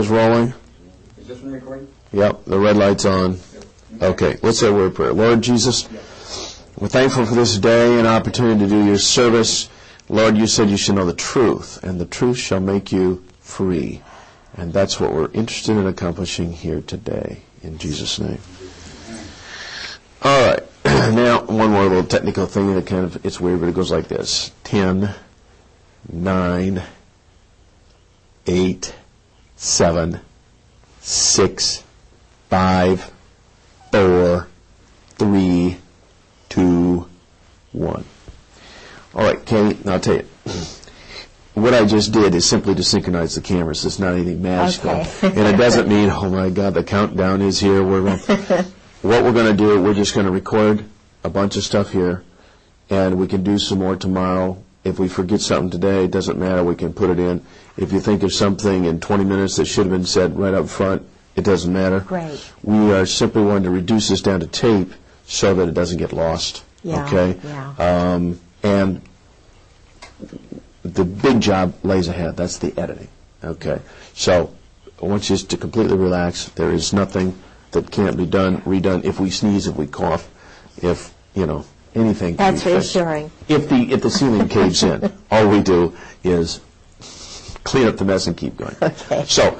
Is rolling? Is this one recording? Yep, the red light's on. Okay, let's say a word of prayer. Lord Jesus, we're thankful for this day and opportunity to do your service. Lord, you said you should know the truth, and the truth shall make you free. And that's what we're interested in accomplishing here today, in Jesus' name. All right, now one more little technical thing that kind of, it's weird, but it goes like this. 10, 9, 8, 7, 6, 5, 4, 3, 2, 1. All right, Katie, now I'll tell you. What I just did is simply to synchronize the cameras. It's not anything magical. Okay. And it doesn't mean, oh my God, the countdown is here. What we're going to do, we're just going to record a bunch of stuff here, and we can do some more tomorrow. If we forget something today, it doesn't matter. We can put it in. If you think of something in 20 minutes that should have been said right up front, it doesn't matter. Great. We are simply wanting to reduce this down to tape so that it doesn't get lost. Yeah, okay? yeah. And the big job lays ahead. That's the editing. Okay? So I want you to completely relax. There is nothing that can't be redone. If we sneeze, if we cough, if, anything. That's reassuring. If the ceiling caves in, all we do is clean up the mess and keep going. Okay. So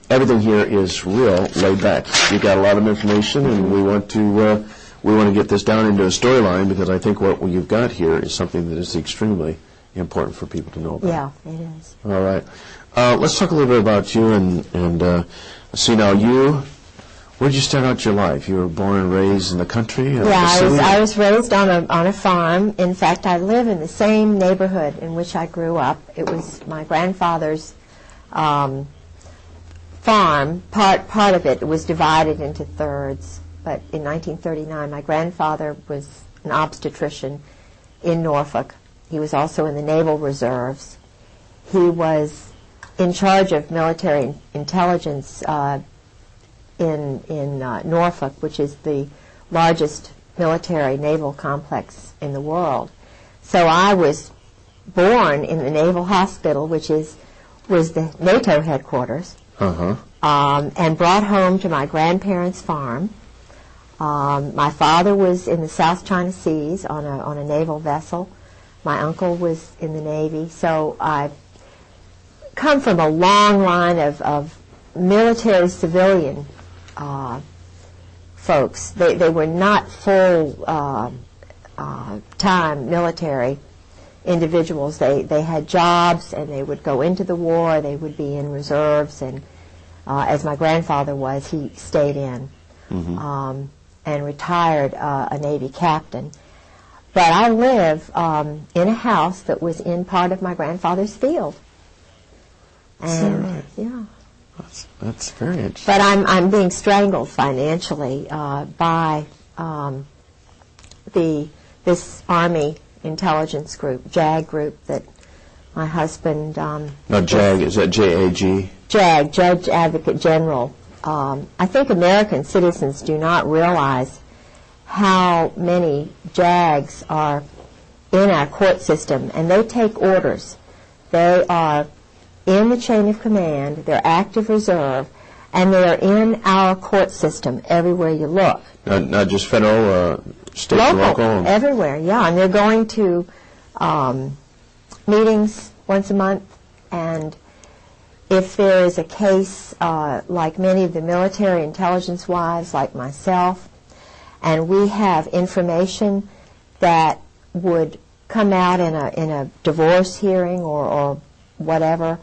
everything here is real laid back. You've got a lot of information, and we want to get this down into a storyline, because I think what you've got here is something that is extremely important for people to know about. Yeah, it is. All right. Let's talk a little bit about you and see now where did you start out your life? You were born and raised in the country? I was raised on a farm. In fact, I live in the same neighborhood in which I grew up. It was my grandfather's farm. Part of it was divided into thirds. But in 1939, my grandfather was an obstetrician in Norfolk. He was also in the Naval Reserves. He was in charge of military intelligence in Norfolk, which is the largest military naval complex in the world. So I was born in the Naval Hospital, which was the NATO headquarters, and brought home to my grandparents' farm. My father was in the South China Seas on a naval vessel. My uncle was in the Navy. So I come from a long line of military civilian folks. They were not full time military individuals. They had jobs, and they would go into the war. They would be in reserves, and as my grandfather was, he stayed in and retired a Navy captain. But I live in a house that was in part of my grandfather's field. And right? Yeah. That's very interesting. But I'm being strangled financially by this Army intelligence group, JAG group, that my husband. Now, JAG, is that JAG? JAG, Judge Advocate General. I think American citizens do not realize how many JAGs are in our court system, and they take orders. They are in the chain of command, they're active reserve, and they are in our court system everywhere you look. Not just federal, state and local? Everywhere, yeah. And they're going to meetings once a month, and if there is a case like many of the military intelligence wives like myself, and we have information that would come out in a divorce hearing or whatever,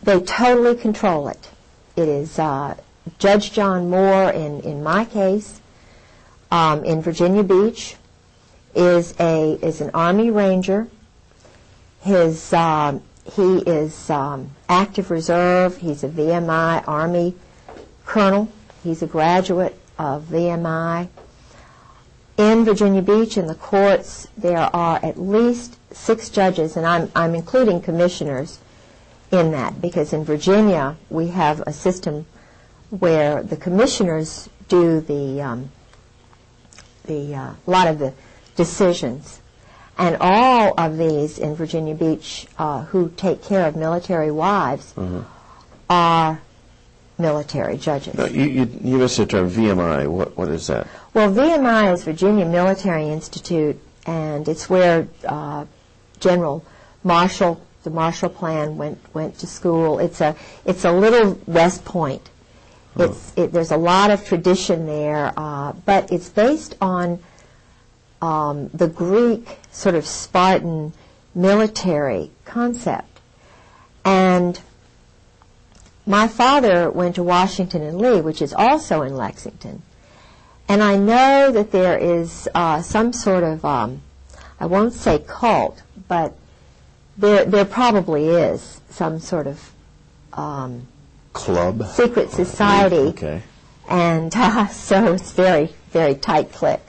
they totally control it. It is Judge John Moore in my case in Virginia Beach is an Army Ranger. He is active reserve. He's a VMI Army colonel. He's a graduate of VMI. In Virginia Beach, in the courts, there are at least 6 judges, and I'm including commissioners in that, because in Virginia we have a system where the commissioners do a lot of the decisions, and all of these in Virginia Beach who take care of military wives are military judges. No, you used the term VMI. What is that? Well, VMI is Virginia Military Institute, and it's where General Marshall, the Marshall Plan, went to school. It's a little West Point. There's a lot of tradition there, but it's based on the Greek sort of Spartan military concept. And my father went to Washington and Lee, which is also in Lexington. And I know that there is some sort of, I won't say cult, but there probably is some sort of club? Secret society. Okay. And so it's very, very tight clique.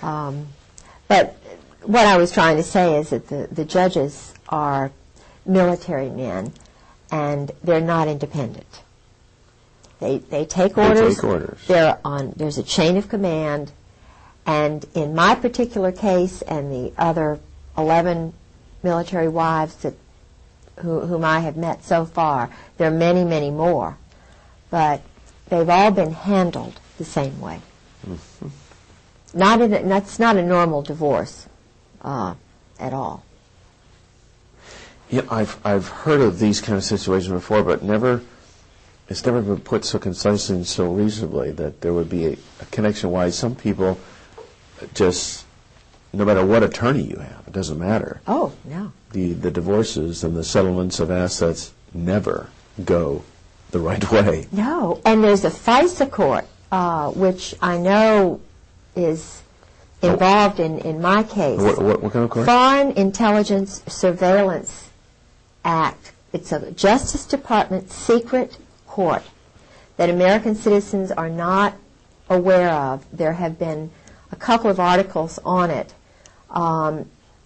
But what I was trying to say is that the judges are military men, and they're not independent. They take orders. They take orders. There's a chain of command, and in my particular case and the other 11 military wives whom I have met so far, there are many, many more, but they've all been handled the same way. Mm-hmm. That's not a normal divorce at all. Yeah, I've heard of these kind of situations before, but it's never been put so concisely and so reasonably that there would be a connection. Why some people just, no matter what attorney you have, it doesn't matter. Oh, no. The divorces and the settlements of assets never go the right way. No, and there's a FISA court, which I know is involved in my case. What kind of court? Foreign Intelligence Surveillance Act. It's a Justice Department secret court that American citizens are not aware of. There have been a couple of articles on it.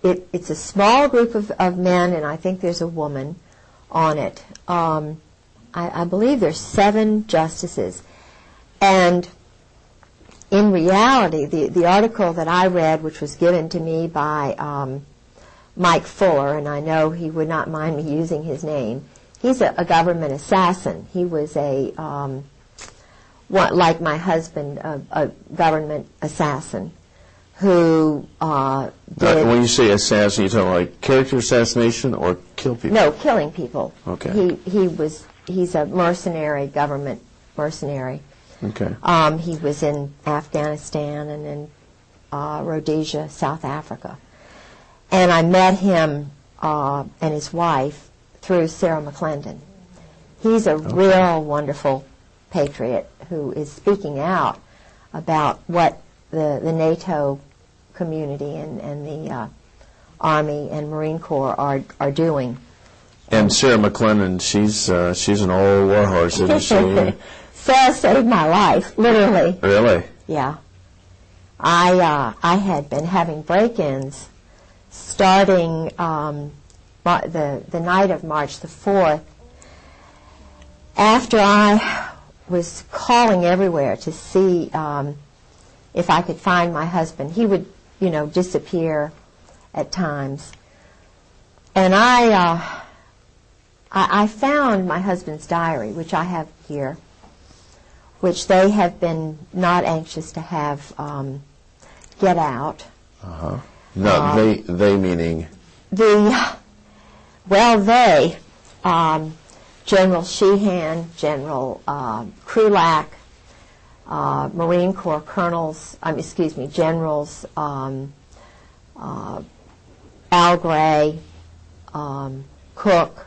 It's a small group of men, and I think there's a woman on it. I believe there's 7 justices. And in reality, the article that I read, which was given to me by Mike Fuller, and I know he would not mind me using his name, he's a government assassin. He was like my husband, a government assassin who did... When you say assassin, you're talking like character assassination or kill people? No, killing people. Okay. He's a mercenary, government mercenary. Okay. He was in Afghanistan and in Rhodesia, South Africa. And I met him and his wife through Sarah McClendon. He's a real wonderful patriot who is speaking out about what the NATO community and the Army and Marine Corps are doing. And Sarah McClendon, she's an old warhorse, isn't she? Sarah saved my life, literally. Really? Yeah. I had been having break-ins starting the night of March the 4th, after I was calling everywhere to see if I could find my husband. He would, disappear at times. And I found my husband's diary, which I have here, which they have been not anxious to have get out. Uh-huh. No, they meaning? They, General Sheehan, General Krulak, Marine Corps colonels, generals, Al Gray, Cook,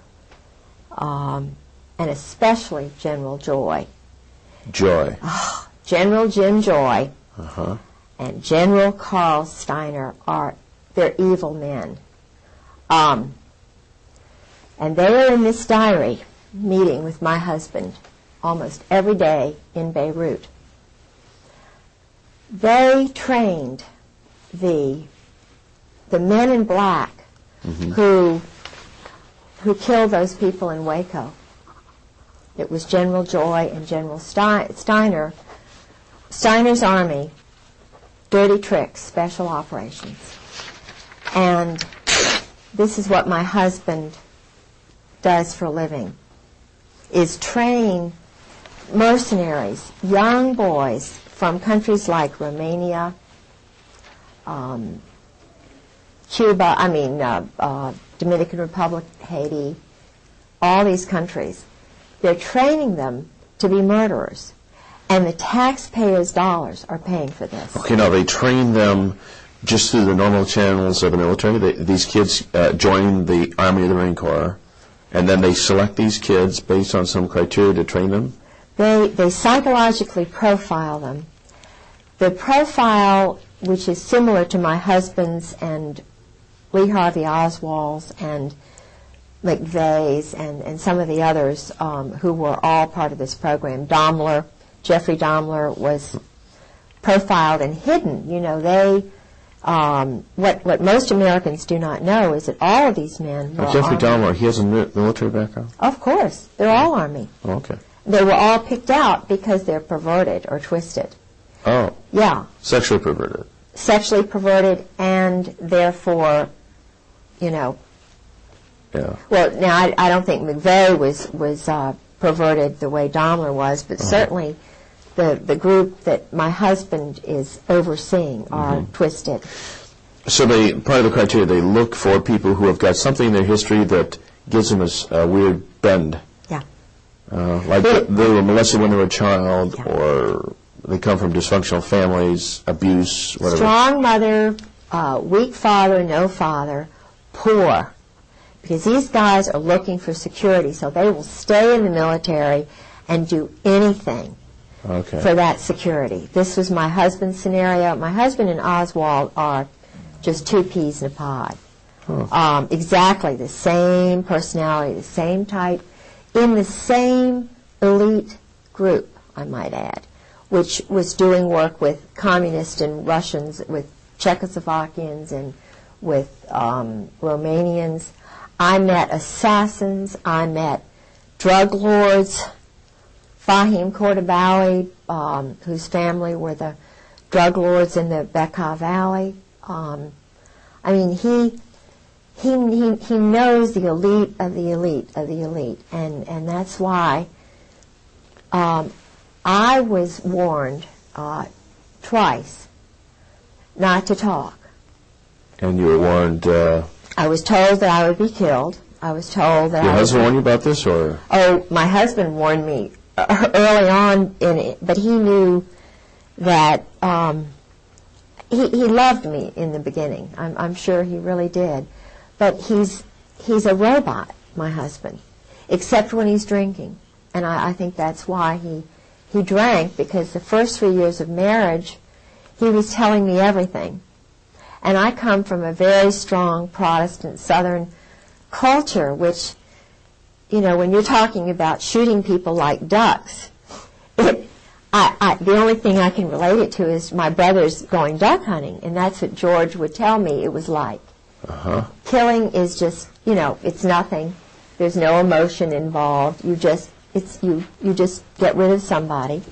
and especially General Joy. Joy. General Jim Joy. Uh-huh. And General Carl Steiner they're evil men. And they are in this diary meeting with my husband almost every day in Beirut. They trained the men in black who killed those people in Waco. It was General Joy and General Steiner. Steiner's army, dirty tricks, special operations. And this is what my husband does for a living. is train mercenaries, young boys from countries like Romania, Cuba, Dominican Republic, Haiti, all these countries. They're training them to be murderers. And the taxpayers' dollars are paying for this. Okay, now they train them just through the normal channels of the military. These kids join the Army or the Marine Corps, and then they select these kids based on some criteria to train them? They psychologically profile them. The profile, which is similar to my husband's and Lee Harvey Oswald's and McVeigh's and some of the others who were all part of this program. Jeffrey Dahmler was profiled and hidden. You know, what most Americans do not know is that all of these men were Jeffrey Army. Dahmler, he has a military background? Of course. They're all Army. Oh, okay. They were all picked out because they're perverted or twisted. Oh. Yeah. Sexually perverted. Sexually perverted and therefore, you know. Yeah. Well, now I don't think McVeigh was perverted the way Dahmler was, but certainly the group that my husband is overseeing are twisted. So part of the criteria, they look for people who have got something in their history that gives them a weird bend. Yeah. Like they were molested when they were a child, Yeah. or they come from dysfunctional families, abuse, whatever. Strong mother, weak father, no father, poor. Because these guys are looking for security, so they will stay in the military and do anything for that security. This was my husband's scenario. My husband and Oswald are just two peas in a pod. Exactly the same personality, the same type, in the same elite group, I might add, which was doing work with communists and Russians, with Czechoslovakians and with Romanians. I met assassins. I met drug lords. Fahim Kordobawi, whose family were the drug lords in the Bekaa Valley. I mean, he knows the elite of the elite of the elite, and that's why I was warned twice not to talk. And you were warned... I was told that I would be killed. I was told that Your husband warned you about this, or...? Oh, my husband warned me early on in it, but he knew that he loved me in the beginning. I'm sure he really did. But he's a robot, my husband, except when he's drinking. And I think that's why he drank, because the first 3 years of marriage, he was telling me everything. And I come from a very strong Protestant Southern culture, which, you know, when you're talking about shooting people like ducks, the only thing I can relate it to is my brother's going duck hunting, and that's what George would tell me it was like. Killing is just, you know, it's nothing. There's no emotion involved. You just get rid of somebody.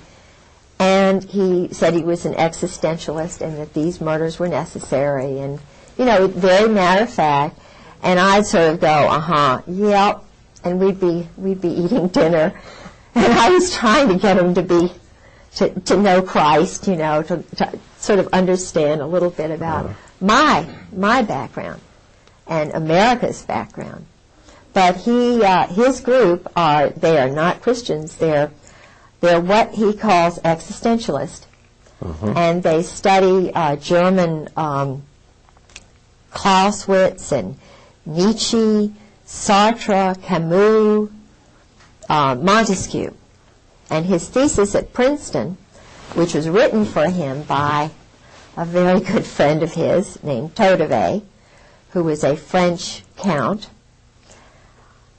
And he said he was an existentialist and that these murders were necessary, and, you know, very matter of fact. And I'd sort of go, yep, and we'd be eating dinner, and I was trying to get him to know Christ, you know, to sort of understand a little bit about my background and America's background. But his group they are not Christians. They're what he calls existentialist, and they study German Clausewitz and Nietzsche, Sartre, Camus, Montesquieu. And his thesis at Princeton, which was written for him by a very good friend of his named Todevay, who was a French count,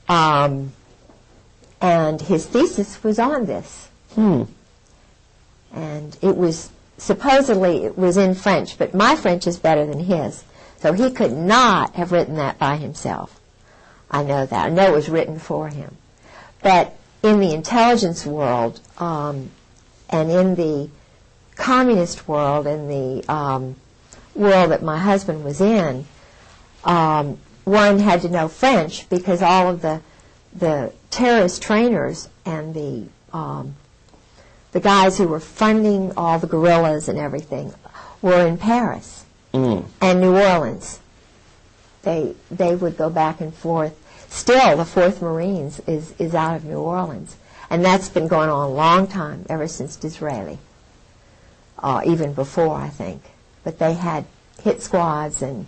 and his thesis was on this. And it was, supposedly it was in French, but my French is better than his. So he could not have written that by himself. I know that. I know it was written for him. But in the intelligence world, and in the communist world, and the world that my husband was in, one had to know French because all of the terrorist trainers and the guys who were funding all the guerrillas and everything were in Paris and New Orleans. They would go back and forth. Still, the 4th Marines is out of New Orleans. And that's been going on a long time, ever since Disraeli, even before, I think. But they had hit squads and,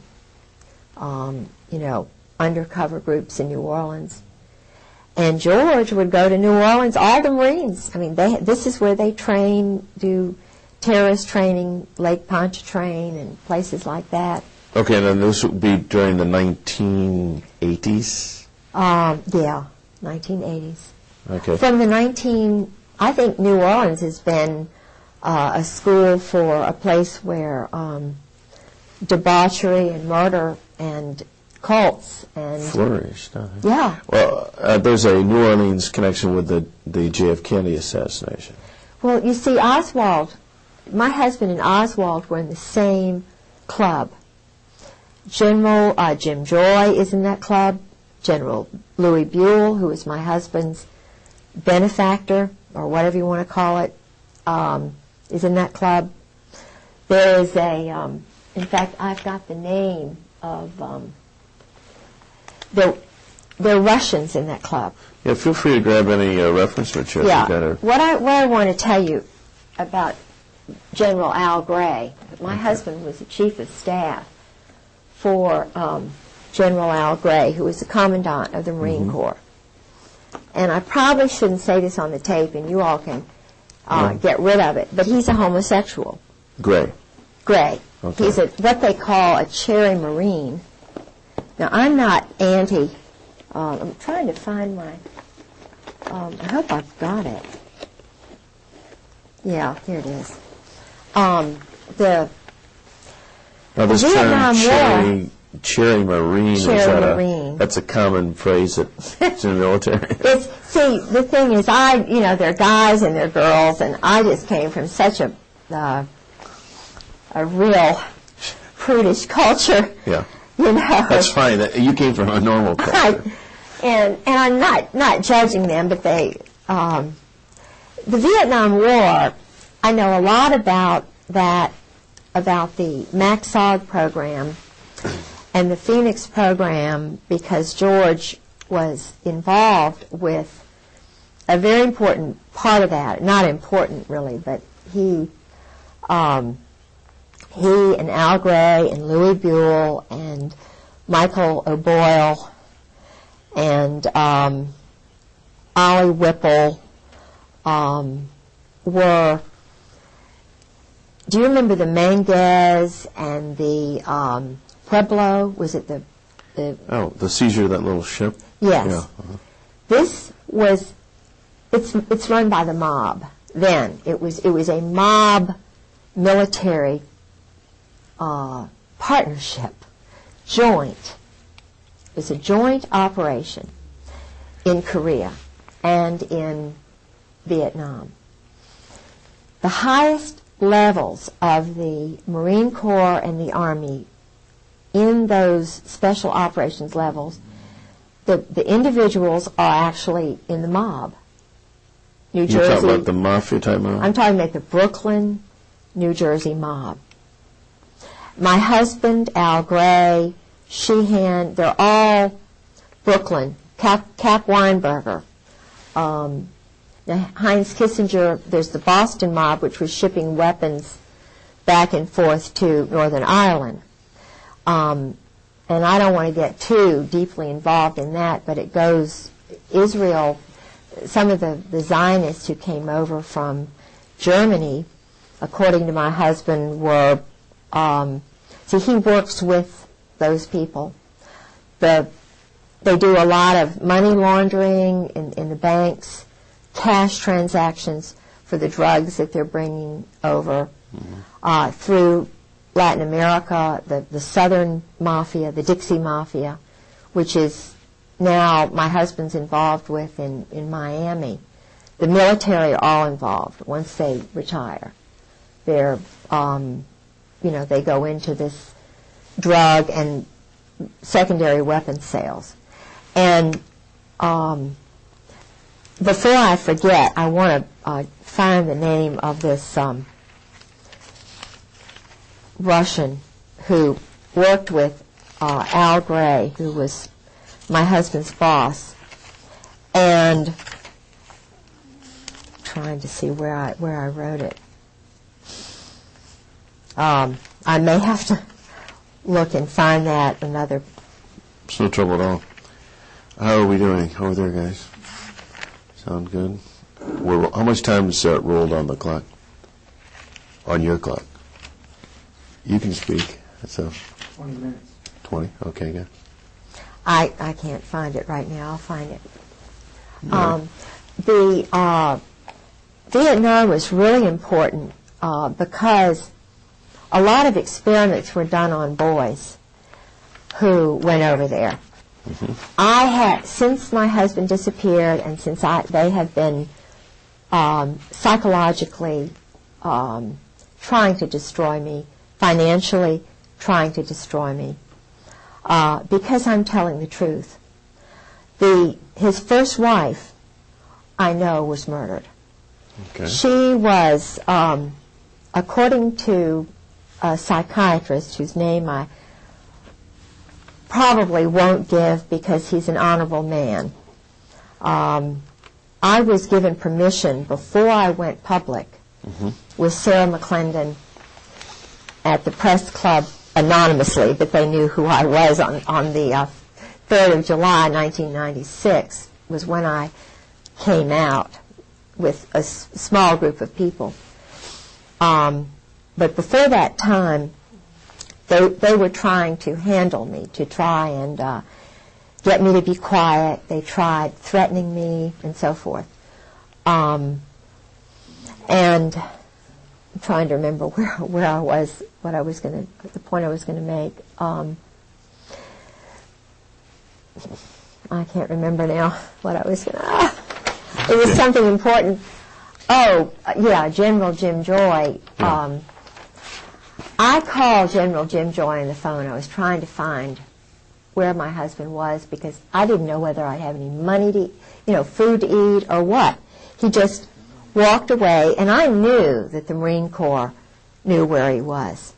undercover groups in New Orleans. And George would go to New Orleans, all the Marines. I mean, this is where they train, do terrorist training, Lake Pontchartrain and places like that. Okay, and then this would be during the 1980s? Yeah, 1980s. Okay. From the I think New Orleans has been a school for a place where debauchery and murder and cults and flourished. Yeah. Well, there's a New Orleans connection with the JF Kennedy assassination. Well, you see, Oswald, my husband and Oswald were in the same club. General Jim Joy is in that club. General Louis Buell, who is my husband's benefactor, or whatever you want to call it, is in that club. There is in fact, I've got the name of, there are Russians in that club. Yeah, feel free to grab any reference material. Yeah. What I want to tell you about General Al Gray, my husband was the chief of staff for General Al Gray, who was the commandant of the Marine Corps. And I probably shouldn't say this on the tape, and you all can get rid of it, but he's a homosexual. Gray. Gray. Okay. He's what they call a cherry Marine. Now, I'm not anti. I'm trying to find my. I hope I've got it. Yeah, here it is. The Now, this Vietnam term cherry Marine, Cherry Marine. That's a common phrase that's in the military. See, the thing is, there are guys and there are girls, and I just came from such a real prudish culture. Yeah. That's fine. You came from a normal culture. And I'm not judging them, but the Vietnam War, I know a lot about that, about the MACSOG program and the Phoenix program, because George was involved with a very important part of that. Not important, really, but he and Al Gray and Louis Buell and Michael O'Boyle and Ollie Whipple were. Do you remember the Manguez and the Pueblo? Was it the seizure of that little ship? Yes. Yeah. This was. It's run by the mob. Then it was a mob military partnership, joint. It's a joint operation in Korea and in Vietnam. The highest levels of the Marine Corps and the Army in those special operations levels, the individuals are actually in the mob. New Jersey. You're talking about the mafia type mob? I'm talking about the Brooklyn, New Jersey mob. My husband, Al Gray, Sheehan, they're all Brooklyn. Cap Weinberger. Heinz Kissinger, there's the Boston mob, which was shipping weapons back and forth to Northern Ireland. And I don't want to get too deeply involved in that, but it goes, Israel, some of the Zionists who came over from Germany, according to my husband, were, he works with those people. They do a lot of money laundering in the banks, cash transactions for the drugs that they're bringing over through Latin America, the Southern Mafia, the Dixie Mafia, which is now my husband's involved with in Miami. The military are all involved once they retire. They're, they go into this drug and secondary weapons sales. And before I forget, I want to find the name of this Russian who worked with Al Gray, who was my husband's boss, and trying to see where I wrote it. I may have to look and find that another. It's no trouble at all. How are we doing over there, guys? Sound good? How much time is rolled on the clock? On your clock? You can speak. That's 20 minutes. 20? Okay, good. I can't find it right now. I'll find it. Right. The Vietnam was really important because a lot of experiments were done on boys who went over there. Mm-hmm. I had, since my husband disappeared and since they have been psychologically trying to destroy me, financially trying to destroy me, because I'm telling the truth. His first wife, I know, was murdered. Okay. She was, according to a psychiatrist whose name I probably won't give because he's an honorable man. I was given permission before I went public with Sarah McClendon at the press club anonymously, but they knew who I was on the 3rd of July, 1996, was when I came out with a small group of people. But before that time, they were trying to handle me, to try and get me to be quiet. They tried threatening me and so forth. And I'm trying to remember where I was, the point I was going to make. I can't remember now what I was going to... It was something important. Oh, yeah, General Jim Joy. I called General Jim Joy on the phone. I was trying to find where my husband was because I didn't know whether I'd have any money to, food to eat or what. He just walked away, and I knew that the Marine Corps knew where he was.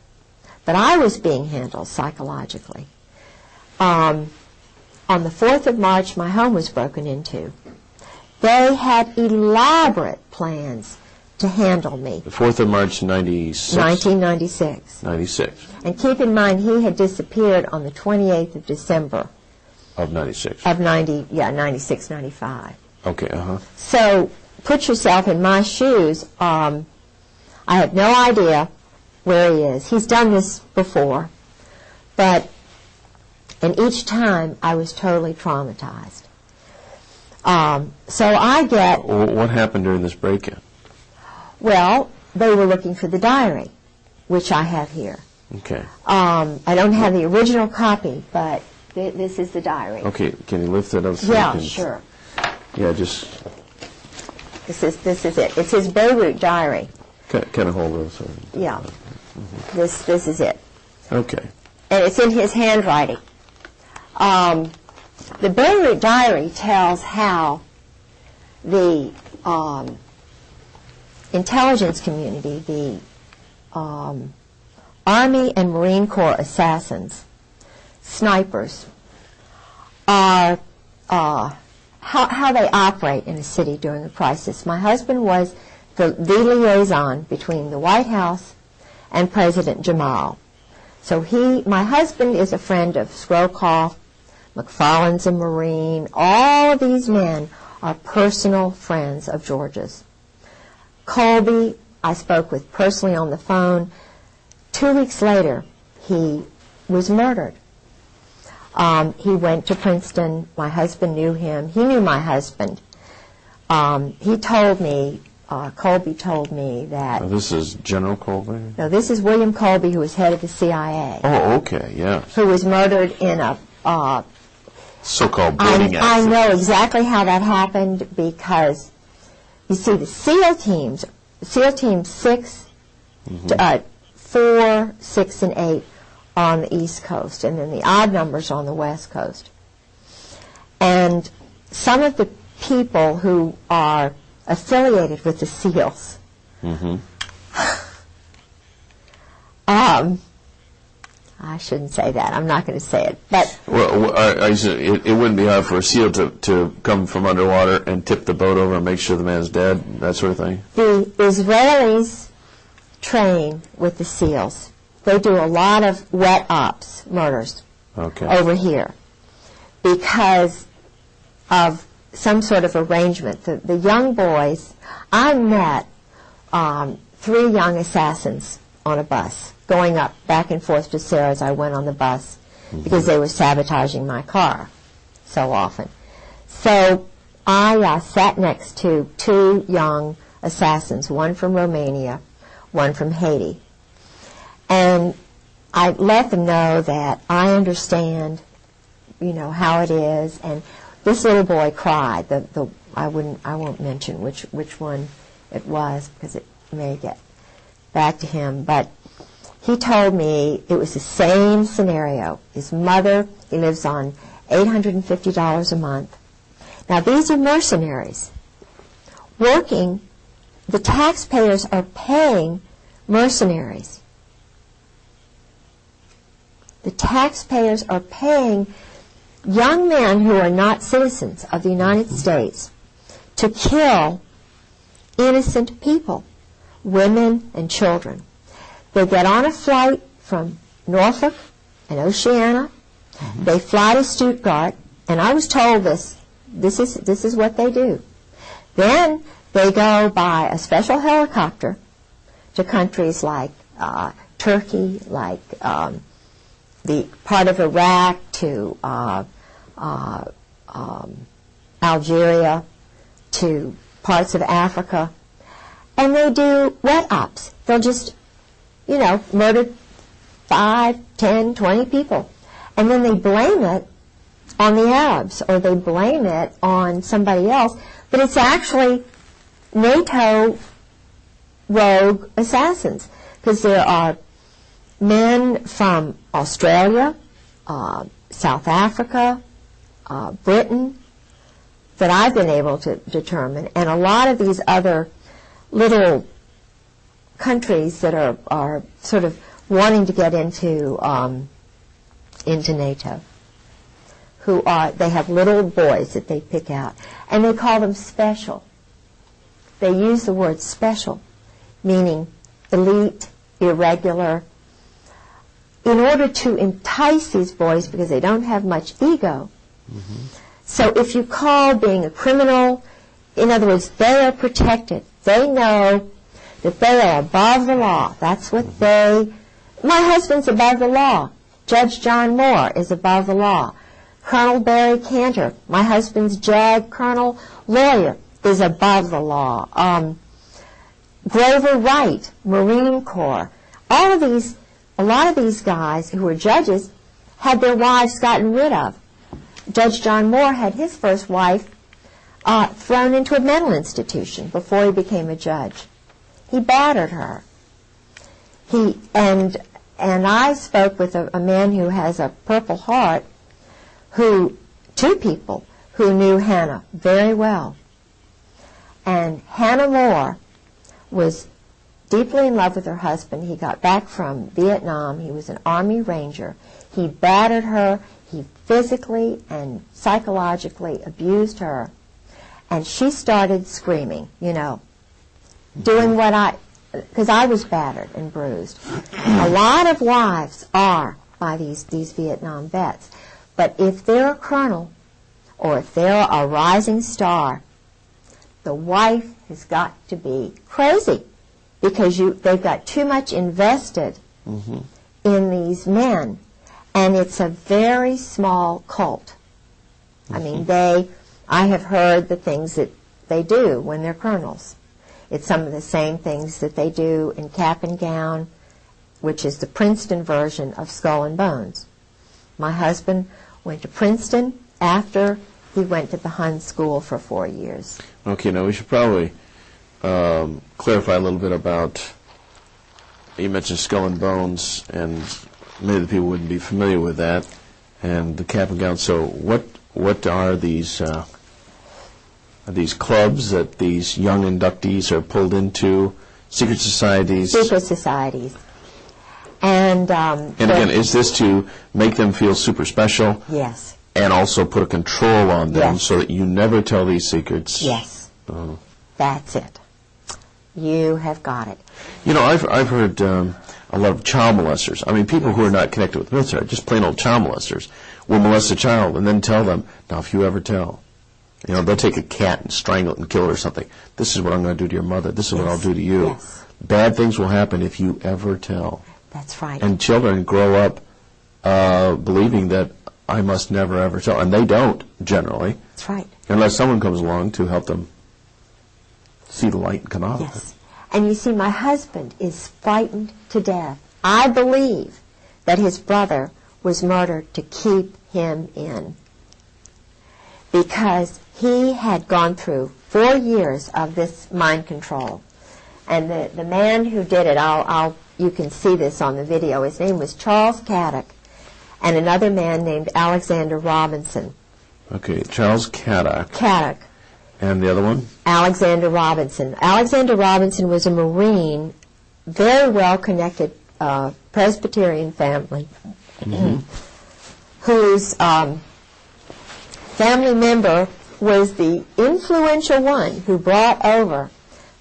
But I was being handled psychologically. On the 4th of March, my home was broken into. They had elaborate plans to handle me. The 4th of March, 96? 1996. 96. And keep in mind, he had disappeared on the 28th of December. Of 96. Of 96, 95. Okay, So put yourself in my shoes. I have no idea where he is. He's done this before. And each time I was totally traumatized. So I get... What happened during this break-in? Well, they were looking for the diary, which I have here. Okay. I don't have the original copy, but this is the diary. Okay, can you lift it up? So Yeah, sure. Yeah, just... This is it. It's his Beirut diary. Kind of hold those. Yeah. This is it. Okay. And it's in his handwriting. The Beirut diary tells how the intelligence community, the Army and Marine Corps assassins, snipers, are how they operate in a city during a crisis. My husband was the liaison between the White House and President Jamal. So my husband is a friend of Skrokoff, McFarland's a Marine. All of these men are personal friends of George's. Colby, I spoke with personally on the phone. 2 weeks later, he was murdered. He went to Princeton. My husband knew him. He knew my husband. He told me, Colby told me that... Now this is General Colby? No, this is William Colby, who was head of the CIA. Oh, okay, yeah. Who was murdered in a... so-called boating accident. I know exactly how that happened because, you see, the SEAL teams, SEAL Team 6, 4, 6, and 8 are on the East Coast, and then the odd numbers on the West Coast. And some of the people who are affiliated with the SEALs. Mm-hmm. I shouldn't say that. I'm not going to say it. But Well, it wouldn't be hard for a SEAL to come from underwater and tip the boat over and make sure the man's dead, that sort of thing? the Israelis train with the SEALs. They do a lot of wet ops, murders, Okay. over here because of some sort of arrangement. The young boys, I met 3 young assassins on a bus, going up back and forth to Sarah's. I went on the bus because they were sabotaging my car so often. So I sat next to 2 young assassins, one from Romania, one from Haiti. And I let them know that I understand, how it is. And this little boy cried. I won't mention which one it was because it may get back to him. But he told me it was the same scenario. His mother, he lives on $850 a month. Now these are mercenaries working. The taxpayers are paying mercenaries. The taxpayers are paying young men who are not citizens of the United States to kill innocent people, women and children. They get on a flight from Norfolk and Oceana. They fly to Stuttgart, and I was told this is what they do. Then they go by a special helicopter to countries like Turkey, like the part of Iraq, to Algeria, to parts of Africa, and they do wet ops. They'll just, murder 5, 10, 20 people, and then they blame it on the Arabs, or they blame it on somebody else, but it's actually NATO rogue assassins, because there are men from Australia, South Africa, Britain, that I've been able to determine, and a lot of these other little countries that are sort of wanting to get into NATO, they have little boys that they pick out, and they call them special. They use the word special, meaning elite, irregular, in order to entice these boys because they don't have much ego. So if you call being a criminal, in other words, they are protected. They know that they are above the law. That's what my husband's above the law. Judge John Moore is above the law. Colonel Barry Cantor, my husband's JAG colonel lawyer, is above the law. Grover Wright, Marine Corps. A lot of these guys who were judges had their wives gotten rid of. Judge John Moore had his first wife thrown into a mental institution before he became a judge. He battered her. And I spoke with a man who has a Purple Heart, 2 people who knew Hannah very well. And Hannah Moore was deeply in love with her husband. He got back from Vietnam. He was an Army Ranger. He battered her. He physically and psychologically abused her. And she started screaming, doing because I was battered and bruised. A lot of wives are by these Vietnam vets. But if they're a colonel or if they're a rising star, the wife has got to be crazy because they've got too much invested in these men. And it's a very small cult. I mean, I have heard the things that they do when they're colonels. It's some of the same things that they do in Cap and Gown, which is the Princeton version of Skull and Bones. My husband went to Princeton after he went to the Hun School for 4 years. Okay, now we should probably clarify a little bit about, you mentioned Skull and Bones, and many of the people wouldn't be familiar with that, and the Cap and Gown. So what are these these clubs that these young inductees are pulled into, secret societies. Secret societies. And again, is this to make them feel super special? Yes. And also put a control on them Yes. so that you never tell these secrets? Yes. Oh. That's it. You have got it. You know, I've heard a lot of child molesters. I mean, people who are not connected with the military, just plain old child molesters, will molest a child and then tell them, now if you ever tell, you know, they'll take a cat and strangle it and kill it or something. This is what I'm going to do to your mother. This is what I'll do to you. Yes. Bad things will happen if you ever tell. That's right. And children grow up believing that I must never ever tell. And they don't, generally. That's right. Unless someone comes along to help them see the light and come out of it. Yes. And you see, my husband is frightened to death. I believe that his brother was murdered to keep him in, because he had gone through 4 years of this mind control. And the man who did it, you can see this on the video, his name was Charles Caddock, and another man named Alexander Robinson. Okay, Charles Caddock. Caddock. And the other one? Alexander Robinson. Alexander Robinson was a Marine, very well-connected Presbyterian family, whose family member was the influential one who brought over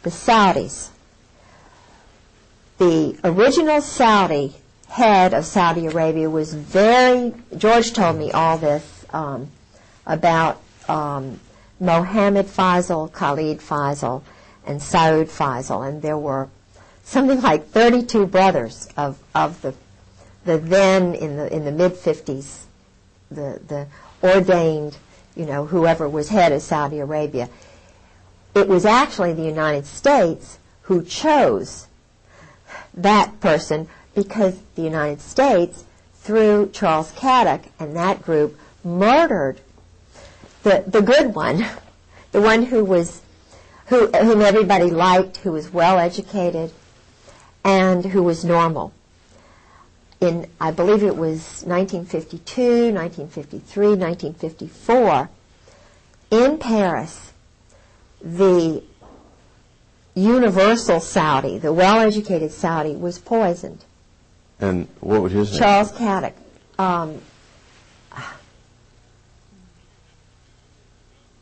the Saudis. The original Saudi head of Saudi Arabia was George told me all this about Mohammed Faisal, Khalid Faisal, and Saud Faisal, and there were something like 32 brothers of the then in the mid-50s, the ordained, whoever was head of Saudi Arabia. It was actually the United States who chose that person, because the United States, through Charles Caddock and that group, murdered the good one, the one whom everybody liked, who was well educated, and who was normal. In, I believe it was 1952, 1953, 1954, in Paris, the universal Saudi, the well-educated Saudi, was poisoned. And what was his name? Charles Caddock. I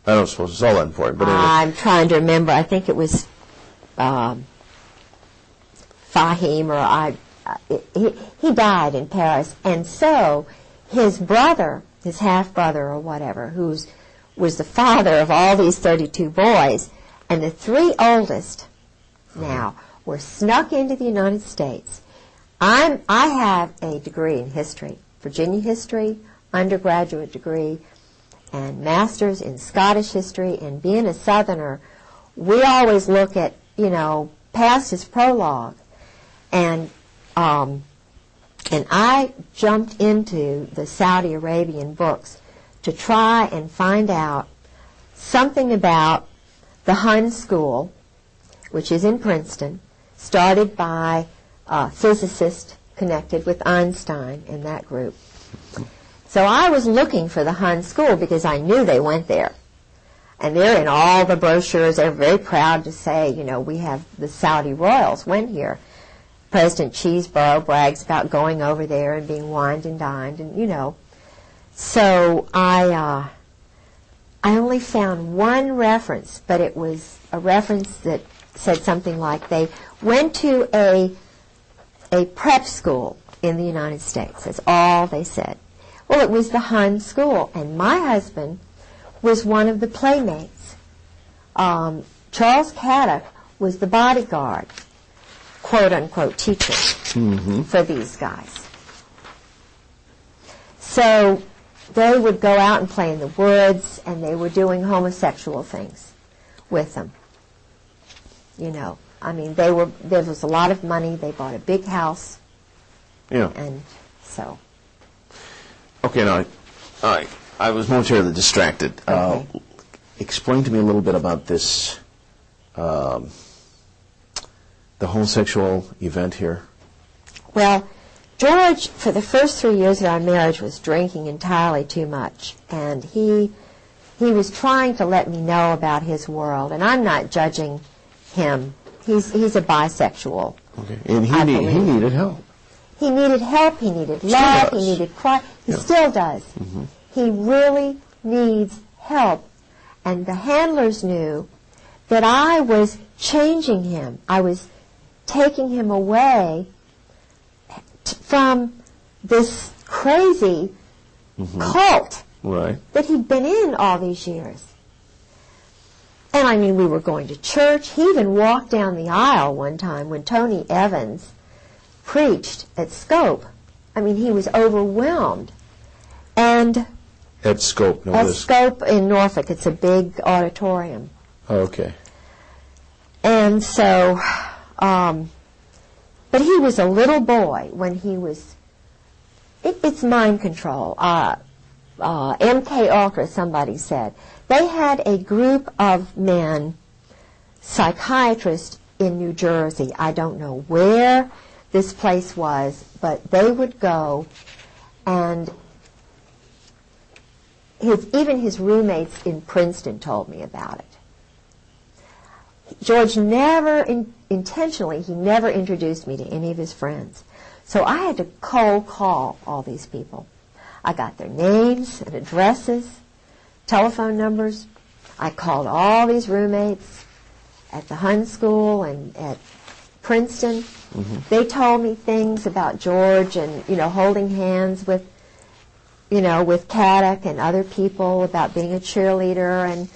don't suppose it's all that important, but anyway. I'm trying to remember. I think it was Fahim, or he died in Paris. And so his brother, his half-brother or whatever, was the father of all these 32 boys, and the 3 oldest now were snuck into the United States. I have a degree in history, Virginia history, undergraduate degree, and master's in Scottish history. And being a Southerner, we always look at, past his prologue. And I jumped into the Saudi Arabian books to try and find out something about the Hun School, which is in Princeton, started by a physicist connected with Einstein in that group. So I was looking for the Hun School because I knew they went there. And they're in all the brochures. They're very proud to say, we have the Saudi royals went here. President Cheeseborough brags about going over there and being wined and dined, and So I only found one reference, but it was a reference that said something like they went to a prep school in the United States. That's all they said. Well, it was the Hun School, and my husband was one of the playmates. Charles Caddock was the bodyguard, quote-unquote, teacher for these guys. So they would go out and play in the woods, and they were doing homosexual things with them. There was a lot of money. They bought a big house. Yeah. And so. Okay, now, I was momentarily distracted. Okay. Explain to me a little bit about this, the homosexual event here. Well, George, for the first 3 years of our marriage, was drinking entirely too much, and he he was trying to let me know about his world, and I'm not judging him. He's a bisexual. Okay. And he believe. needed help. He needed help. He needed Still love. He does. needed quiet. He Yeah. still does. Mm-hmm. He really needs help. And the handlers knew that I was changing him. I was taking him away from this crazy cult Right. that he'd been in all these years. And I mean, we were going to church. He even walked down the aisle one time when Tony Evans preached at Scope. I mean, he was overwhelmed. And At Scope. No, at this. Scope in Norfolk, it's a big auditorium. Oh, okay. And so, but he was a little boy when he was, it's mind control. MK Ultra, somebody said. They had a group of men, psychiatrists in New Jersey. I don't know where this place was, but they would go, and even his roommates in Princeton told me about it. George never, intentionally, he never introduced me to any of his friends. So I had to cold call all these people. I got their names and addresses, telephone numbers. I called all these roommates at the Hun School and at Princeton. Mm-hmm. They told me things about George and, holding hands with, with Caddick and other people, about being a cheerleader and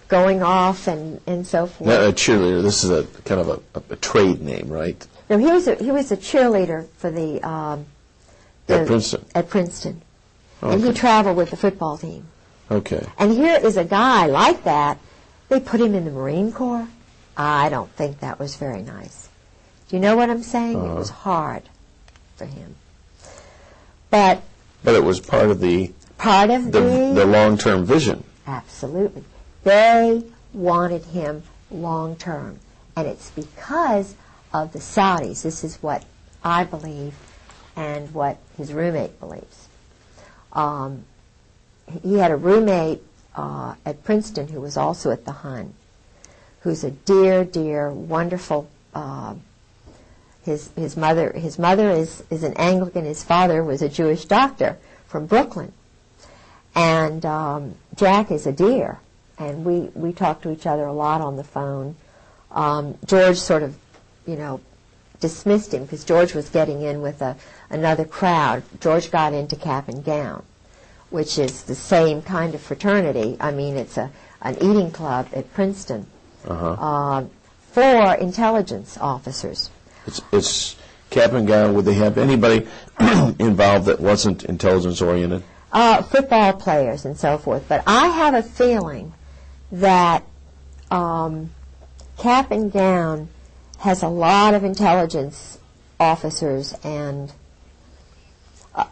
going off and so forth. Now, a cheerleader. This is a kind of a trade name, right? No, he was a cheerleader for the At Princeton. At Princeton, Okay. and he traveled with the football team. Okay. And here is a guy like that. They put him in the Marine Corps. I don't think that was very nice. Do you know what I'm saying? It was hard for him. But it was part of the long-term vision. Absolutely. They wanted him long term. And it's because of the Saudis. This is what I believe and what his roommate believes. He had a roommate at Princeton who was also at the Hun, who's a dear, dear, wonderful. His mother is an Anglican. His father was a Jewish doctor from Brooklyn. And Jack is a dear. And we talk to each other a lot on the phone. George sort of, dismissed him because George was getting in with another crowd. George got into Cap and Gown, which is the same kind of fraternity. I mean, it's an eating club at Princeton for intelligence officers. It's Cap and Gown. Would they have anybody involved that wasn't intelligence-oriented? Football players and so forth. But I have a feeling that Cap and Gown has a lot of intelligence officers and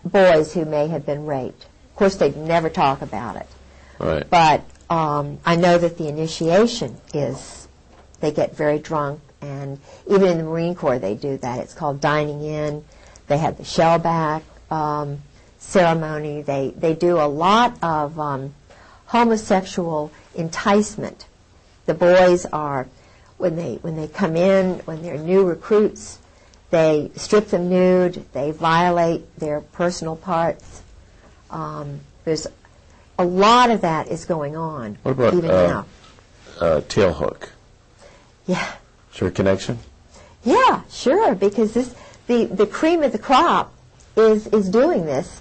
boys who may have been raped. Of course, they'd never talk about it. Right. But I know that the initiation is, they get very drunk, and even in the Marine Corps they do that. It's called dining in. They have the shellback ceremony. They do a lot of homosexual enticement. The boys are, when they come in, when they're new recruits, they strip them nude, they violate their personal parts. There's a lot of that is going on. What about even now? Tailhook? Yeah. Is there a connection? Yeah, sure, because the cream of the crop is doing this.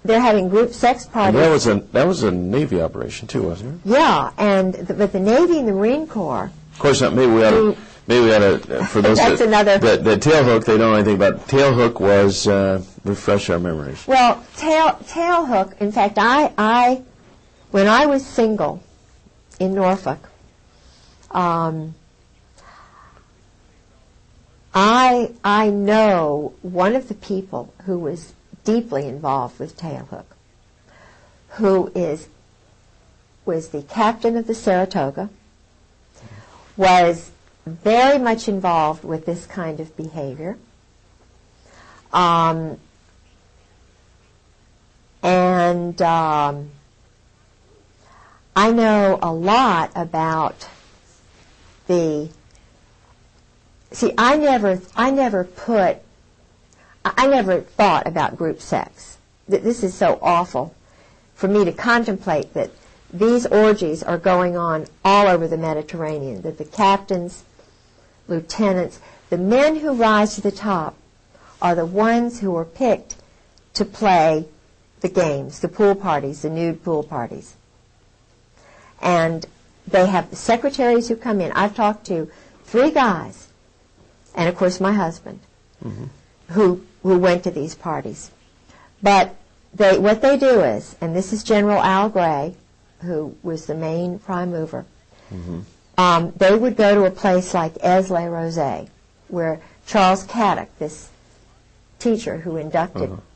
They're having group sex parties. And that was a Navy operation too, wasn't it? Yeah, but the Navy and the Marine Corps. Of course not. Maybe we ought to for those That's another. The tailhook, they don't know anything about. Tailhook was refresh our memories. Well, tailhook. In fact, I when I was single in Norfolk, I know one of the people who was deeply involved with tailhook, who was the captain of the Saratoga, was very much involved with this kind of behavior, and I know a lot about the. See, I never thought about group sex. This is so awful for me to contemplate that these orgies are going on all over the Mediterranean, that the captains, lieutenants, the men who rise to the top are the ones who are picked to play the games, the pool parties, the nude pool parties. And they have secretaries who come in. I've talked to 3 guys, and of course my husband, who went to these parties. But what they do is, and this is General Al Gray, who was the main prime mover, they would go to a place like Aix-les-Rosés, where Charles Caddock, this teacher who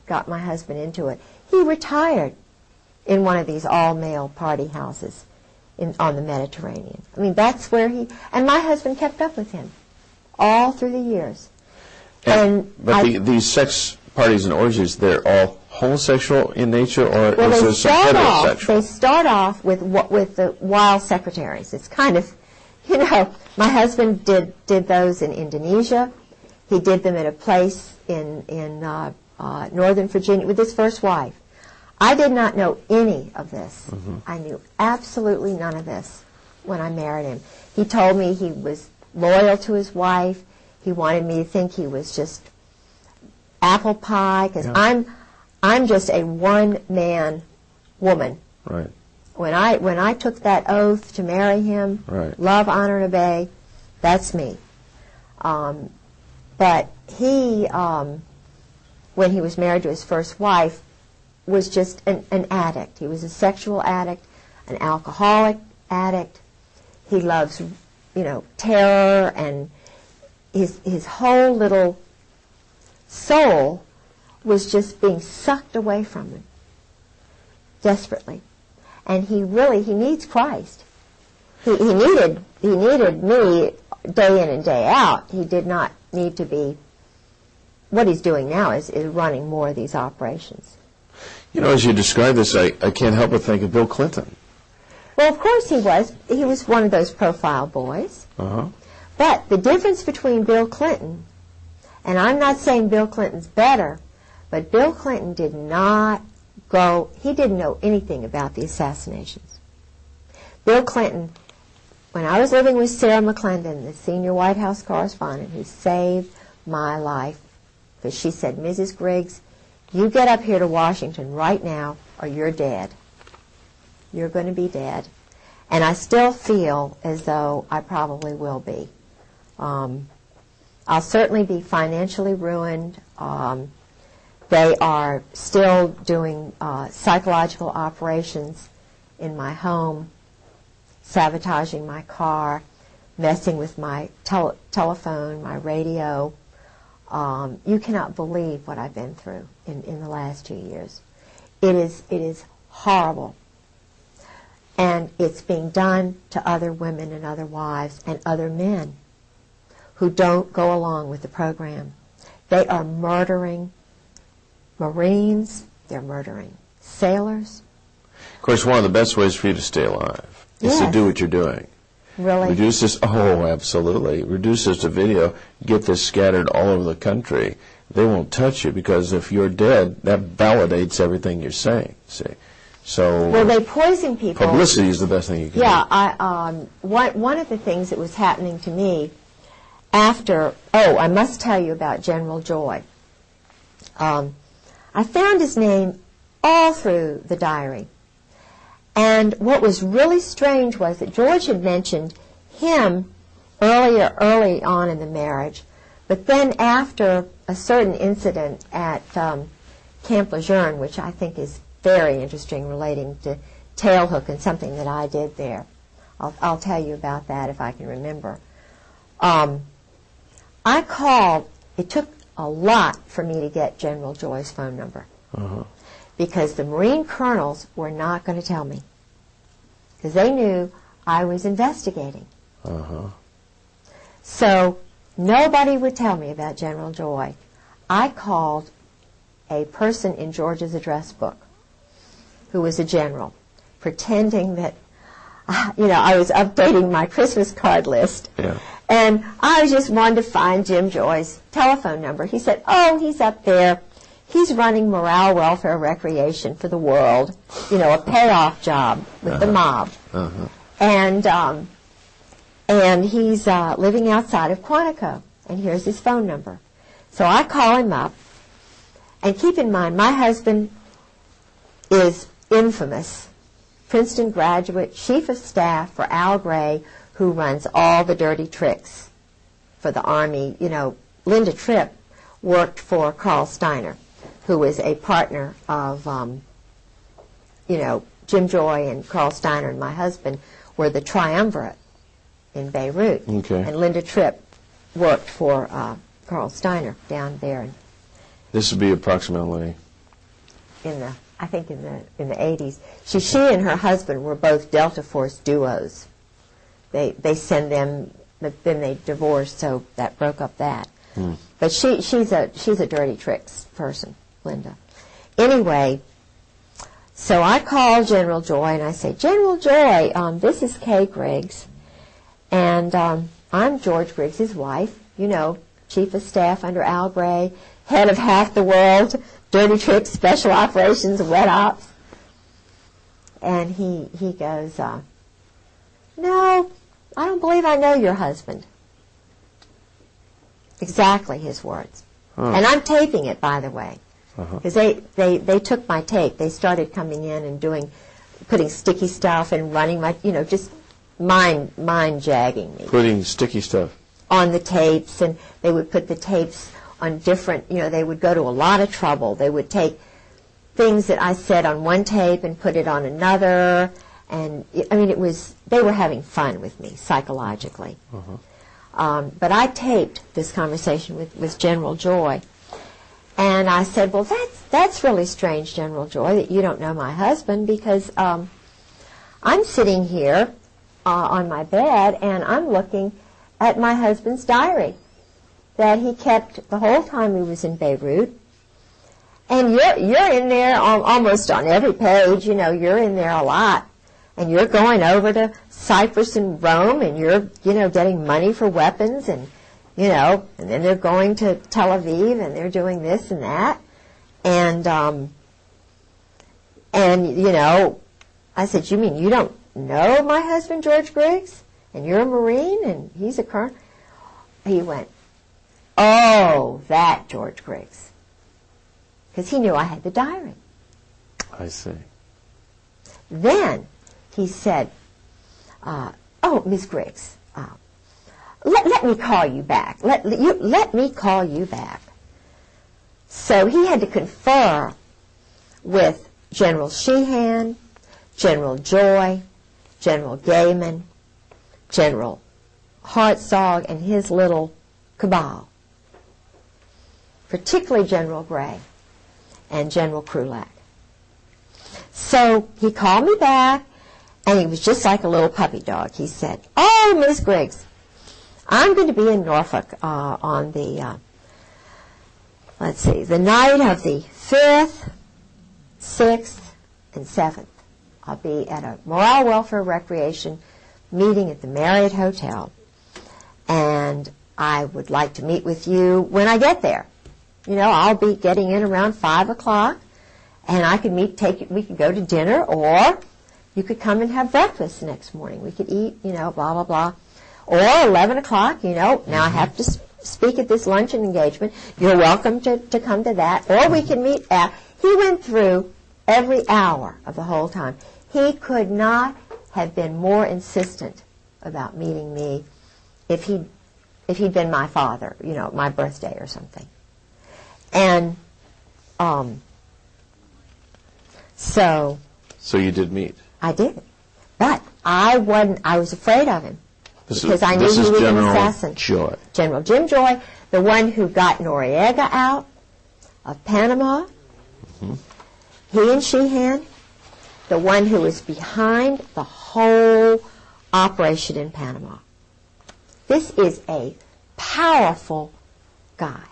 got my husband into it, he retired in one of these all-male party houses on the Mediterranean. I mean, that's where and my husband kept up with him all through the years. These sex parties and orgies, they're all homosexual in nature, or well, is there some heterosexual? They start off with the wild secretaries. It's kind of, my husband did those in Indonesia. He did them at a place in Northern Virginia with his first wife. I did not know any of this. I knew absolutely none of this when I married him. He told me he was loyal to his wife. He wanted me to think he was just apple pie, because I'm just a one-man woman. Right. When I took that oath to marry him, love, honor, and obey, that's me. But he, when he was married to his first wife, was just an addict. He was a sexual addict, an alcoholic addict. He loves, terror, and his whole little soul was just being sucked away from him desperately. And he needs Christ. He needed me day in and day out. He did not need to be. What he's doing now is running more of these operations. As you describe this, I can't help but think of Bill Clinton. Well, of course he was. He was one of those profile boys. But the difference between Bill Clinton, and I'm not saying Bill Clinton's better, but Bill Clinton did not he didn't know anything about the assassinations. Bill Clinton, when I was living with Sarah McClendon, the senior White House correspondent, he saved my life. Because she said, Mrs. Griggs, you get up here to Washington right now or you're dead. You're going to be dead. And I still feel as though I probably will be. I'll certainly be financially ruined. They are still doing psychological operations in my home, sabotaging my car, messing with my telephone, my radio. You cannot believe what I've been through in the last 2 years. It is horrible. And it's being done to other women and other wives and other men who don't go along with the program. They are murdering Marines. They're murdering sailors. Of course, one of the best ways for you to stay alive is to do what you're doing. Really? Reduce this, absolutely. Reduce this to video, get this scattered all over the country. They won't touch you, because if you're dead, that validates everything you're saying, see. So, well, they poison people. Publicity is the best thing you can do. One of the things that was happening to me after, I must tell you about General Joy. I found his name all through the diary. And what was really strange was that George had mentioned him early on in the marriage, but then after a certain incident at Camp Lejeune, which I think is very interesting, relating to tailhook and something that I did there. I'll tell you about that if I can remember. I called. It took a lot for me to get General Joy's phone number. Because the Marine colonels were not going to tell me. Because they knew I was investigating. So nobody would tell me about General Joy. I called a person in George's address book who was a general, pretending that I was updating my Christmas card list. Yeah. And I just wanted to find Jim Joy's telephone number. He said, oh, he's up there. He's running morale, welfare, recreation for the world, a payoff job with the mob. Uh-huh. And he's living outside of Quantico. And here's his phone number. So I call him up. And keep in mind, my husband is infamous, Princeton graduate, chief of staff for Al Gray, who runs all the dirty tricks for the Army. Linda Tripp worked for Carl Steiner, who was a partner of, Jim Joy and Carl Steiner and my husband were the triumvirate in Beirut. Okay. And Linda Tripp worked for Carl Steiner down there This would be approximately... in the 80s. She and her husband were both Delta Force duos. They send them, but then they divorced, so that broke up that. But she's a dirty tricks person, Linda. Anyway, so I call General Joy and I say, General Joy, this is Kay Griggs, and I'm George Griggs' wife, chief of staff under Al Gray, head of half the world, dirty tricks, special operations, wet ops. And he goes, no, I don't believe I know your husband. Exactly his words. And I'm taping it, by the way, because they took my tape. They started coming in and putting sticky stuff and running my, just mind jagging me. Putting sticky stuff on the tapes, and they would put the tapes on different, they would go to a lot of trouble. They would take things that I said on one tape and put it on another, and they were having fun with me psychologically. But I taped this conversation with General Joy, and I said, well, that's really strange, General Joy, that you don't know my husband, because I'm sitting here on my bed, and I'm looking at my husband's diary that he kept the whole time he was in Beirut. And you're in there almost on every page, you're in there a lot. And you're going over to Cyprus and Rome, and you're, getting money for weapons, and then they're going to Tel Aviv, and they're doing this and that. And I said, you mean you don't know my husband, George Griggs? And you're a Marine, and he's a colonel? He went, oh, that George Griggs. Because he knew I had the diary. I see. Then he said, oh, Miss Griggs, let me call you back. Let me call you back. So he had to confer with General Sheehan, General Joy, General Gaiman, General Hartzog, and his little cabal, particularly General Gray and General Krulak. So he called me back, and he was just like a little puppy dog. He said, oh, Miss Griggs, I'm going to be in Norfolk on the, the night of the 5th, 6th, and 7th. I'll be at a morale, welfare, recreation meeting at the Marriott Hotel, and I would like to meet with you when I get there. I'll be getting in around 5 o'clock, and I could we could go to dinner, or you could come and have breakfast the next morning. We could eat, blah, blah, blah. Or 11 o'clock, now I have to speak at this luncheon engagement. You're welcome to come to that. Or we can meet at... He went through every hour of the whole time. He could not have been more insistent about meeting me if he'd been my father, my birthday or something. And so you did meet. I did, but I was afraid of him because I knew he was an assassin. Joy. General Jim Joy, the one who got Noriega out of Panama. He and Sheehan, the one who was behind the whole operation in Panama. This is a powerful guy.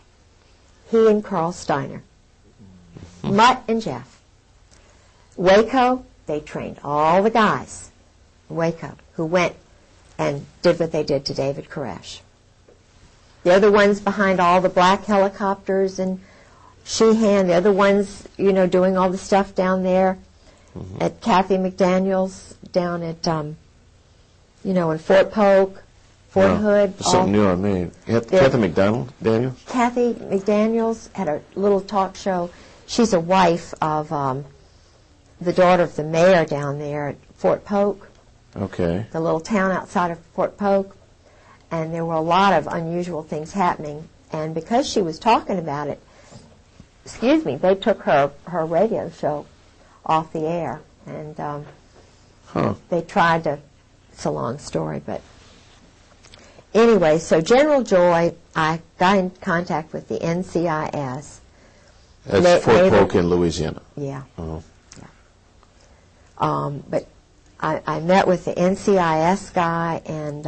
He and Carl Steiner. Mutt and Jeff. Waco, they trained all the guys. Waco, who went and did what they did to David Koresh. They're the ones behind all the black helicopters and Sheehan. They're the ones, doing all the stuff down there at Kathy McDaniels down at, in Fort Polk, Fort Hood. That's something new on me. Kathy McDonald, Daniel? Kathy McDaniels had a little talk show. She's a wife of the daughter of the mayor down there at Fort Polk. Okay. The little town outside of Fort Polk. And there were a lot of unusual things happening. And because she was talking about it, they took her radio show off the air. And they tried to, it's a long story, but anyway, so General Joy, I got in contact with the NCIS. That's Fort Polk in Louisiana. Yeah. Oh. Yeah. But I met with the NCIS guy and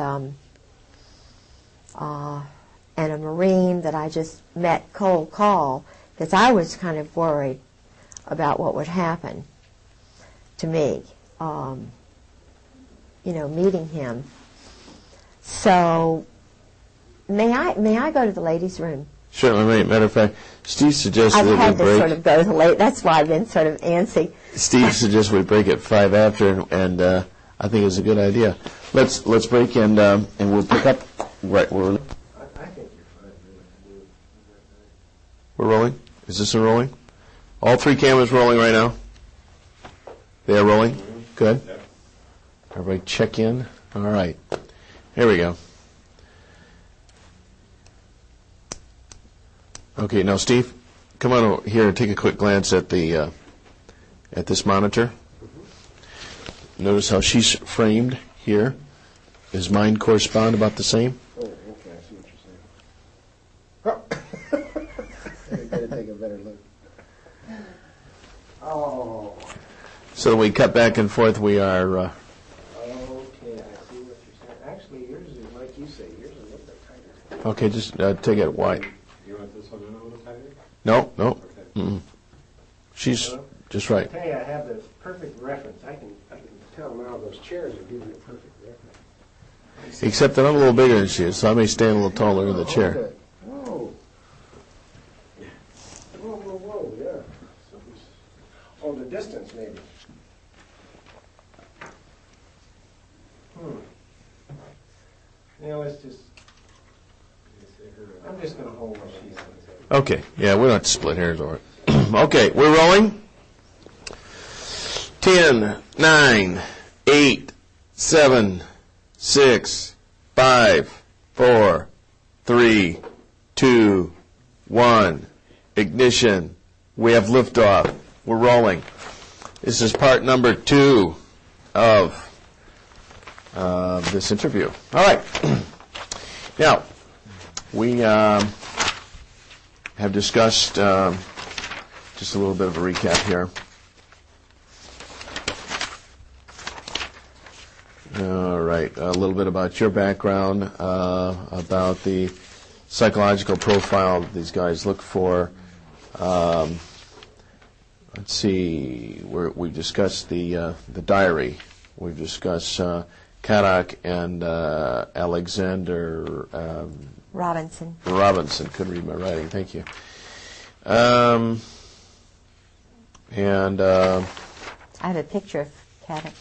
a Marine that I just met cold call because I was kind of worried about what would happen to me, meeting him. So may I go to the ladies' room? Sure. Matter of fact, Steve suggested I've that had we to break. sort of go to late. That's why I've been sort of antsy. Steve suggests we break at 5 after, and I think it's a good idea. Let's break and we'll pick up right where I think you're fine. we're rolling. Is this a rolling? All 3 cameras rolling right now. They are rolling. Good. Yep. Everybody check in. All right. Here we go. Okay, now Steve, come on over here and take a quick glance at the at this monitor. Notice how she's framed here. Does mine correspond about the same? Oh, okay, I see what you're saying. I gotta take a better look. Oh. So we cut back and forth. We are. Okay, I see what you're saying. Actually, yours is like you say. Yours is a little bit tighter. Okay, just take it wide. You want this one in a little tighter? No. Okay. Mm-mm. She's just right. I tell you, I have the perfect reference. I can tell now those chairs are giving a perfect reference. Except that I'm a little bigger than she is, so I may stand a little taller in the chair. Okay. Whoa. Whoa, yeah. Oh, the distance, maybe. Let's just, I'm just going to hold what she's saying. Okay, yeah, we don't have to split hairs over it. Okay, we're rolling. 10, 9, 8, 7, 6, 5, 4, 3, 2, 1. Ignition. We have liftoff. We're rolling. This is part number 2 of this interview. All right. Now, we have discussed just a little bit of a recap here. All right, a little bit about your background, about the psychological profile that these guys look for. Let's see, we've discussed the diary. We've discussed Kadak and Alexander Robinson. Couldn't read my writing. Thank you. And I have a picture of Caddick.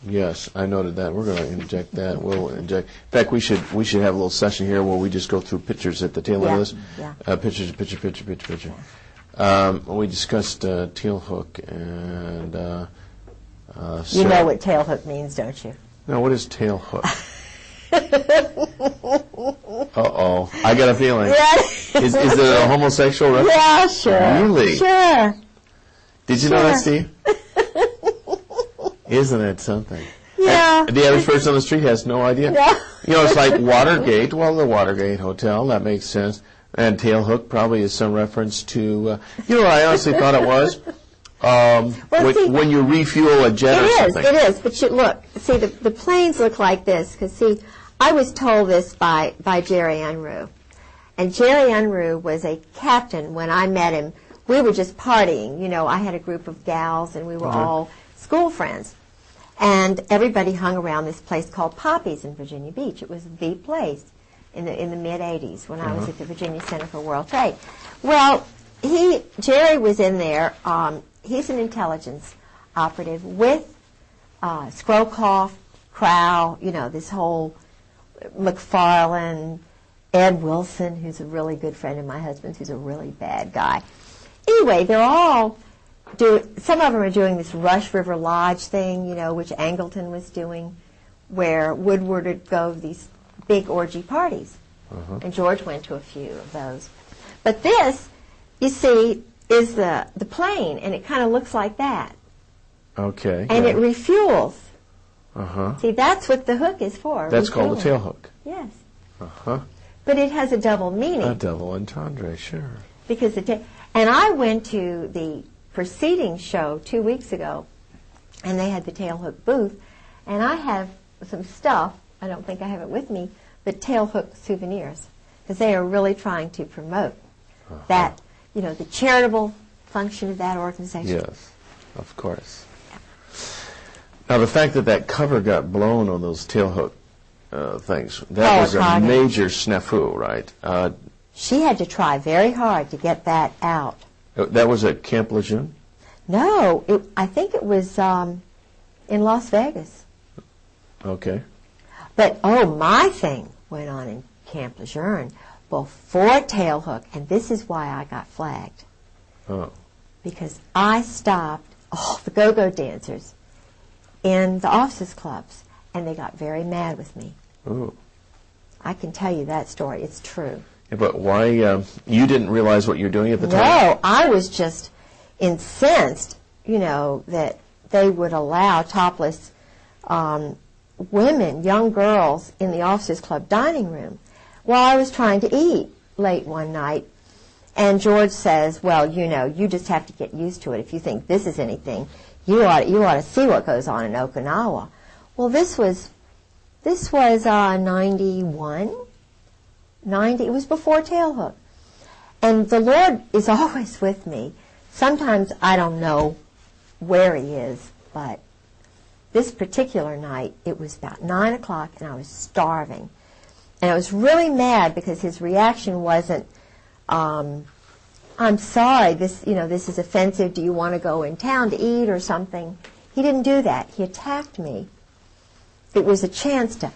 yes, I noted that. We're going to inject that. We'll inject. In fact, we should have a little session here where we just go through pictures at the tail end of this. Yeah. Picture. We discussed tail hook and. You know what tail hook means, don't you? No, what is tail hook? Uh-oh. I got a feeling. Yeah. Is it a homosexual reference? Yeah, sure. Really? Sure. Did you know that, Steve? Isn't it something? Yeah. And the average person on the street has no idea. Yeah. It's like Watergate. Well, the Watergate Hotel, that makes sense. And tail hook probably is some reference to, what I honestly thought it was? When you refuel a jet or something. It is. But look, see, the planes look like this. Because, see, I was told this by Jerry Unruh. And Jerry Unruh was a captain when I met him. We were just partying. I had a group of gals, and we were all school friends. And everybody hung around this place called Poppy's in Virginia Beach. It was the place in the mid-'80s when I was at the Virginia Center for World Trade. Well, Jerry was in there. He's an intelligence operative with Scrowcroft, Crow, this whole McFarlane, Ed Wilson, who's a really good friend of my husband's, who's a really bad guy. Anyway, they're all some of them are doing this Rush River Lodge thing, which Angleton was doing, where Woodward would go to these big orgy parties. And George went to a few of those. But this, you see, is the plane, and it kind of looks like that. Okay. And it refuels. Uh-huh. See, that's what the hook is for. That's refueling. called a tail hook. Yes. Uh-huh. But it has a double meaning. A double entendre, sure. Because and I went to the preceding show 2 weeks ago, and they had the tail hook booth, and I have some stuff, I don't think I have it with me, but tail hook souvenirs, because they are really trying to promote that, the charitable function of that organization. Yes, of course. Now, the fact that cover got blown on those tail hook things, that was a major snafu, right? She had to try very hard to get that out. That was at Camp Lejeune? No, I think it was in Las Vegas. Okay. But, my thing went on in Camp Lejeune before tail hook, and this is why I got flagged. Oh. Because I stopped all the go-go dancers in the officers' clubs, and they got very mad with me. Ooh. I can tell you that story. It's true. Yeah, but why, you didn't realize what you were doing at the time? No, I was just incensed, that they would allow topless women, young girls, in the officers' club dining room while I was trying to eat late one night. And George says, well, you just have to get used to it. If you think this is anything, you ought to see what goes on in Okinawa. Well, this was 91, 90. It was before tail hook. And the Lord is always with me. Sometimes I don't know where he is, but this particular night, it was about 9 o'clock, and I was starving. And I was really mad because his reaction wasn't, I'm sorry, this is offensive. Do you want to go in town to eat or something? He didn't do that. He attacked me. It was a chance to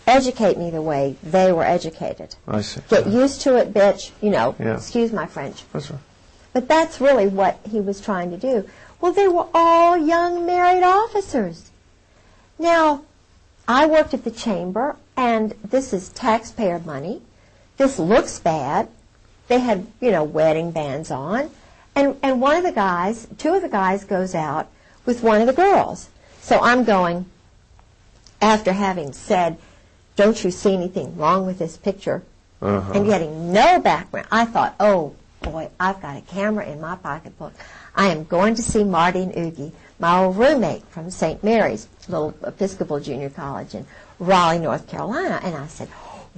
educate me the way they were educated. I see. Get used to it, bitch. Yeah. Excuse my French. That's right. But that's really what he was trying to do. Well, they were all young married officers. Now, I worked at the chamber, and this is taxpayer money. This looks bad. They had, wedding bands on. And two of the guys goes out with one of the girls. So I'm going, after having said, don't you see anything wrong with this picture? And getting no background. I thought, oh, boy, I've got a camera in my pocketbook. I am going to see Marty and Oogie, my old roommate from St. Mary's, little Episcopal Junior College in Raleigh, North Carolina. And I said,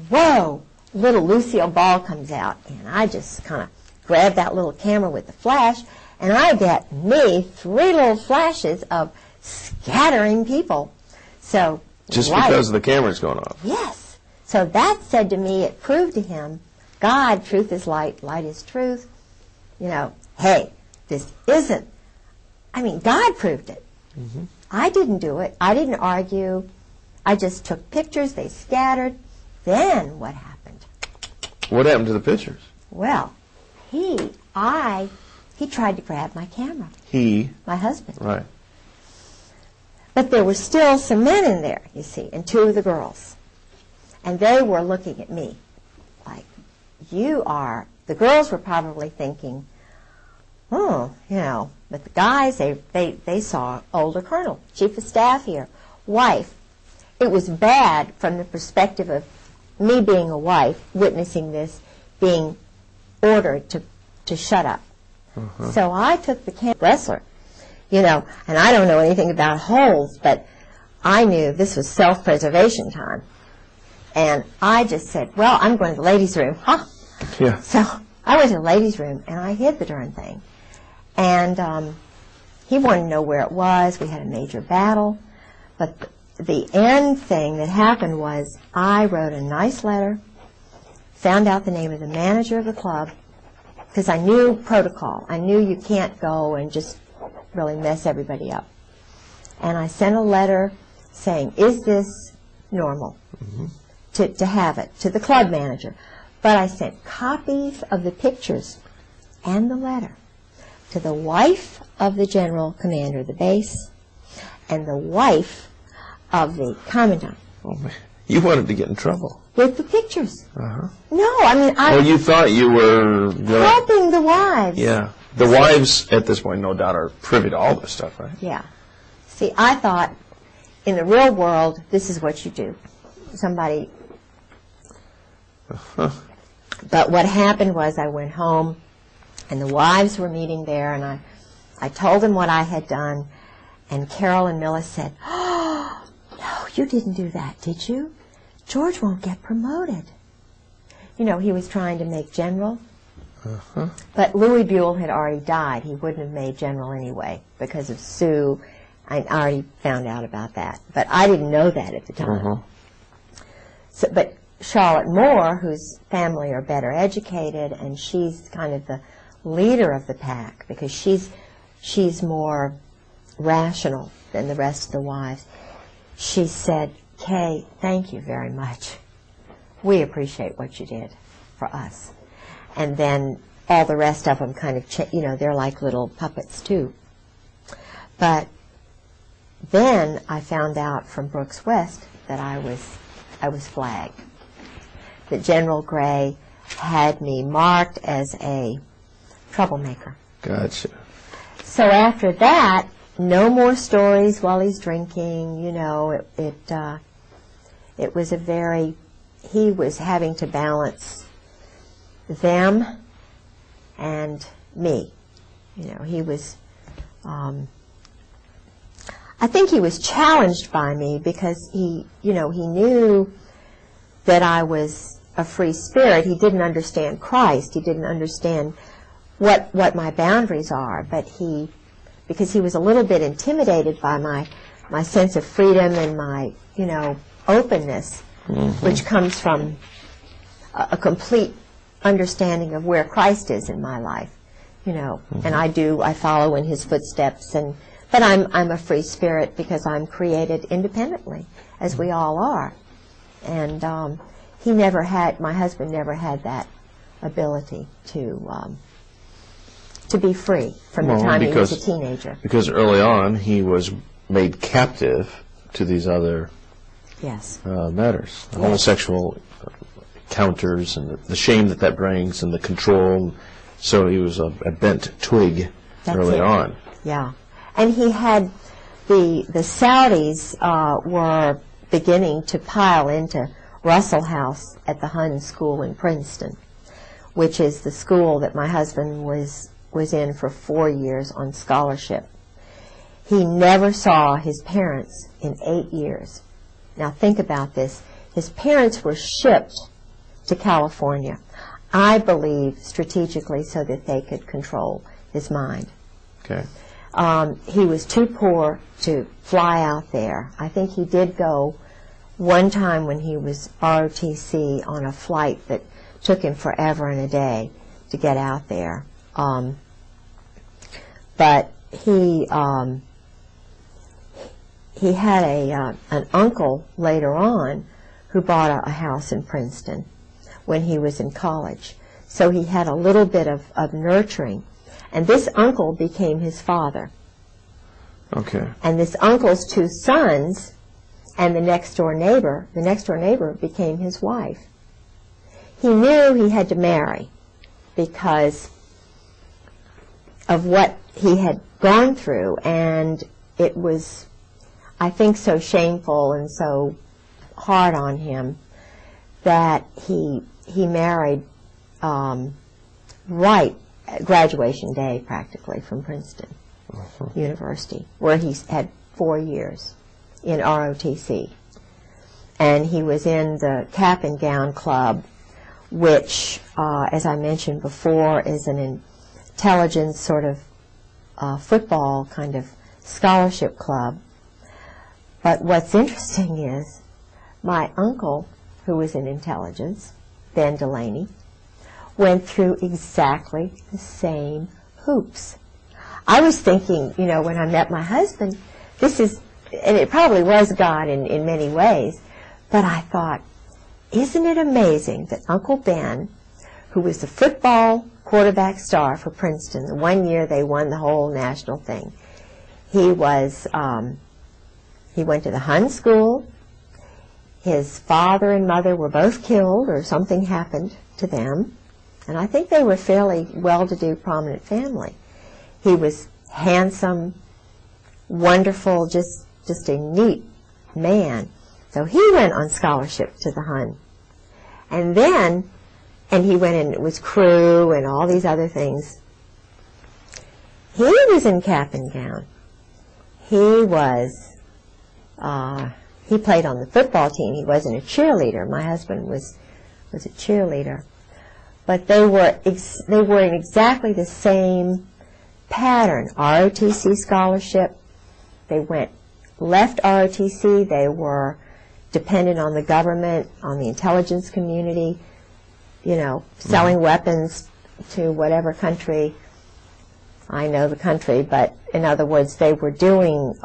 whoa, little Lucille Ball comes out. And I just kind of grabbed that little camera with the flash, and I get me 3 little flashes of scattering people. So just because the camera's going off? Yes. So that said to me, it proved to him, God, truth is light, light is truth. Hey, this isn't, God proved it. I didn't do it. I didn't argue. I just took pictures. They scattered. Then what happened? What happened to the pictures? Well, he tried to grab my camera. My husband. Right. But there were still some men in there, you see, and 2 of the girls. And they were looking at me like, the girls were probably thinking, but the guys, they saw older colonel, chief of staff here, wife. It was bad from the perspective of me being a wife, witnessing this, being ordered to shut up. So I took the wrestler, and I don't know anything about holds, but I knew this was self-preservation time. And I just said, well, I'm going to the ladies' room. Yeah. So I went to the ladies' room, and I hid the darn thing. And he wanted to know where it was. We had a major battle. But the end thing that happened was I wrote a nice letter, found out the name of the manager of the club, because I knew protocol. I knew you can't go and just really mess everybody up. And I sent a letter saying, is this normal to have it, to the club manager. But I sent copies of the pictures and the letter to the wife of the general commander of the base and the wife of the commandant. Oh, man. You wanted to get in trouble. With the pictures. Uh-huh. No, I mean, I Well, you thought you were... helping the wives. Yeah. The wives, at this point, no doubt, are privy to all this stuff, right? Yeah. See, I thought, in the real world, this is what you do. Somebody... But what happened was I went home, and the wives were meeting there, and I told them what I had done, and Carol and Millis said, oh, no, you didn't do that, did you? George won't get promoted. You know, he was trying to make general. But Louis Buell had already died. He wouldn't have made general anyway because of Sue. I already found out about that. But I didn't know that at the time. So, but Charlotte Moore, whose family are better educated, and she's kind of the leader of the pack because she's more rational than the rest of the wives. She said, Kay, thank you very much. We appreciate what you did for us. And then all the rest of them kind of, they're like little puppets too. But then I found out from Brooks West that I was flagged. That General Gray had me marked as a troublemaker. Gotcha. So after that, no more stories while he's drinking. It was a very, he was having to balance them and me. He was, I think he was challenged by me because he knew that I was a free spirit. He didn't understand Christ. He didn't understand what my boundaries are. But because he was a little bit intimidated by my sense of freedom and my, openness, which comes from a complete understanding of where Christ is in my life, and I follow in his footsteps, but I'm a free spirit because I'm created independently, as we all are, and my husband never had that ability to be free from the time he was a teenager. Because early on he was made captive to these other matters, the homosexual counters and the shame that brings and the control. So he was a bent twig early on. Yeah. And he had the Saudis were beginning to pile into Russell House at the Hun School in Princeton, which is the school that my husband was in for 4 years on scholarship. He never saw his parents in 8 years. Now think about this. His parents were shipped to California, I believe strategically so that they could control his mind. Okay. He was too poor to fly out there. I think he did go one time when he was ROTC on a flight that took him forever and a day to get out there. But he had an uncle later on who bought a house in Princeton when he was in college. So he had a little bit of nurturing. And this uncle became his father. Okay. And this uncle's 2 sons and the next door neighbor became his wife. He knew he had to marry because of what he had gone through, and it was, I think, so shameful and so hard on him that he married right at graduation day, practically, from Princeton University, where he had 4 years in ROTC. And he was in the Cap and Gown Club, which, as I mentioned before, is an intelligence sort of football kind of scholarship club. But what's interesting is my uncle, who was in intelligence, Ben Delaney, went through exactly the same hoops. I was thinking, you know, when I met my husband, this is, and it probably was God in many ways, but I thought, isn't it amazing that Uncle Ben, who was the football quarterback star for Princeton, the one year they won the whole national thing, he was, he went to the Hun school. His father and mother were both killed or something happened to them. And I think they were fairly well-to-do, prominent family. He was handsome, wonderful, just a neat man. So he went on scholarship to the Hun. And then, and he went in, it was crew and all these other things. He was in cap and gown. He was, he played on the football team. He wasn't a cheerleader. My husband was a cheerleader. But they were in exactly the same pattern. ROTC scholarship. They left ROTC. They were dependent on the government, on the intelligence community, you know, selling weapons to whatever country. I know the country, but in other words, they were doing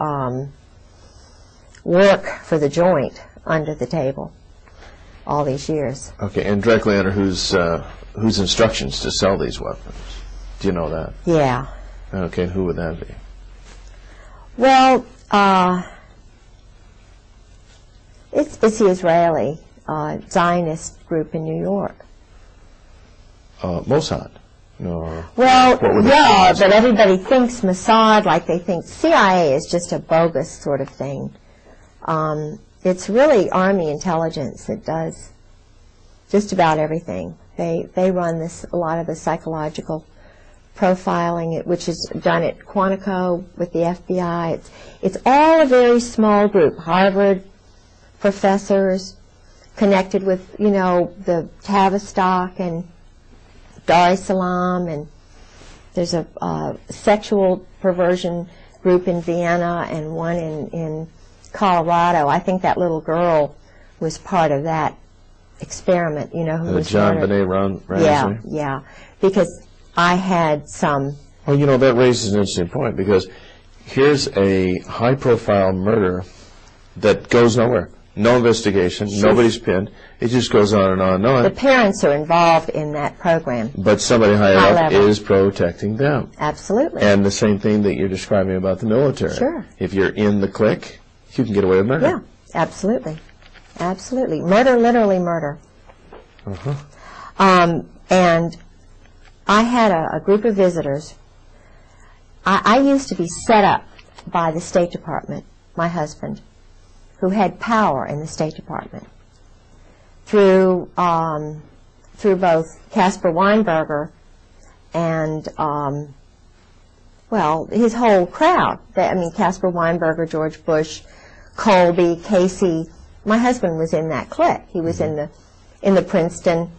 work for the joint under the table all these years. Okay, and directly under whose instructions to sell these weapons? Do you know that? Yeah. Okay, and who would that be? Well, it's the Israeli Zionist group in New York. Mossad? No. Well, What would it yeah, be? but everybody thinks Mossad, like they think CIA is just a bogus sort of thing. It's really Army intelligence that does just about everything. They run a lot of the psychological profiling, which is done at Quantico with the FBI. It's all a very small group. Harvard professors connected with, you know, the Tavistock and Dar es Salaam, and there's a sexual perversion group in Vienna and one in Colorado. I think that little girl was part of that experiment, you know, who was John murdered. Benet Ramsey? Yeah, yeah, because I had some. Well, you know, that raises an interesting point, because here's a high-profile murder that goes nowhere. No investigation, nobody's pinned. It just goes on and on and on. The parents are involved in that program. But somebody higher High up level. is protecting them. Absolutely. And the same thing that you're describing about the military. Sure. If you're in the clique, you can get away with murder. Yeah, absolutely. Absolutely. Murder, literally murder. Uh-huh. And I had a group of visitors. I used to be set up by the State Department, my husband, who had power in the State Department, through both Caspar Weinberger and, well, his whole crowd. I mean, Caspar Weinberger, George Bush, Colby, Casey. My husband was in that clique. He was in the Princeton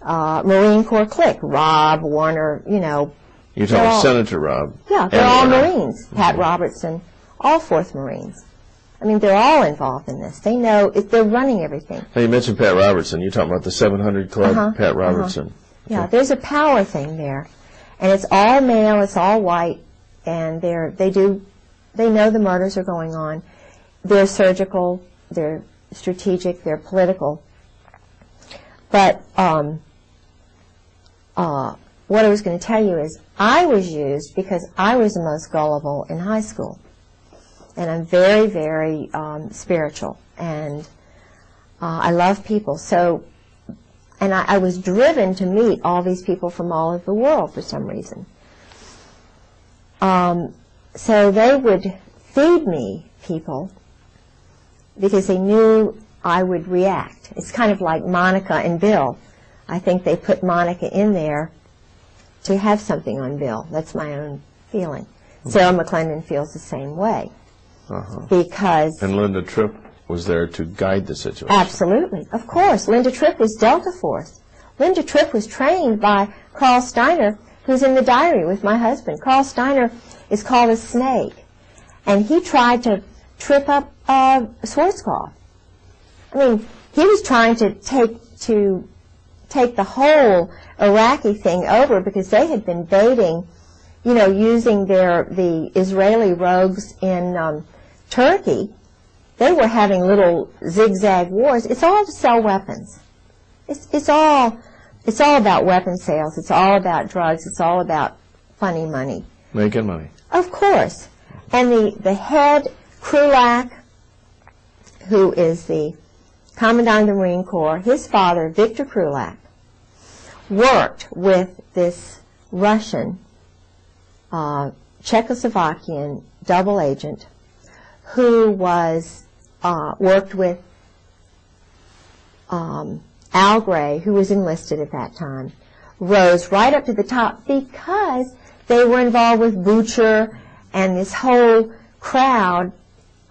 Marine Corps clique. Rob, Warner, you know. You're talking Senator Rob. Yeah, they're all Marines. Pat Robertson, all 4th Marines. I mean, they're all involved in this. They know, they're running everything. Now, you mentioned Pat Robertson. You're talking about the 700 Club, Pat Robertson. Yeah, there's a power thing there. And it's all male, it's all white, and they know the murders are going on. They're surgical, they're strategic, they're political. But what I was going to tell you is I was used because I was the most gullible in high school. And I'm very, very spiritual, and I love people. So, and I was driven to meet all these people from all over the world for some reason. So they would feed me people because they knew I would react. It's kind of like Monica and Bill. I think they put Monica in there to have something on Bill. That's my own feeling. Sarah McClendon feels the same way. Because... And Linda Tripp was there to guide the situation. Absolutely. Of course. Linda Tripp was Delta Force. Linda Tripp was trained by Carl Steiner, who's in the diary with my husband. Carl Steiner is called a snake. And he tried to trip up Schwarzkopf. I mean, he was trying to take the whole Iraqi thing over because they had been baiting, you know, using the Israeli rogues in Turkey. They were having little zigzag wars. It's all to sell weapons. It's all about weapon sales. It's all about drugs. It's all about funny money. Making money. Of course. And the head, Krulak, who is the Commandant of the Marine Corps, his father, Victor Krulak, worked with this Russian, Czechoslovakian double agent who was worked with Al Gray, who was enlisted at that time, rose right up to the top because they were involved with Butcher and this whole crowd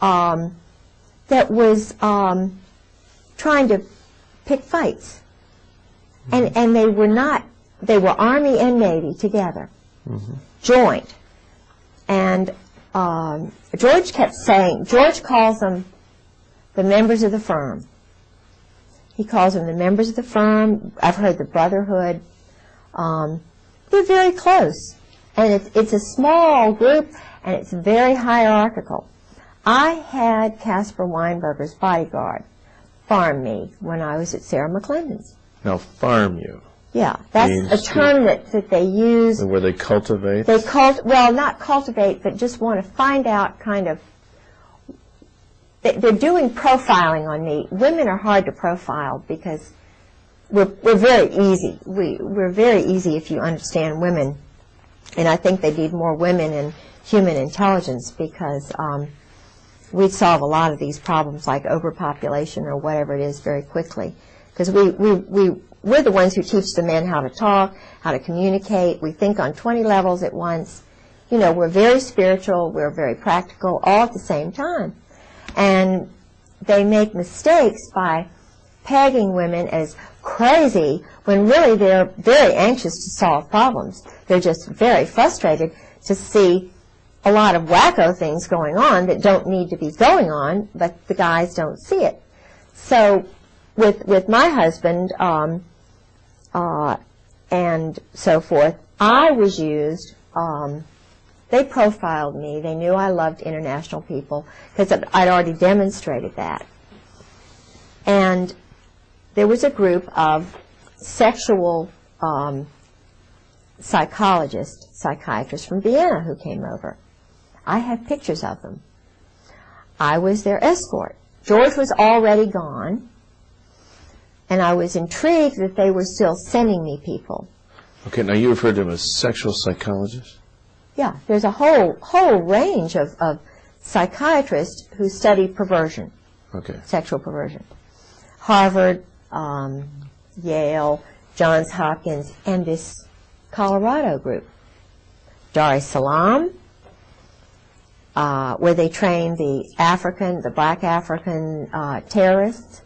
that was trying to pick fights. And they were Army and Navy together, joint. And George kept saying, George calls them the members of the firm. He calls them the members of the firm. I've heard the Brotherhood. They're very close. And it's a small group, and it's very hierarchical. I had Caspar Weinberger's bodyguard farm me when I was at Sarah McClendon's. Now, farm you. Yeah, that's a term that they use. Where they cultivate? Well, not cultivate, but just want to find out kind of. They're doing profiling on me. Women are hard to profile because we're very easy. We're very easy if you understand women. And I think they need more women in human intelligence because we'd solve a lot of these problems like overpopulation or whatever it is very quickly. Because we're the ones who teach the men how to talk, how to communicate. We think on 20 levels at once. You know, we're very spiritual, we're very practical, all at the same time. And they make mistakes by pegging women as crazy when really they're very anxious to solve problems. They're just very frustrated to see a lot of wacko things going on that don't need to be going on, but the guys don't see it. So with my husband and so forth, I was used. They profiled me. They knew I loved international people because I'd already demonstrated that. And there was a group of sexual psychiatrists from Vienna who came over. I have pictures of them. I was their escort. George was already gone, and I was intrigued that they were still sending me people. Okay, now you referred to them as sexual psychologists? Yeah, there's a whole range of psychiatrists who study perversion, sexual perversion. Harvard, Yale, Johns Hopkins, and this Colorado group. Dar es Salaam, where they train the black African terrorists.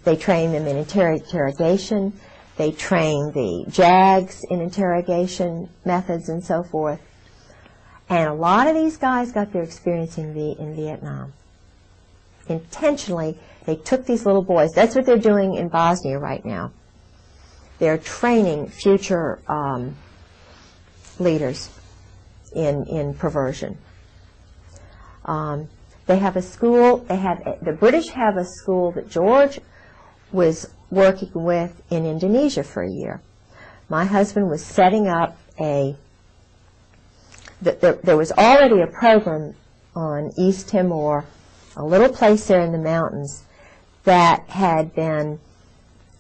They train them in interrogation. They train the JAGs in interrogation methods and so forth. And a lot of these guys got their experience in Vietnam. Intentionally, they took these little boys. That's what they're doing in Bosnia right now. They're training future leaders in perversion. They have a school. The British have a school that George was working with in Indonesia for a year. My husband was setting up there was already a program on East Timor, a little place there in the mountains, that had been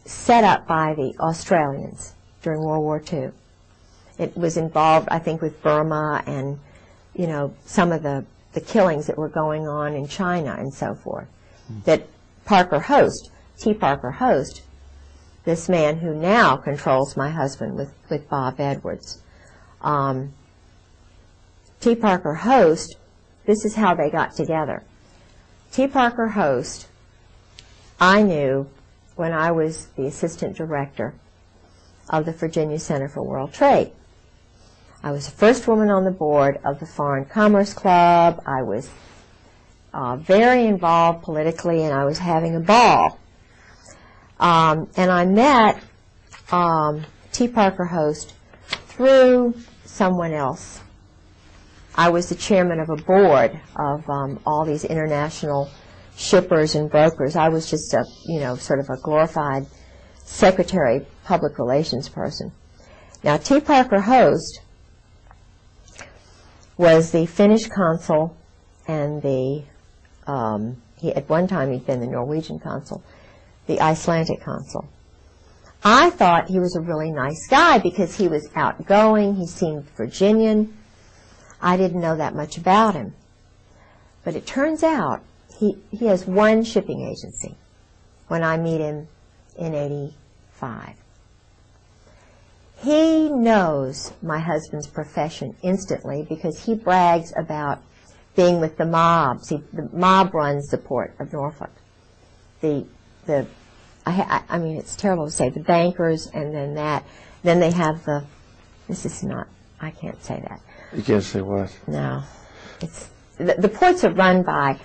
set up by the Australians during World War II. It was involved, I think, with Burma and, you know, some of the killings that were going on in China and so forth. That Parker Host, T. Parker Host, this man who now controls my husband with Bob Edwards. T. Parker Host, this is how they got together. T. Parker Host, I knew when I was the assistant director of the Virginia Center for World Trade. I was the first woman on the board of the Foreign Commerce Club. I was very involved politically, and I was having a ball. And I met T. Parker Host through someone else. I was the chairman of a board of all these international shippers and brokers. I was just a, sort of a glorified secretary, public relations person. Now, T. Parker Host was the Finnish consul and at one time he'd been the Norwegian consul, the Icelandic consul. I thought he was a really nice guy because he was outgoing, he seemed Virginian. I didn't know that much about him. But it turns out he has one shipping agency when I meet him in '85. He knows my husband's profession instantly because he brags about being with the mob. See, the mob runs the port of Norfolk. I mean, it's terrible to say, the bankers, and then they have I can't say that. You can't say what? No. The ports are run by,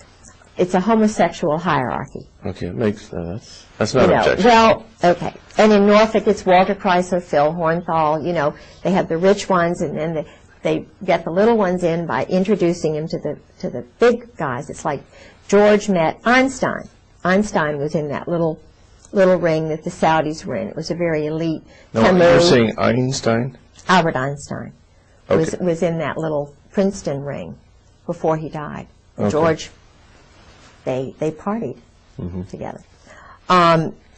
it's a homosexual hierarchy. Okay, that's not objection. Well, okay. And in Norfolk, it's Walter Chrysler, Phil Hornthal, they have the rich ones, and then they get the little ones in by introducing them to the big guys. It's like George met Einstein. Einstein was in that little ring that the Saudis were in. It was a very elite. No, you're saying Einstein? Albert Einstein Okay. was in that little Princeton ring before he died. Okay. George, they partied together.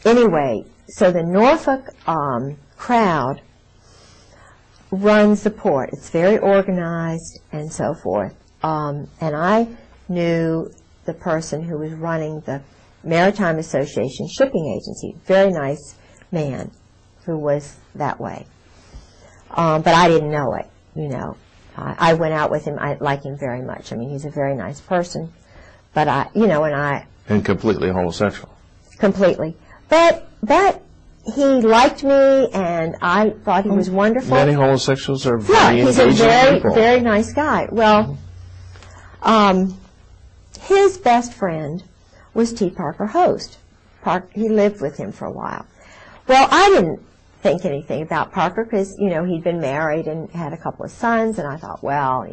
Anyway, so the Norfolk crowd runs the port. It's very organized and so forth. And I knew the person who was running the Maritime Association shipping agency, very nice man who was that way. But I didn't know it, I went out with him. I like him very much. I mean, he's a very nice person. But And completely homosexual. Completely. But he liked me, and I thought he was wonderful. Many homosexuals are Yeah, very he's a engaging very, people. very nice guy. Well, his best friend was T. Parker Host. He lived with him for a while. Well, I didn't think anything about Parker because, he'd been married and had a couple of sons, and I thought, well,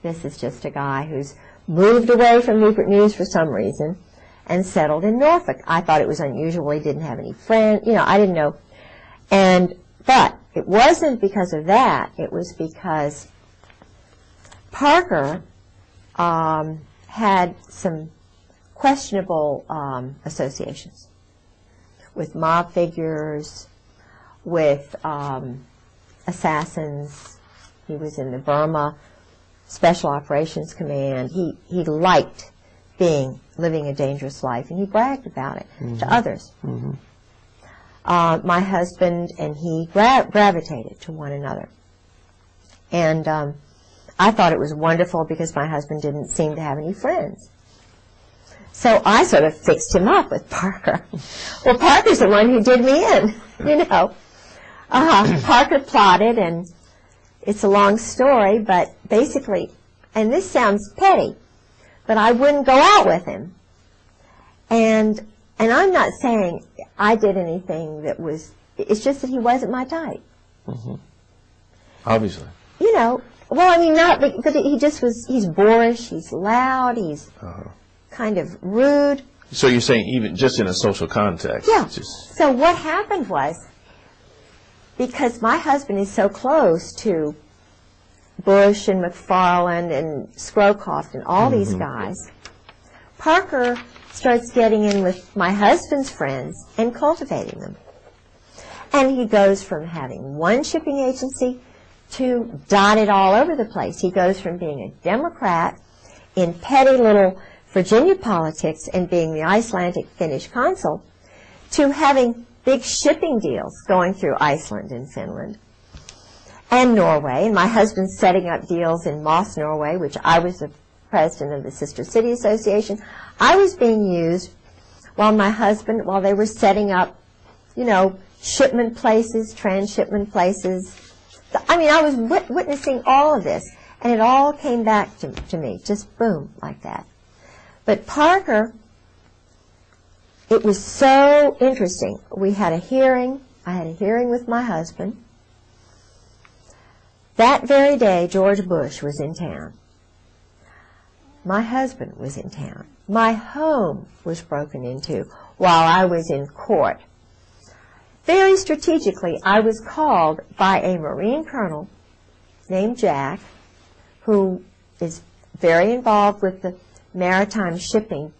this is just a guy who's moved away from Newport News for some reason and settled in Norfolk. I thought it was unusual. He didn't have any friends. I didn't know. But it wasn't because of that. It was because Parker had some questionable associations with mob figures, with assassins. He was in the Burma Special Operations Command. He liked living a dangerous life, and he bragged about it to others. My husband and he gravitated to one another. And I thought it was wonderful because my husband didn't seem to have any friends. So I sort of fixed him up with Parker. Well, Parker's the one who did me in, Parker plotted, and it's a long story, but basically, and this sounds petty, but I wouldn't go out with him. And I'm not saying I did anything that was, it's just that he wasn't my type. Obviously. Well, I mean, not, but he just was, he's boorish, he's loud, he's kind of rude. So you're saying even just in a social context? Yeah. So what happened was, because my husband is so close to Bush and McFarland and Scrowcroft and all these guys, Parker starts getting in with my husband's friends and cultivating them. And he goes from having one shipping agency to dotted all over the place. He goes from being a Democrat in petty little Virginia politics and being the Icelandic Finnish consul to having big shipping deals going through Iceland and Finland and Norway. And my husband's setting up deals in Moss, Norway, which I was the president of the Sister City Association. I was being used while while they were setting up, shipment places, transshipment places, I mean, I was witnessing all of this, and it all came back to me, just boom, like that. But Parker, it was so interesting. We had a hearing. I had a hearing with my husband. That very day, George Bush was in town. My husband was in town. My home was broken into while I was in court. Very strategically, I was called by a Marine colonel named Jack, who is very involved with the maritime shipping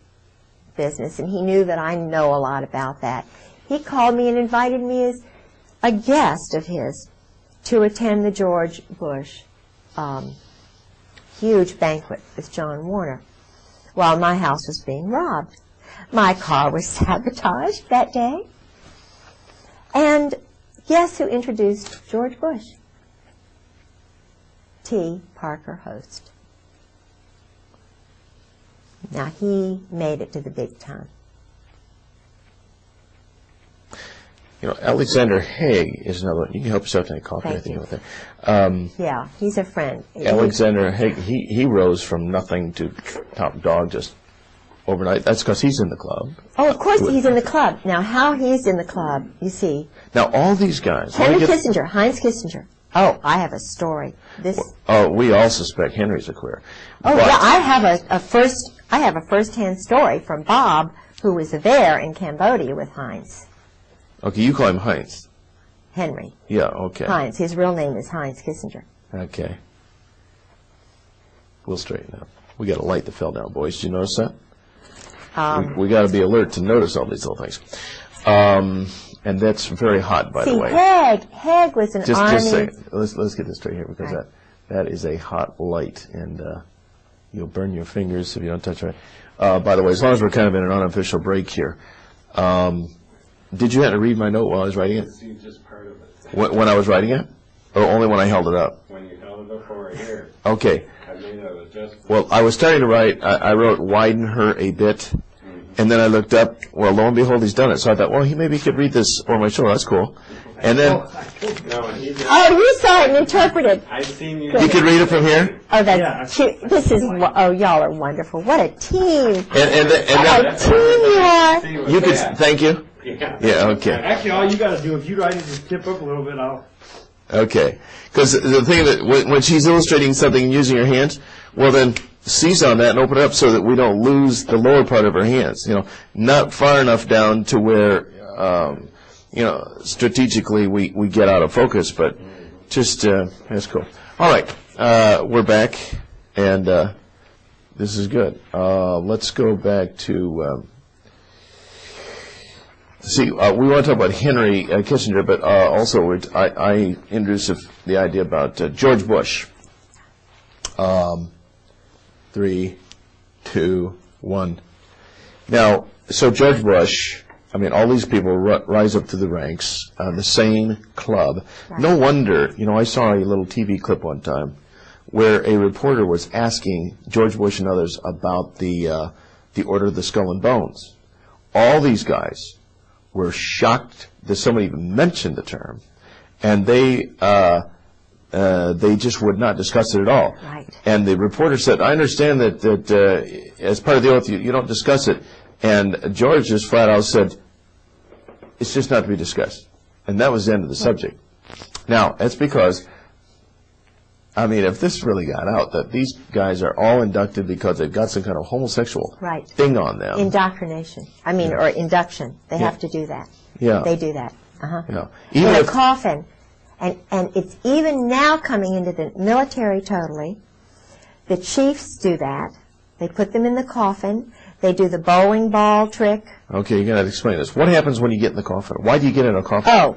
business, and he knew that I know a lot about that. He called me and invited me as a guest of his to attend the George Bush huge banquet with John Warner while my house was being robbed. My car was sabotaged that day. And guess who introduced George Bush? T. Parker Host. Now, he made it to the big time. You know, Alexander Haig is another one. You can help yourself to any coffee, Thank I think, you. with that. Yeah, he's a friend. Alexander Haig, he rose from nothing to top dog just overnight. That's because he's in the club. Oh, of course he's in the club. Now, how he's in the club, you see. Now, all these guys. Henry Kissinger, Heinz Kissinger. Oh, I have a story. We all suspect Henry's a queer. Oh, yeah, I have a first-hand story from Bob, who was there in Cambodia with Heinz. Okay, you call him Heinz. Henry. Yeah, okay. Heinz. His real name is Heinz Kissinger. Okay. We'll straighten up. We got a light that fell down, boys. Did you notice that? We got to be alert to notice all these little things. And that's very hot, by the way. Haig was an army. Just a second. Let's get this straight here, because that is a hot light, and you'll burn your fingers if you don't touch it. By the way, as long as we're kind of in an unofficial break here, did you have to read my note while I was writing it? See just part of it. When I was writing it? Or only when I held it up? When you held it up over here. Okay. I made an adjustment. Well, I was starting to write. I wrote widen her a bit, and then I looked up. Well, lo and behold, he's done it. So I thought, well, maybe he could read this over my shoulder. That's cool. And then No, he just, Oh, you saw it and interpreted. I've seen you. you could read it from here. Oh, that's cute. This is, oh, y'all are wonderful. What a team. And What a team you are. you could. Thank you. Yeah. Yeah. Okay. Actually, all you got to do, if you write it, just tip up a little bit, I'll... Okay. Because the thing that when she's illustrating something and using her hands, well then seize on that and open it up so that we don't lose the lower part of her hands. You know, not far enough down to where strategically we get out of focus, but just that's cool. All right, we're back, and this is good. Let's go back to. We want to talk about Henry Kissinger, but also I introduced the idea about George Bush. 3, 2, 1. Now, so George Bush, I mean, all these people rise up through the ranks, the same club. Right. No wonder, I saw a little TV clip one time where a reporter was asking George Bush and others about the Order of the Skull and Bones. All these guys were shocked that somebody even mentioned the term, and they just would not discuss it at all. Right. And the reporter said, I understand that as part of the oath you don't discuss it. And George just flat out said, it's just not to be discussed. And that was the end of the subject. Now, that's because, I mean, if this really got out, that these guys are all inducted because they've got some kind of homosexual thing on them. Indoctrination. I mean, or induction. They have to do that. Yeah. They do that. Yeah. In a coffin. And it's even now coming into the military totally. The chiefs do that. They put them in the coffin. They do the bowling ball trick. Okay, you're going to explain this. What happens when you get in the coffin? Why do you get in a coffin? Oh,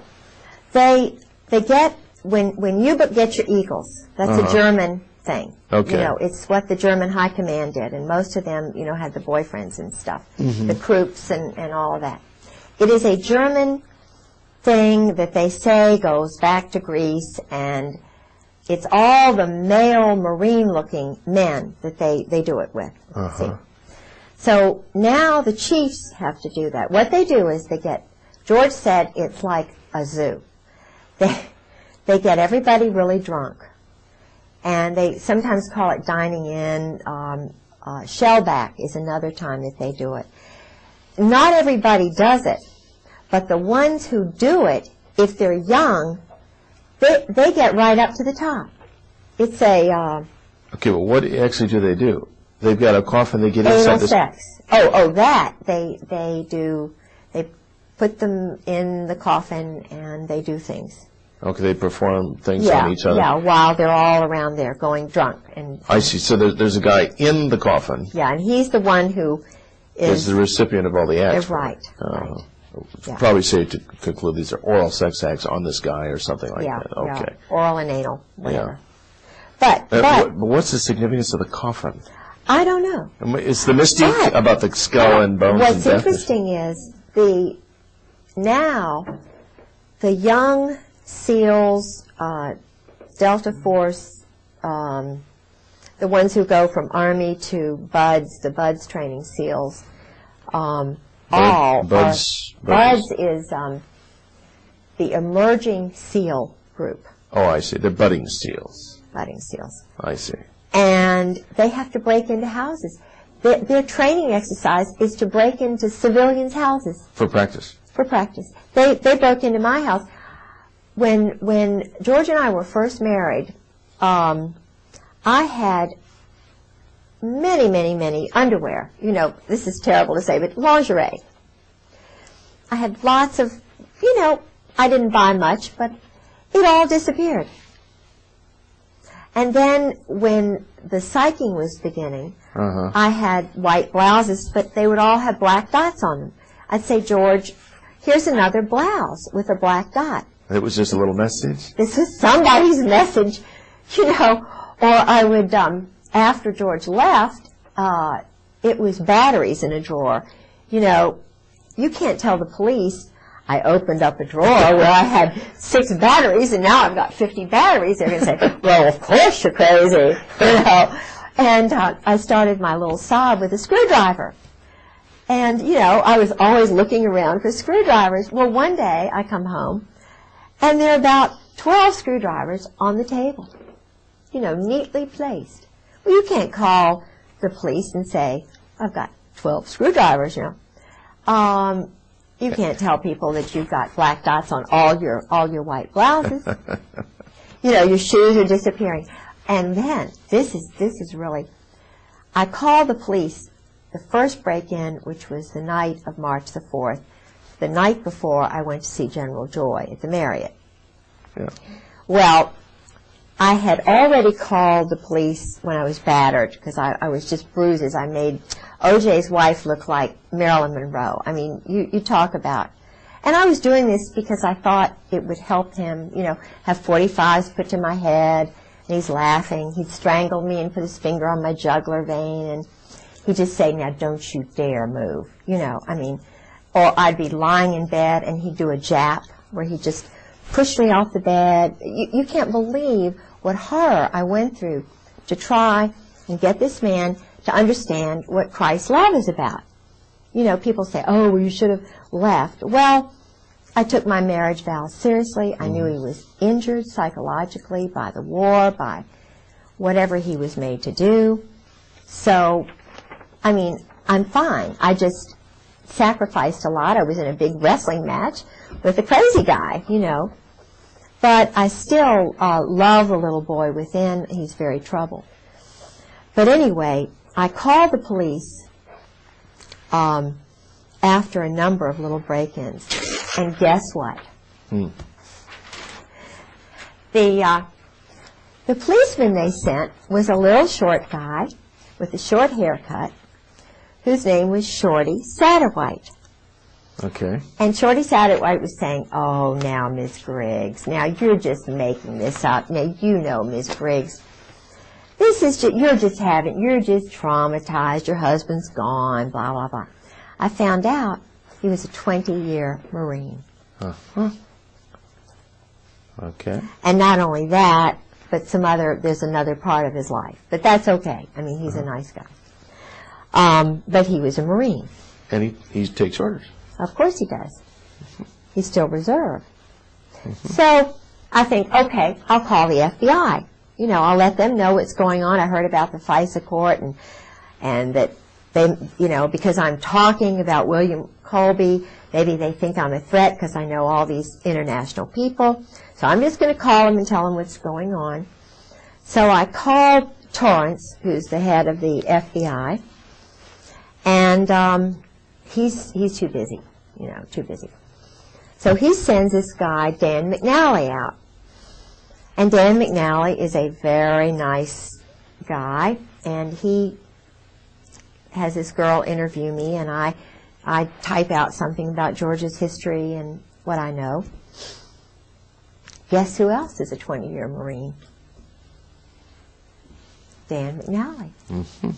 they get, when you get your eagles, that's a German thing. Okay. It's what the German high command did, and most of them, had the boyfriends and stuff, the Krupps and all of that. It is a German thing that they say goes back to Greece, and it's all the male Marine-looking men that they do it with. See? So now the chiefs have to do that. What they do is George said it's like a zoo. They they get everybody really drunk. And they sometimes call it dining in. Shellback is another time that they do it. Not everybody does it, but the ones who do it, if they're young, they get right up to the top. It's a Okay, well, what actually do they do? They've got a coffin, they get anal inside this... sex. That they do. They put them in the coffin and they do things. Okay, they perform things on each other. Yeah, while they're all around there going drunk. And I see. So there's a guy in the coffin. yeah, and he's the one who Is the recipient of all the acts. right. Right. Yeah. Probably safe to conclude these are oral sex acts on this guy or something like that. Okay. Yeah, oral and anal, whatever. Yeah. But But what's the significance of the coffin? I don't know. It's the mystique But about the skull and bones What's and death. interesting is now the young SEALs, Delta Force, the ones who go from Army to BUDS, the BUDS training SEALs, BUDS is the emerging SEAL group, Oh, I see. They're budding SEALs. budding SEALs. I see. And they have to break into houses. Their training exercise is to break into civilians' houses For practice. for practice. They broke into my house. When George and I were first married, I had many underwear. You know, this is terrible to say, but lingerie. I had lots of, I didn't buy much, but it all disappeared. And then when the psyching was beginning, I had white blouses, but they would all have black dots on them. I'd say, George, here's another blouse with a black dot. It was just a little message. This is somebody's message, Or I would, after George left, it was batteries in a drawer. You can't tell the police I opened up a drawer where I had 6 batteries and now I've got 50 batteries. They're going to say, well, of course you're crazy, And I started my little sob with a screwdriver. And, I was always looking around for screwdrivers. Well, one day I come home and there are about 12 screwdrivers on the table, neatly placed. Well, you can't call the police and say, I've got 12 screwdrivers, You can't tell people that you've got black dots on all your white blouses. Your shoes are disappearing. And then, this is really, I called the police the first break-in, which was the night of March the 4th, the night before I went to see General Joy at the Marriott. Yeah. Well, I had already called the police when I was battered because I was just bruises. I made O.J.'s wife look like Marilyn Monroe. I mean, you talk about. And I was doing this because I thought it would help him, have 45s put to my head, and he's laughing. He'd strangle me and put his finger on my jugular vein, and he'd just say, now don't you dare move, or I'd be lying in bed and he'd do a jap where he'd just push me off the bed. You can't believe what horror I went through to try and get this man to understand what Christ's love is about. People say, oh, well, you should have left. Well, I took my marriage vows seriously. I knew he was injured psychologically by the war, by whatever he was made to do. So, I'm fine. I just sacrificed a lot. I was in a big wrestling match with a crazy guy, But I still love the little boy within. He's very troubled. But anyway, I called the police after a number of little break-ins. And guess what? The policeman they sent was a little short guy with a short haircut whose name was Shorty Satterwhite. Okay. And Shorty Satterwhite was saying, oh, now, Miss Griggs, now you're just making this up. Now, Miss Griggs, you're just traumatized, your husband's gone, blah, blah, blah. I found out he was a 20-year Marine. Okay. And not only that, but there's another part of his life. But that's okay. He's a nice guy. But he was a Marine. And he takes orders. Of course he does. He's still reserve. So I think, okay, I'll call the FBI. You know, I'll let them know what's going on. I heard about the FISA court and that they, you know, because I'm talking about William Colby, maybe they think I'm a threat because I know all these international people. So I'm just going to call them and tell them what's going on. So I called Torrance, who's the head of the FBI, and he's too busy, you know, too busy. So he sends this guy, Dan McNally, out. And Dan McNally is a very nice guy, and he has this girl interview me, and I type out something about Georgia's history and what I know. Guess who else is a 20-year Marine? Dan McNally. Mm-hmm.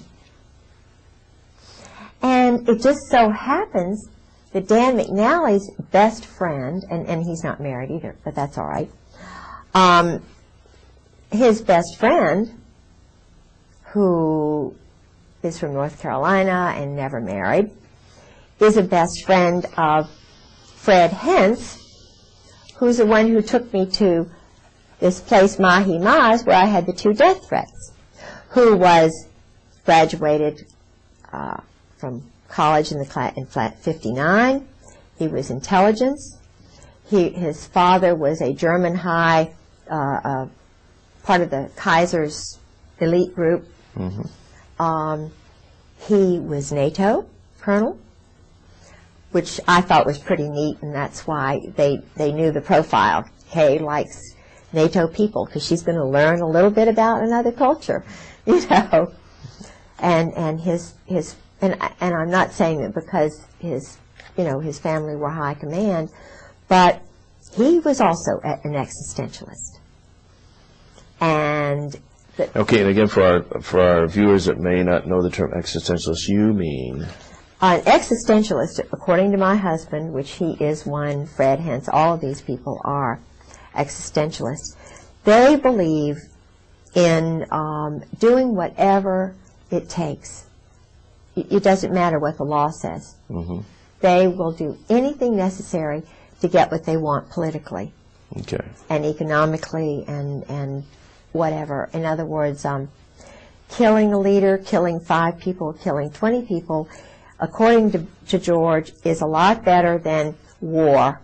And it just so happens that Dan McNally's best friend, and he's not married either, but that's all right, his best friend, who is from North Carolina and never married, is a best friend of Fred Hentz, who's the one who took me to this place, Mahi Maz, where I had the 2 death threats, who was graduated from college in flat 59. He was intelligence. His father was a German high, part of the Kaiser's elite group. Mm-hmm. He was NATO colonel, which I thought was pretty neat, and that's why they knew the profile. Kay likes NATO people because she's going to learn a little bit about another culture, you know. And I'm not saying that because his family were high command, but he was also an existentialist. And Okay, and again, for our viewers that may not know the term existentialist, you mean? An existentialist, according to my husband, which he is one, Fred Hentz, all of these people are existentialists. They believe in doing whatever it takes. It doesn't matter what the law says. Mm-hmm. They will do anything necessary to get what they want politically. Okay. And economically and whatever. In other words, killing a leader, killing 5 people, killing 20 people, according to George, is a lot better than war.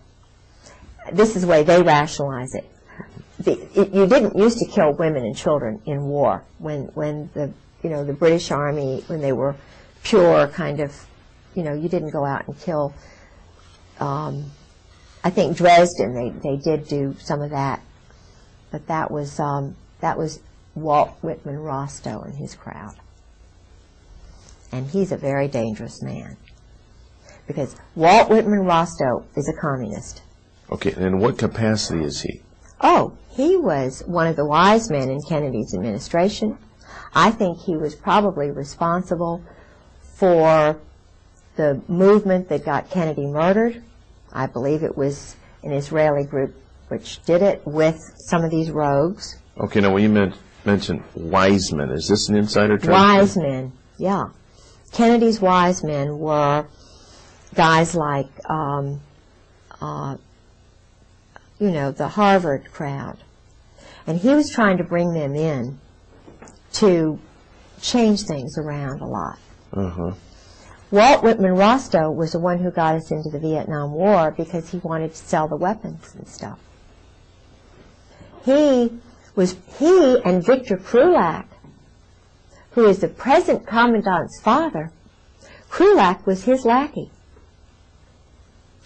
This is the way they rationalize it. You didn't used to kill women and children in war when the British Army, when they were pure kind of, you didn't go out and kill. I think Dresden, they did do some of that, but that was Walt Whitman Rostow and his crowd. And he's a very dangerous man, because Walt Whitman Rostow is a communist. Okay, and in what capacity is he? Oh, he was one of the wise men in Kennedy's administration. I think he was probably responsible for the movement that got Kennedy murdered. I believe it was an Israeli group which did it with some of these rogues. Okay, now when you mentioned wise men, is this an insider term? Wise men, yeah. Kennedy's wise men were guys like, the Harvard crowd. And he was trying to bring them in to change things around a lot. Uh-huh. Walt Whitman Rostow was the one who got us into the Vietnam War because he wanted to sell the weapons and stuff. He and Victor Krulak, who is the present commandant's father, Krulak was his lackey.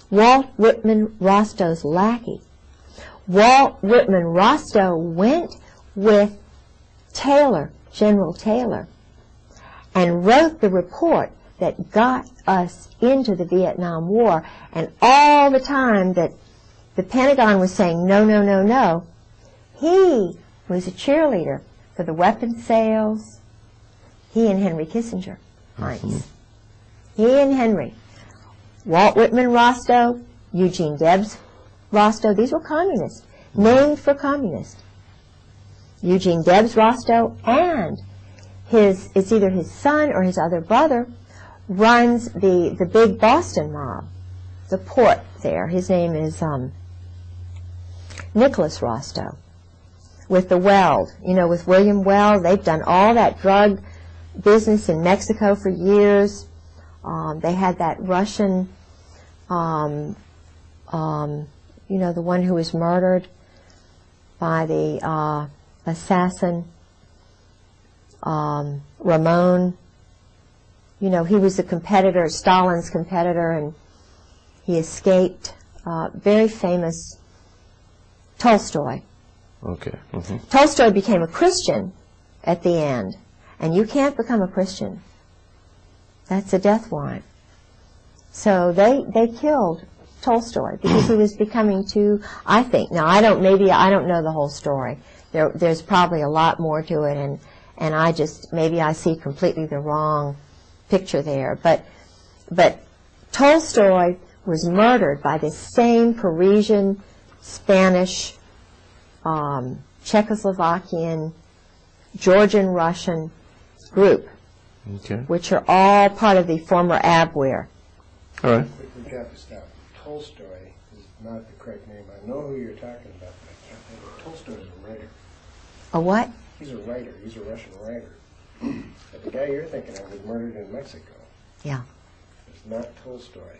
Walt Whitman Rostow's lackey. Walt Whitman Rostow went with Taylor, General Taylor, and wrote the report that got us into the Vietnam War. And all the time that the Pentagon was saying, no, no, no, no, he was a cheerleader for the weapons sales. He and Henry Kissinger, Heinz. Mm-hmm. He and Henry. Walt Whitman Rostow, Eugene Debs Rostow, these were communists, named for communists. Eugene Debs Rostow and it's either his son or his other brother, runs the big Boston mob, the port there. His name is Nicholas Rostow with the Weld. You know, with William Weld, they've done all that drug business in Mexico for years. They had that Russian, you know, the one who was murdered by the assassin, Ramon. You know, he was a competitor, Stalin's competitor, and he escaped. Very famous Tolstoy. Okay. Mm-hmm. Tolstoy became a Christian at the end, and you can't become a Christian. That's a death warrant. So they killed Tolstoy because he was becoming too, I think, now I don't know the whole story. There's probably a lot more to it, and maybe I see completely the wrong picture there. But Tolstoy was murdered by this same Parisian, Spanish, Czechoslovakian, Georgian, Russian group, Okay. which are all part of the former Abwehr. All right. We've got to stop. Tolstoy is not the correct name. I know who you're talking about, but I can't think of it. Tolstoy is a writer. A what? He's a writer. He's a Russian writer. But the guy you're thinking of was murdered in Mexico. Yeah. It's not Tolstoy.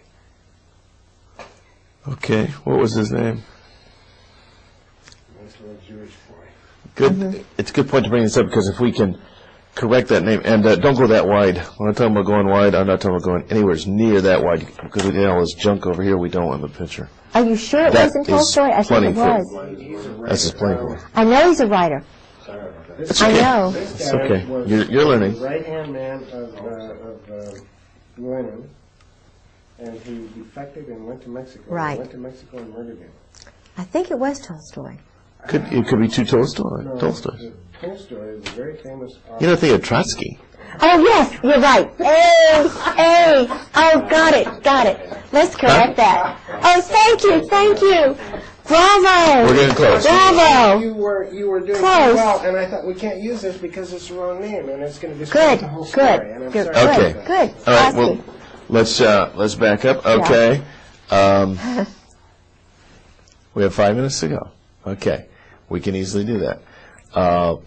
Okay. What was his name? Nice little Jewish boy. Good. It's a good point to bring this up because if we can correct that name, and don't go that wide. When I'm talking about going wide, I'm not talking about going anywhere near that wide because we got all this junk over here we don't want in the picture. Are you sure it That wasn't is Tolstoy? I think it plenty for- was. He's a writer. That's his playing for. I know he's a writer. Sorry about that. It's I okay. know. This It's guy okay. was You're learning. the right-hand man of Lenin, and he defected and went to Mexico. Right. He went to Mexico and murdered him. I think it was Tolstoy. It could be two Tolstoy. No, Tolstoys. Tolstoy is a very famous author. You don't think of Trotsky? Oh, yes, you're right. A. Oh, got it. Let's correct that. Oh, thank you. Bravo. We're getting close. Bravo. You were doing Close. pretty well, and I thought we can't use this because it's the wrong name, and it's going to describe the whole story. And I'm sorry about Okay. that. Good. All right. Trotsky. Well, let's back up. Okay. We have 5 minutes to go. Okay. We can easily do that.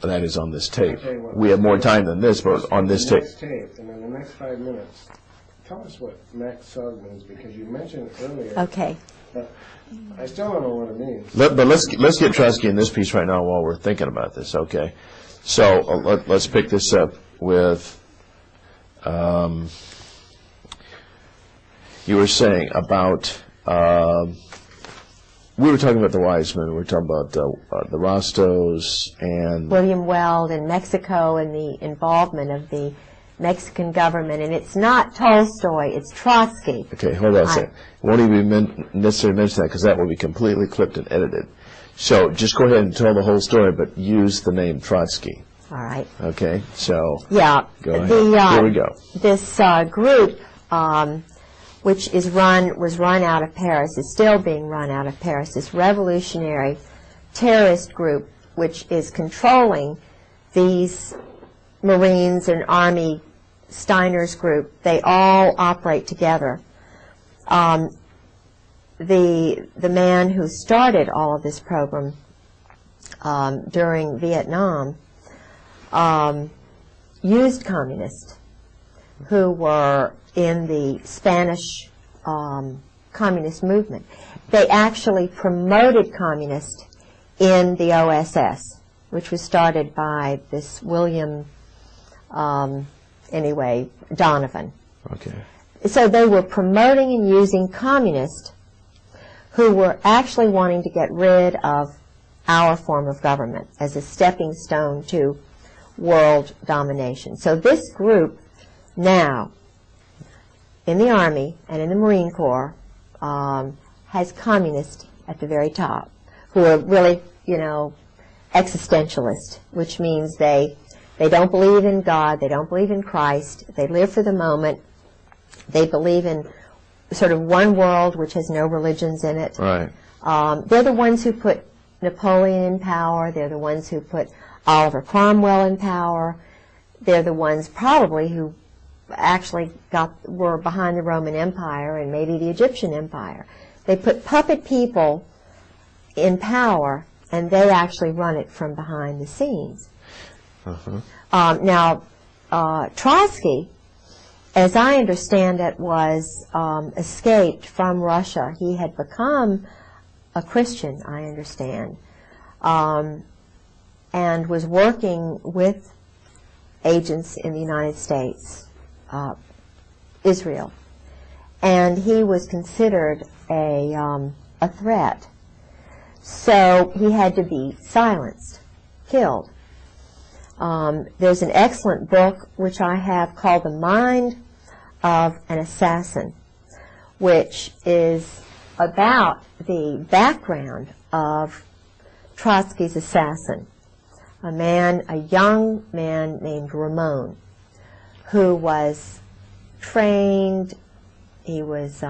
That is on this tape. I'll tell you what. We have more time than this, but on this The tape. next tape, and in the next 5 minutes, tell us what Max Sog means, because you mentioned it earlier. Okay. But I still don't know what it means. But let's get Trotsky in this piece right now while we're thinking about this. Okay. So let's pick this up with. You were saying about. We were talking about the wise men. We were talking about the Rostos and William Weld in Mexico and the involvement of the Mexican government. And it's not Tolstoy, it's Trotsky. Okay, hold on a second. Won't even necessarily mention that because that will be completely clipped and edited. So just go ahead and tell the whole story, but use the name Trotsky. All right. Okay, so Yeah. go ahead. Here we go. This group, which was run out of Paris, is still being run out of Paris, this revolutionary terrorist group, which is controlling these Marines and Army Steiner's group. They all operate together. The man who started all of this program during Vietnam used communists who were in the Spanish communist movement. They actually promoted communists in the OSS, which was started by this William, Donovan. Okay. So they were promoting and using communists who were actually wanting to get rid of our form of government as a stepping stone to world domination. So this group now in the Army and in the Marine Corps has communists at the very top who are really, existentialist, which means they don't believe in God, they don't believe in Christ, they live for the moment, they believe in sort of one world which has no religions in it. Right. They're the ones who put Napoleon in power, they're the ones who put Oliver Cromwell in power, they're the ones probably who actually were behind the Roman Empire and maybe the Egyptian Empire. They put puppet people in power, and they actually run it from behind the scenes. Now, Trotsky, as I understand it, was escaped from Russia. He had become a Christian, I understand, and was working with agents in the United States, Israel. And he was considered a threat. So he had to be silenced, killed. There's an excellent book which I have called The Mind of an Assassin, which is about the background of Trotsky's assassin, a young man named Ramon, who was trained. He was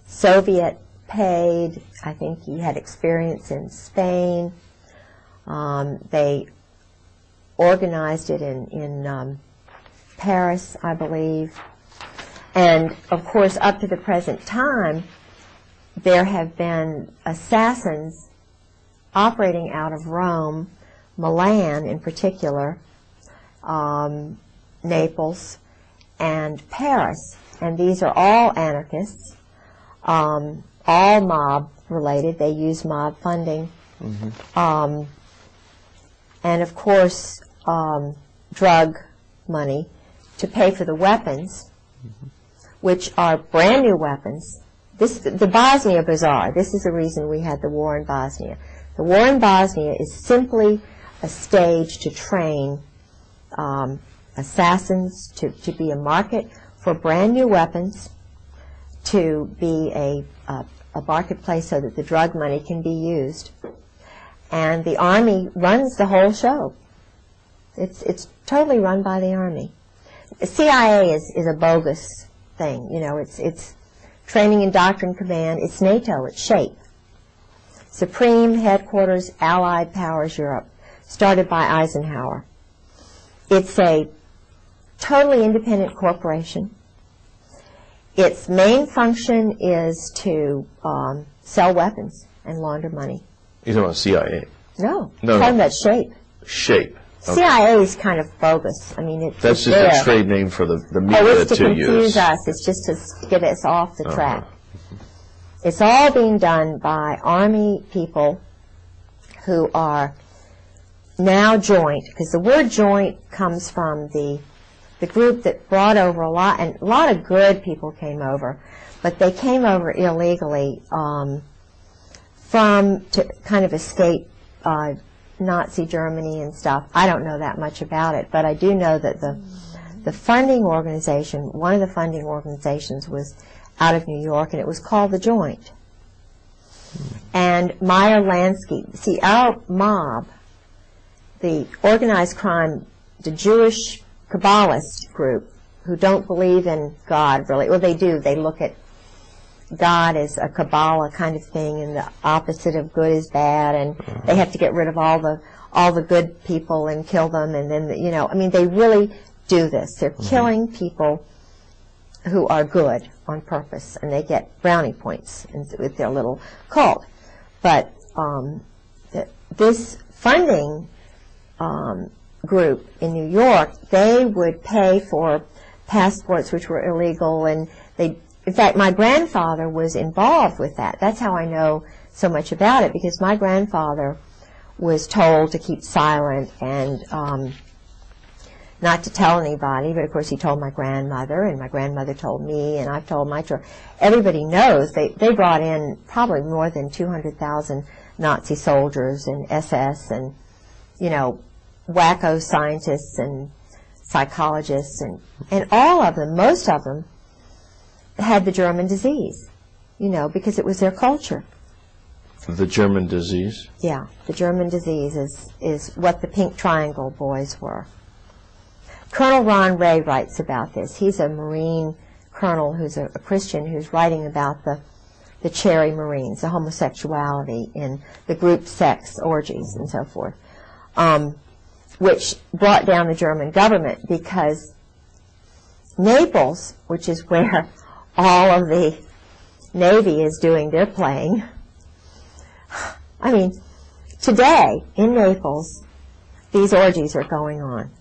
Soviet paid. I think he had experience in Spain. They organized it in Paris, I believe. And, of course, up to the present time, there have been assassins operating out of Rome, Milan in particular, Naples, and Paris. And these are all anarchists, all mob-related. They use mob funding. And, of course, drug money to pay for the weapons, which are brand new weapons. The Bosnia Bazaar, this is the reason we had the war in Bosnia. The war in Bosnia is simply a stage to train assassins, to be a market for brand new weapons, to be a marketplace so that the drug money can be used. And the Army runs the whole show. It's totally run by the Army. The CIA is a bogus thing. You know, it's Training and Doctrine Command. It's NATO. It's SHAPE. Supreme Headquarters Allied Powers Europe, started by Eisenhower. It's a totally independent corporation. Its main function is to sell weapons and launder money. You're talking about CIA? No, No, talking no. about SHAPE. SHAPE. Okay. CIA is kind of bogus. I mean, That's it's just there. a trade name for the Oh, media it's to to confuse use. us. It's just to get us off the track. It's all being done by Army people who are now joint, because the word joint comes from the group that brought over a lot of good people came over, but they came over illegally to kind of escape Nazi Germany and stuff. I don't know that much about it, but I do know that the funding organization, one of the funding organizations was out of New York, and it was called the Joint. And Meyer Lansky, see, our mob, the organized crime, the Jewish Kabbalist group, who don't believe in God, really. Well, they do. They look at God as a Kabbalah kind of thing, and the opposite of good is bad, and they have to get rid of all the good people and kill them, and then, you know, I mean, they really do this. They're killing people who are good on purpose, and they get brownie points with their little cult. But this funding group in New York, they would pay for passports which were illegal, and in fact, my grandfather was involved with that. That's how I know so much about it, because my grandfather was told to keep silent and not to tell anybody, but of course he told my grandmother, and my grandmother told me, and I've told my children. Everybody knows they brought in probably more than 200,000 Nazi soldiers and SS and, you know, wacko scientists and psychologists, and all of them, most of them, had the German disease, you know, because it was their culture. The German disease? Yeah, the German disease is what the Pink Triangle boys were. Colonel Ron Ray writes about this. He's a Marine colonel who's a Christian who's writing about the Cherry Marines, the homosexuality in the group sex orgies and so forth, which brought down the German government, because Naples, which is where all of the Navy is doing their playing, I mean, today in Naples, these orgies are going on.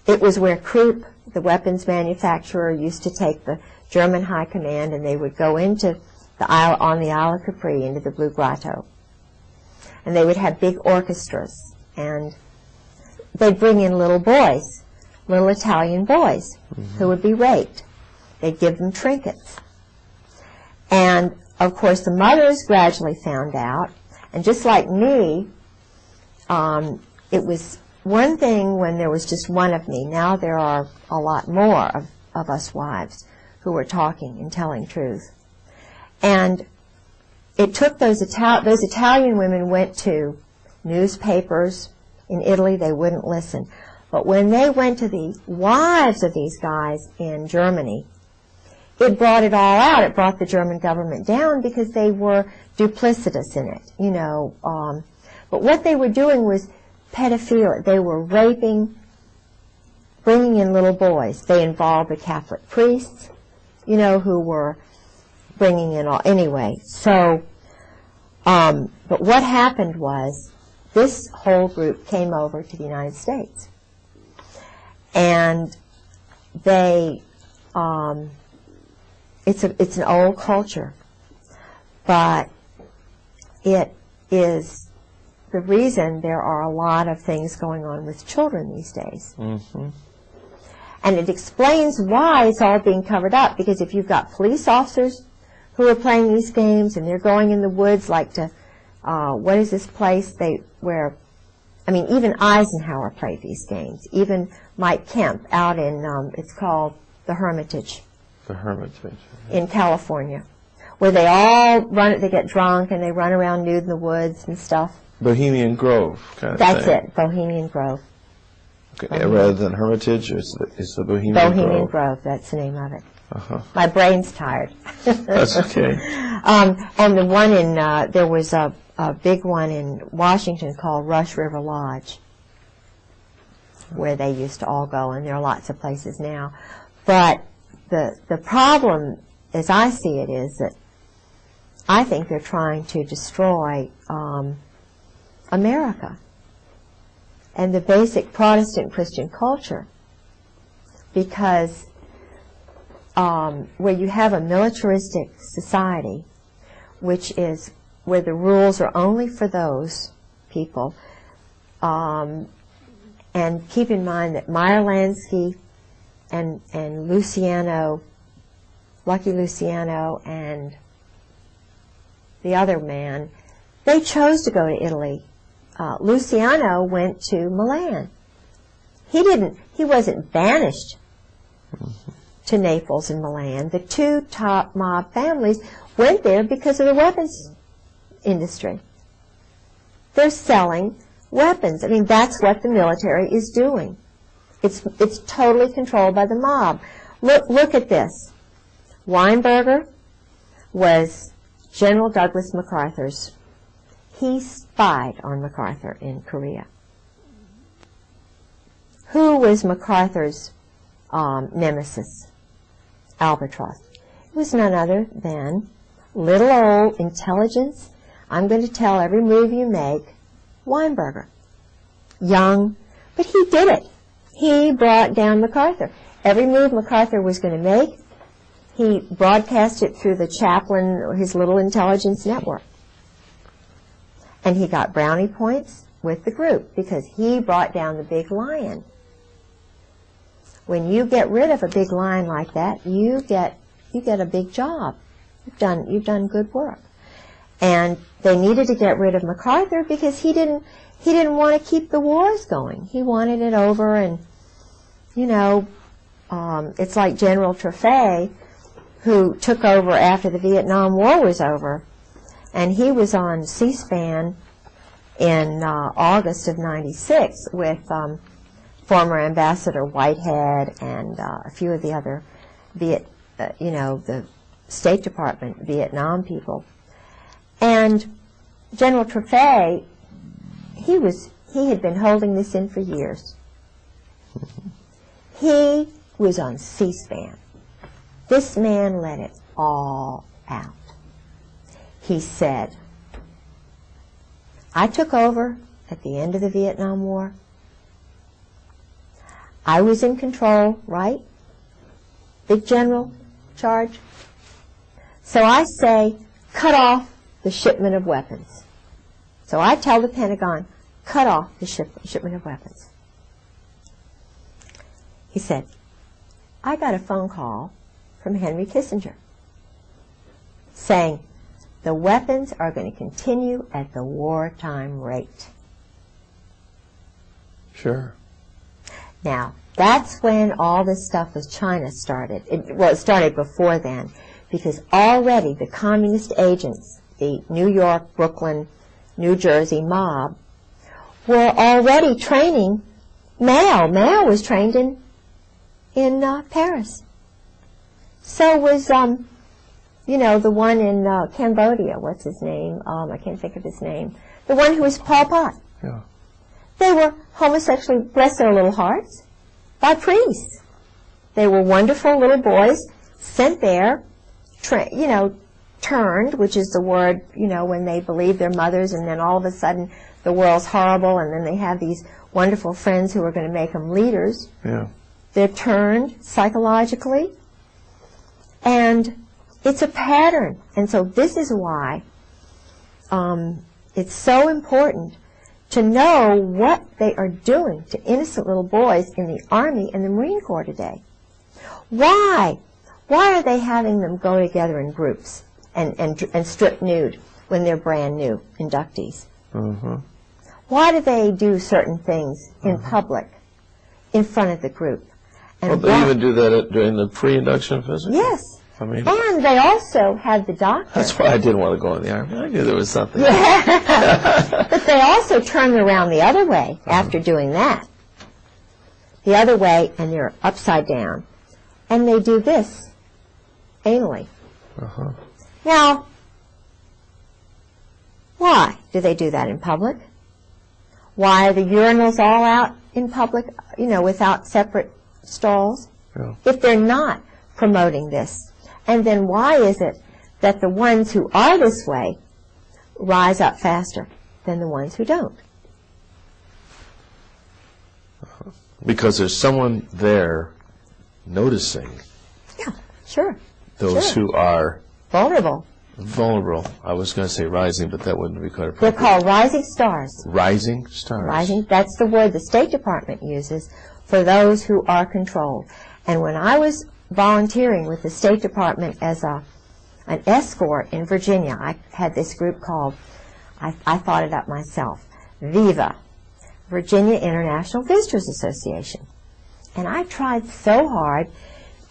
It was where Krupp, the weapons manufacturer, used to take the German high command, and they would go into the Isle, on the Isle of Capri, into the Blue Grotto. And they would have big orchestras, and they'd bring in little boys, little Italian boys, who would be raped. They'd give them trinkets. And, of course, the mothers gradually found out, and just like me, it was one thing when there was just one of me. Now there are a lot more of us wives who are talking and telling truth. And it took those Italian women went to newspapers in Italy, they wouldn't listen. But when they went to the wives of these guys in Germany, it brought it all out. It brought the German government down because they were duplicitous in it, you know. But what they were doing was pedophilia. They were raping, bringing in little boys. They involved the Catholic priests, you know, who were bringing in all. Anyway, so, but what happened was this whole group came over to the United States. And they, it's an old culture, but it is the reason there are a lot of things going on with children these days. Mm-hmm. And it explains why it's all being covered up, because if you've got police officers who are playing these games and they're going in the woods like to, what is this place where, I mean, even Eisenhower played these games. Even Mike Kemp out in, it's called the Hermitage. The Hermitage. In California, where they all run, they get drunk and they run around nude in the woods and stuff. Bohemian Grove kind of That's thing. it, Bohemian Grove. Okay, rather than Hermitage, it's the Bohemian Bohemian Grove. Grove, that's the name of it. Uh-huh. My brain's tired. That's okay. And the one in, there was a big one in Washington called Rush River Lodge, where they used to all go, and there are lots of places now. But the problem, as I see it, is that I think they're trying to destroy America and the basic Protestant Christian culture, because where you have a militaristic society, which is where the rules are only for those people, and keep in mind that Meyer Lansky and Luciano, Lucky Luciano, and the other man, they chose to go to Italy. Luciano went to Milan. He wasn't banished to Naples and Milan. The two top mob families went there because of the weapons industry. They're selling weapons. I mean, that's what the military is doing. It's totally controlled by the mob. Look at this. Weinberger was General Douglas MacArthur's. He spied on MacArthur in Korea. Who was MacArthur's nemesis? Albatross. It was none other than little old intelligence. I'm going to tell every move you make. Weinberger. Young, but he did it. He brought down MacArthur. Every move MacArthur was going to make, he broadcast it through the chaplain or his little intelligence network. And he got brownie points with the group because he brought down the big lion. When you get rid of a big lion like that, you get a big job. You've done good work. And they needed to get rid of MacArthur because he didn't want to keep the wars going. He wanted it over, and you know, it's like General Trefay, who took over after the Vietnam War was over, and he was on C-SPAN in August of '96 with former Ambassador Whitehead and a few of the other the State Department Vietnam people. And General Trefay, he had been holding this in for years. He was on C-SPAN. This man let it all out. He said, I took over at the end of the Vietnam War. I was in control, right? Big general charge. So I say, cut off the shipment of weapons. So I tell the Pentagon, cut off the shipment of weapons. He said, I got a phone call from Henry Kissinger saying the weapons are going to continue at the wartime rate. Sure. Now, that's when all this stuff with China started. It started before then, because already the communist agents, the New York, Brooklyn, New Jersey mob, were already training Mao. Mao was trained in Paris. So was, the one in Cambodia. What's his name? I can't think of his name. The one who was Pol Pot. Yeah. They were homosexually, bless their little hearts, by priests. They were wonderful little boys sent there, turned, which is the word, when they believe their mothers, and then all of a sudden the world's horrible, and then they have these wonderful friends who are going to make them leaders. Yeah. They're turned psychologically, and it's a pattern. And so this is why it's so important to know what they are doing to innocent little boys in the Army and the Marine Corps today. Why? Why are they having them go together in groups and strip nude when they're brand new inductees? Mm-hmm. Why do they do certain things in public, in front of the group? Well, they even do that during the pre-induction physical? Yes. I mean, and they also had the doctor. that's why I didn't want to go in the Army. I knew there was something. But they also turn around the other way after doing that. The other way, and they're upside down. And they do this, anally. Uh-huh. Now, why do they do that in public? Why are the urinals all out in public, without separate stalls? Yeah. If they're not promoting this. And then why is it that the ones who are this way rise up faster than the ones who don't? Because there's someone there noticing Yeah, sure. those Sure. who are Vulnerable. vulnerable. I was going to say rising, but that wouldn't be quite They're appropriate. called rising stars. Rising stars. Rising, that's the word the State Department uses for those who are controlled. And when I was volunteering with the State Department as an escort in Virginia, I had this group called, I thought it up myself, VIVA, Virginia International Visitors Association. And I tried so hard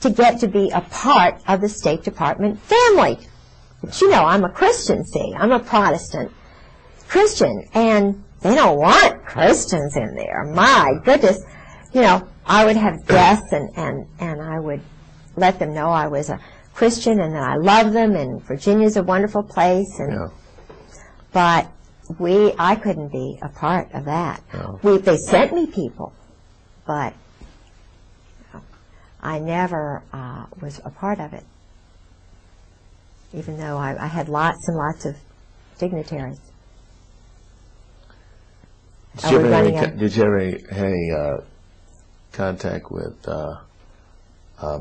to get to be a part of the State Department family. But I'm a Christian, see, I'm a Protestant Christian, and they don't want Christians in there. My goodness. I would have guests, and I would let them know I was a Christian and that I love them, and Virginia's a wonderful place. Yeah. But I couldn't be a part of that. No. They sent me people, but I never was a part of it, even though I had lots and lots of dignitaries. Did you ever have any contact with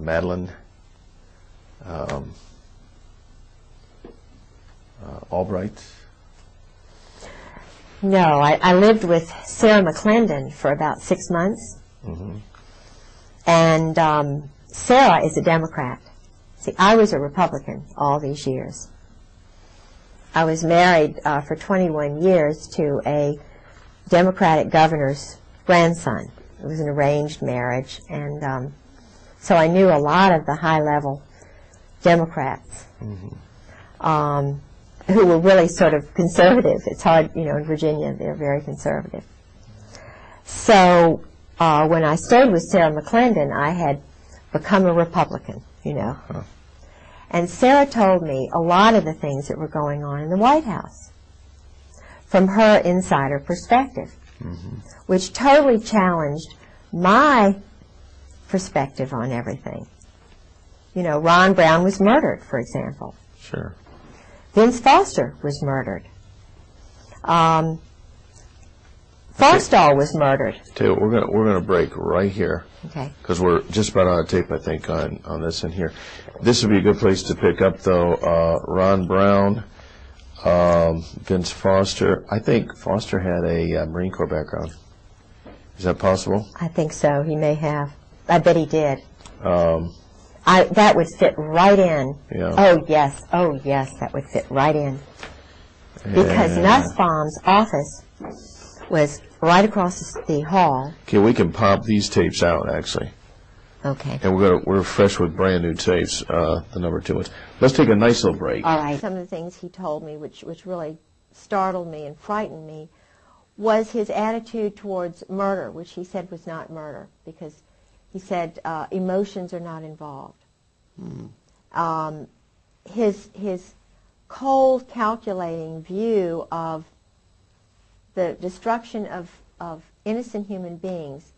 Madeleine Albright? No, I lived with Sarah McClendon for about 6 months. Mm-hmm. And Sarah is a Democrat. See, I was a Republican all these years. I was married for 21 years to a Democratic governor's grandson. It was an arranged marriage, and so I knew a lot of the high-level Democrats who were really sort of conservative. It's hard, in Virginia, they're very conservative. So when I stayed with Sarah McClendon, I had become a Republican, Huh. And Sarah told me a lot of the things that were going on in the White House from her insider perspective, which totally challenged my perspective on everything. Ron Brown was murdered, for example. Sure. Vince Foster was murdered. Forstall was murdered. Tell you what, we're gonna break right here Okay. because we're just about out of tape, I think, on this in here. This would be a good place to pick up, though. Ron Brown, Vince Foster. I think Foster had a Marine Corps background. Is that possible? I think so. He may have. I bet he did. That would fit right in. Yeah. Oh, yes. Oh, yes, that would fit right in. Because Nussbaum's office was right across the hall. Okay, we can pop these tapes out, actually. Okay. And we're fresh with brand new tapes, the number 2 ones. Let's take a nice little break. All right. Some of the things he told me, which really startled me and frightened me, was his attitude towards murder, which he said was not murder, because he said emotions are not involved. His cold, calculating view of the destruction of innocent human beings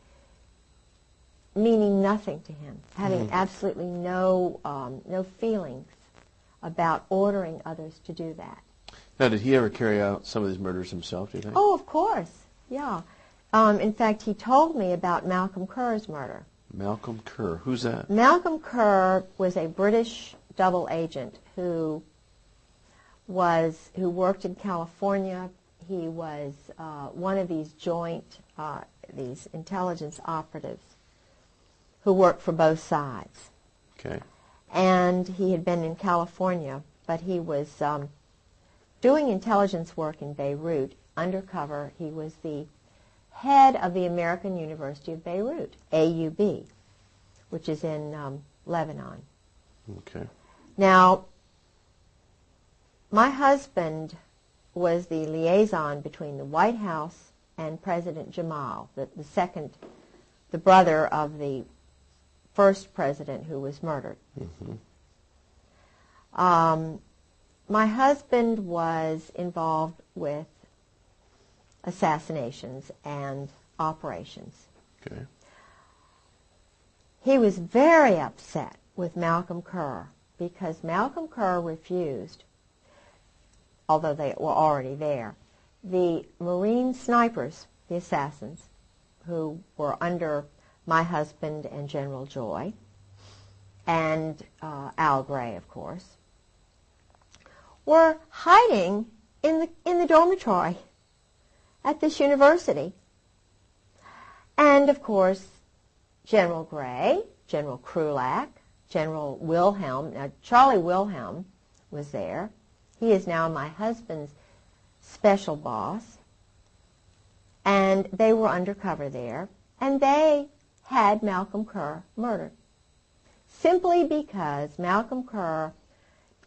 meaning nothing to him, having absolutely no feelings about ordering others to do that. Now, did he ever carry out some of these murders himself, do you think? Oh, of course, yeah. In fact, he told me about Malcolm Kerr's murder. Malcolm Kerr. Who's that? Malcolm Kerr was a British double agent who worked in California. He was one of these these intelligence operatives who worked for both sides. Okay. And he had been in California, but he was doing intelligence work in Beirut, undercover. He was the head of the American University of Beirut, AUB, which is in Lebanon. Okay. Now, my husband was the liaison between the White House and President Jamal, the brother of the first president who was murdered. My husband was involved with assassinations and operations. Okay. He was very upset with Malcolm Kerr because Malcolm Kerr refused, although they were already there, the Marine snipers, the assassins, who were under my husband and General Joy, and Al Gray, of course, were hiding in the dormitory at this university. And, of course, General Gray, General Krulak, General Wilhelm, now Charlie Wilhelm was there. He is now my husband's special boss. And they were undercover there. And they had Malcolm Kerr murdered. Simply because Malcolm Kerr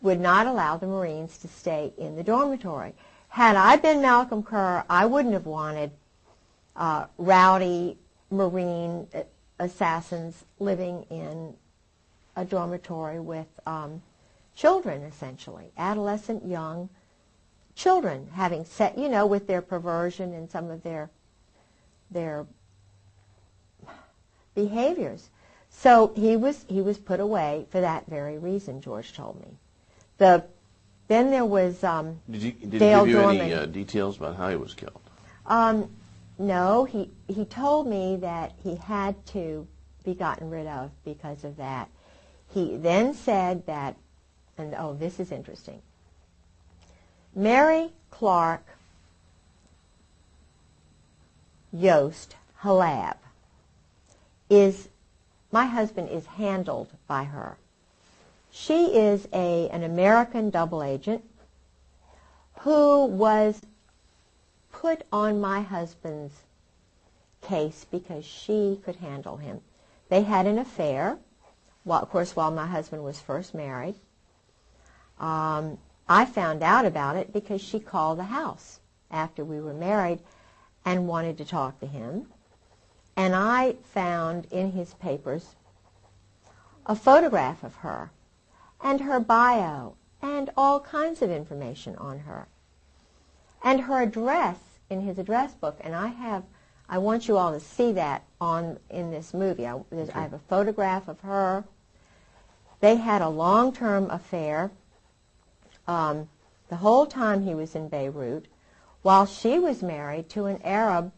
would not allow the Marines to stay in the dormitory. Had I been Malcolm Kerr, I wouldn't have wanted rowdy Marine assassins living in a dormitory with children, essentially, adolescent young children, having set, with their perversion and some of their behaviors. So he was put away for that very reason, George told me. Then there was Did he Dale give you Dorman. any details about how he was killed? No, he told me that he had to be gotten rid of because of that. He then said that, and this is interesting, Mary Clark Yost Halab my husband is handled by her. She is an American double agent who was put on my husband's case because she could handle him. They had an affair, of course, while my husband was first married. I found out about it because she called the house after we were married and wanted to talk to him. And I found in his papers a photograph of her and her bio and all kinds of information on her. And her address in his address book, and I want you all to see that in this movie. I have a photograph of her. They had a long-term affair the whole time he was in Beirut, while she was married to an Arab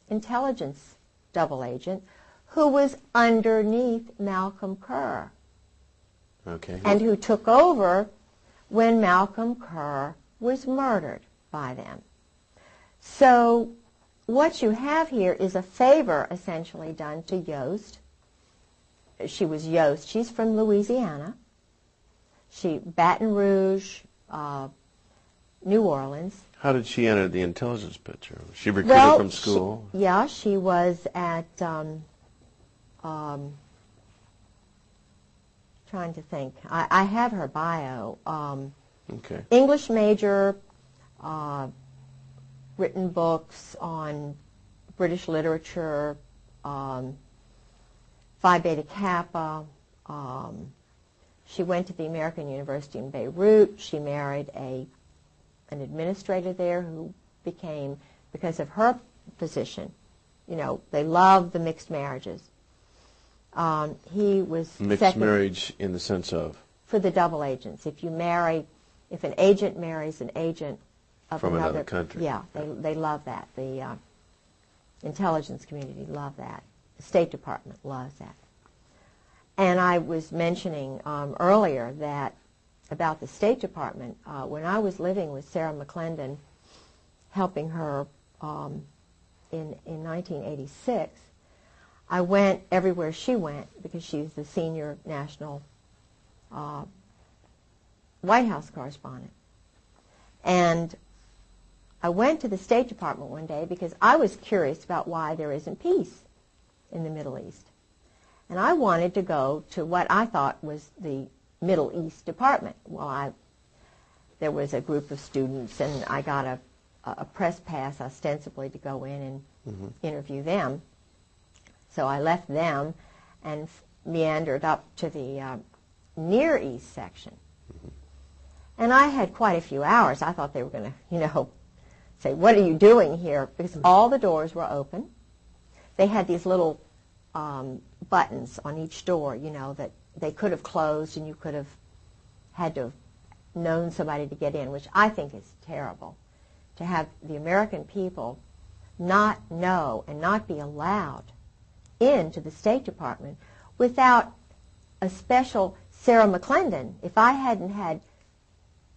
intelligence double agent who was underneath Malcolm Kerr Okay. and who took over when Malcolm Kerr was murdered by them. So what you have here is a favor essentially done to Yost. She was Yost. She's from Louisiana. Baton Rouge, New Orleans. How did she enter the intelligence picture? Was she recruited from school? She was at, trying to think. I have her bio. Okay. English major, written books on British literature, Phi Beta Kappa. She went to the American University in Beirut. She married an administrator there who became, because of her position, they love the mixed marriages. He was Mixed marriage in the sense of? For the double agents. If an agent marries an agent of from another country. Yeah, they love that. The intelligence community love that. The State Department loves that. And I was mentioning earlier that about the State Department, when I was living with Sarah McClendon, helping her in 1986, I went everywhere she went because she's the senior national White House correspondent. And I went to the State Department one day because I was curious about why there isn't peace in the Middle East. And I wanted to go to what I thought was the Middle East Department. Well, there was a group of students, and I got a press pass ostensibly to go in and interview them. So I left them and meandered up to the Near East section. And I had quite a few hours. I thought they were going to, say, what are you doing here? Because all the doors were open. They had these little buttons on each door, that they could have closed and you could have had to have known somebody to get in, which I think is terrible, to have the American people not know and not be allowed into the State Department without a special Sarah McClendon. If I hadn't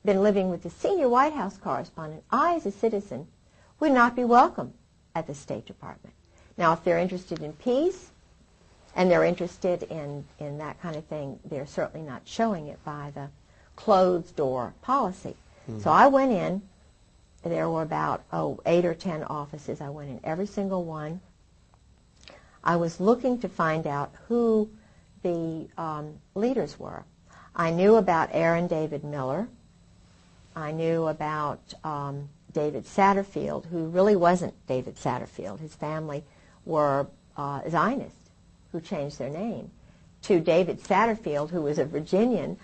been living with the senior White House correspondent, I, as a citizen, would not be welcome at the State Department. Now, if they're interested in peace and they're interested in that kind of thing, they're certainly not showing it by the closed door policy. So I went in. There were about 8 or 10 offices. I went in every single one. I was looking to find out who the leaders were. I knew about Aaron David Miller. I knew about David Satterfield, who really wasn't David Satterfield. His family were Zionists who changed their name, to David Satterfield, who was a Virginian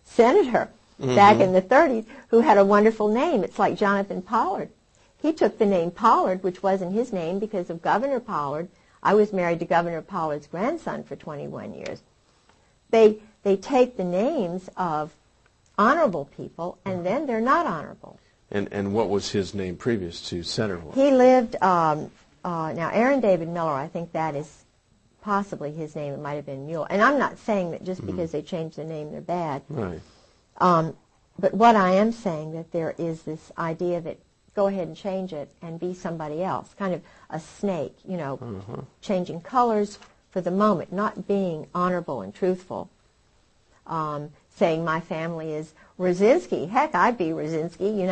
senator back in the 30s, who had a wonderful name. It's like Jonathan Pollard. He took the name Pollard, which wasn't his name, because of Governor Pollard. I was married to Governor Pollard's grandson for 21 years. They take the names of honorable people, and then they're not honorable. And what was his name previous to Satterfield? He lived, now Aaron David Miller, I think that is possibly his name. It might have been Mueller. And I'm not saying that just because they changed their name they're bad. Right. But what I am saying that there is this idea that go ahead and change it and be somebody else, kind of a snake, changing colors for the moment, not being honorable and truthful. Saying my family is Rosinski. Heck, I'd be Rosinski.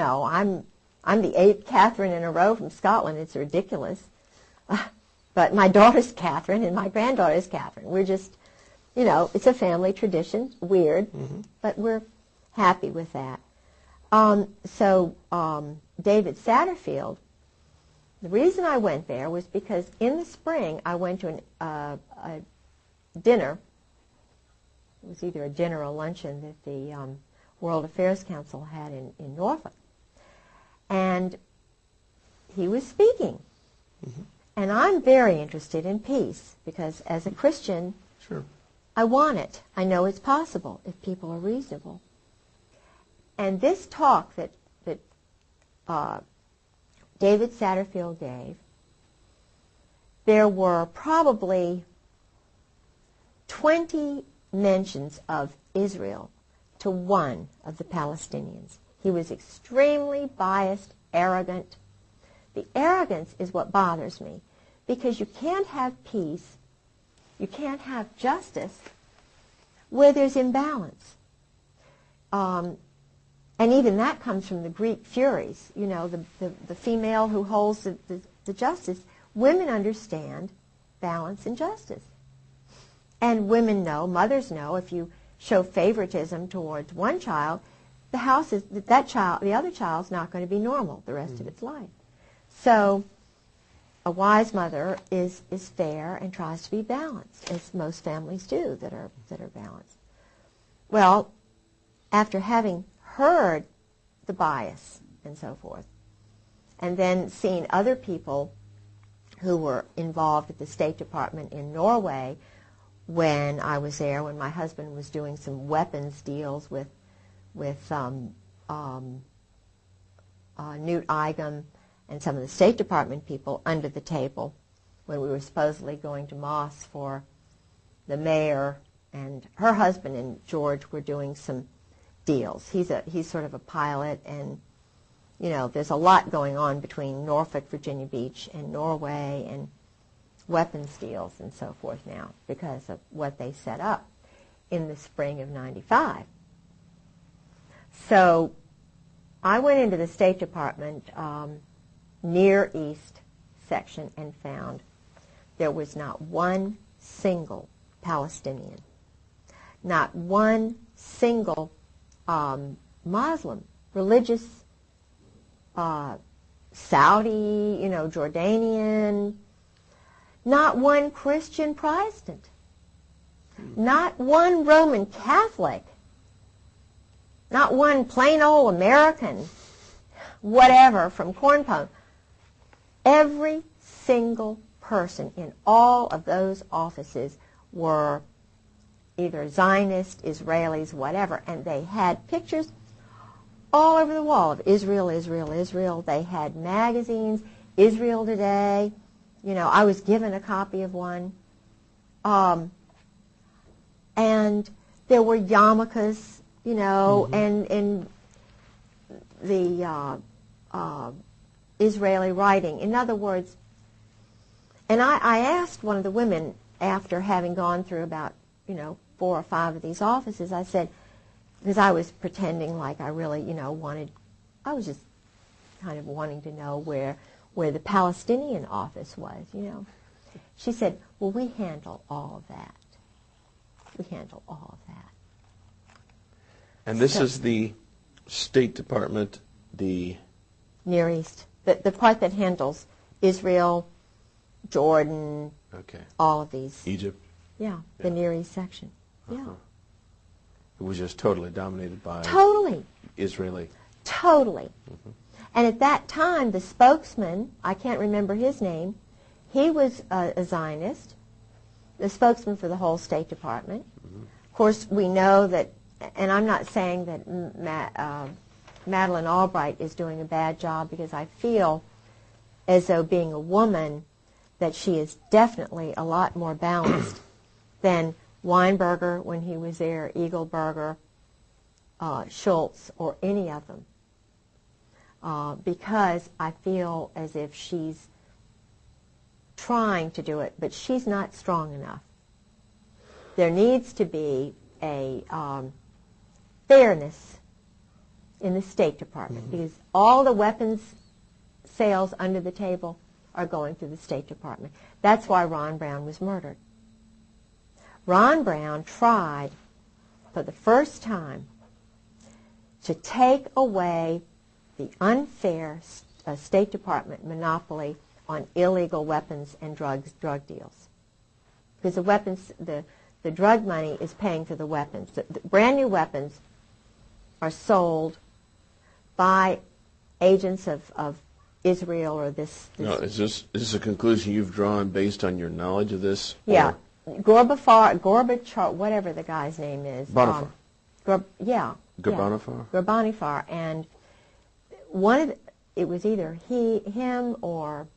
I'm the 8th Catherine in a row from Scotland. It's ridiculous. But my daughter's Catherine and my granddaughter's Catherine. We're just, it's a family tradition. Weird, but we're happy with that. So David Satterfield, the reason I went there was because in the spring I went to a dinner. It was either a dinner or a luncheon that the World Affairs Council had in Norfolk. And he was speaking. And I'm very interested in peace because as a Christian, I want it. I know it's possible if people are reasonable. And this talk that David Satterfield gave there were probably 20 mentions of Israel to one of the Palestinians. He was extremely biased, arrogant. The arrogance is what bothers me, because you can't have peace, you can't have justice where there's imbalance. And even that comes from the Greek Furies, you know, the female who holds the justice. Women understand balance and justice. And women know, mothers know, if you show favoritism towards one child, the other child's not going to be normal the rest of its life. So a wise mother is fair and tries to be balanced, as most families do that are balanced. Well, after having heard the bias and so forth, and then seeing other people who were involved at the State Department in Norway when I was there, when my husband was doing some weapons deals with Newt Eigum and some of the State Department people under the table when we were supposedly going to Moss for the mayor, and her husband and George were doing some deals. He's sort of a pilot, and you know, there's a lot going on between Norfolk, Virginia Beach, and Norway, and weapons deals and so forth now because of what they set up in the spring of '95. So I went into the State Department Near East section and found there was not one single Palestinian, not one single Muslim, religious, Saudi, you know, Jordanian, not one Christian Protestant, not one Roman Catholic, not one plain old American, whatever, from Corn Pone. Every single person in all of those offices were either Zionist, Israelis, whatever, and they had pictures all over the wall of Israel, Israel, Israel. They had magazines, Israel Today. You know, I was given a copy of one. And there were yarmulkes, you know, and the Israeli writing. In other words, and I asked one of the women after having gone through about, you know, 4 or 5 of these offices, I said, because I was pretending like I really, you know, I was just kind of wanting to know where the Palestinian office was, you know. She said, well, we handle all of that. We handle all of that. And this is the State Department, the Near East, the part that handles Israel, Jordan, all of these. Egypt. Yeah, the Near East section. Yeah. It was just totally dominated by Totally. Israeli. Totally. And at that time, the spokesman, I can't remember his name, he was a Zionist, the spokesman for the whole State Department. Of course, we know that, and I'm not saying that Madeleine Albright is doing a bad job, because I feel as though being a woman that she is definitely a lot more balanced than Weinberger when he was there, Eagleberger, Schultz, or any of them. Because I feel as if she's trying to do it, but she's not strong enough. There needs to be a fairness in the State Department, because all the weapons sales under the table are going through the State Department. That's why Ron Brown was murdered. Ron Brown tried for the first time to take away the unfair State Department monopoly on illegal weapons and drug deals. Because the weapons, the drug money is paying for the weapons. The brand new weapons are sold by agents of Israel or this. No, is this a conclusion you've drawn based on your knowledge of this? Yeah. Gorbachev, whatever the guy's name is. Bonifar. Gorbanifar. Gorbanifar. And it was either him or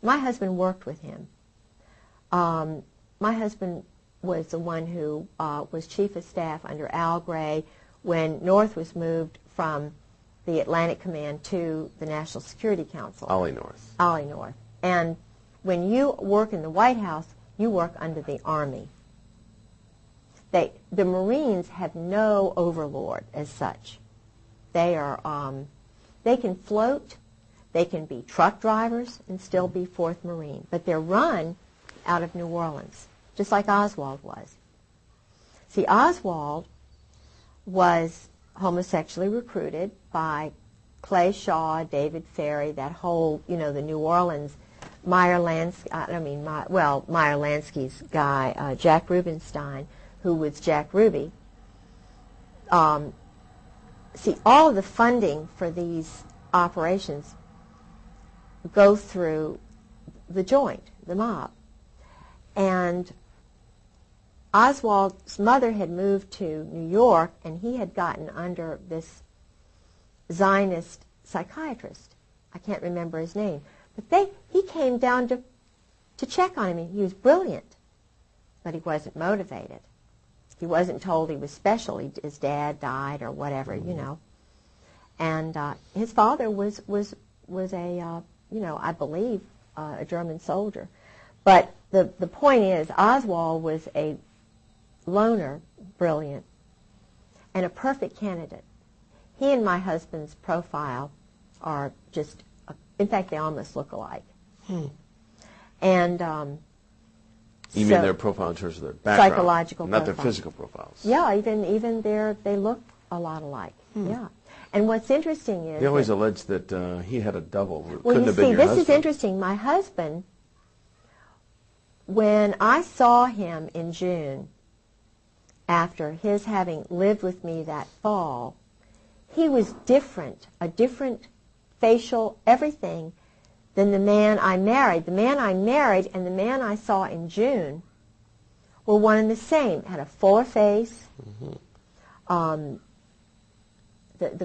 my husband worked with him. My husband was the one who was chief of staff under Al Gray when North was moved from the Atlantic Command to the National Security Council. Ollie North. Ollie North. And when you work in the White House, you work under the Army. The Marines have no overlord as such. They are, they can float, they can be truck drivers and still be 4th Marine, but they're run out of New Orleans, just like Oswald was. See, Oswald was homosexually recruited by Clay Shaw, David Ferry, that whole, the New Orleans, Meyer Lansky's guy, Jack Rubenstein, who was Jack Ruby. See, all of the funding for these operations go through the joint, the mob. And Oswald's mother had moved to New York, and he had gotten under this Zionist psychiatrist. I can't remember his name. But he came down to check on him. He was brilliant, but he wasn't motivated. He wasn't told he was special. His dad died or whatever, And his father was a, I believe, a German soldier. But the point is, Oswald was a loner, brilliant, and a perfect candidate. He and my husband's profile are just, in fact, they almost look alike. And You mean their profile in terms of their background? Psychological not profile. Their physical profiles. Yeah, even they look a lot alike. Yeah. And what's interesting is They always allege that he had a double. Who well, couldn't you have been see, your this husband. is interesting. My husband, when I saw him in June, after his having lived with me that fall, he was different, a different facial, everything, than the man I married. The man I married and the man I saw in June were one and the same. Had a fuller face. The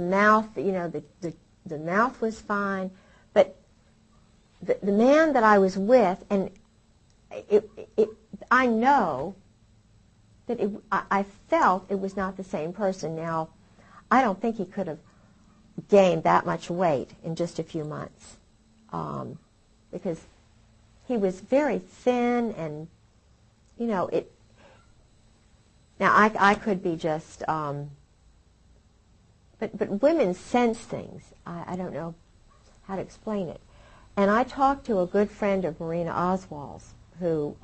mouth, the mouth was fine, but the man that I was with, and I know that I felt it was not the same person. Now, I don't think he could have gained that much weight in just a few months, because he was very thin, and Now I could be just. But women sense things. I don't know how to explain it. And I talked to a good friend of Marina Oswald's who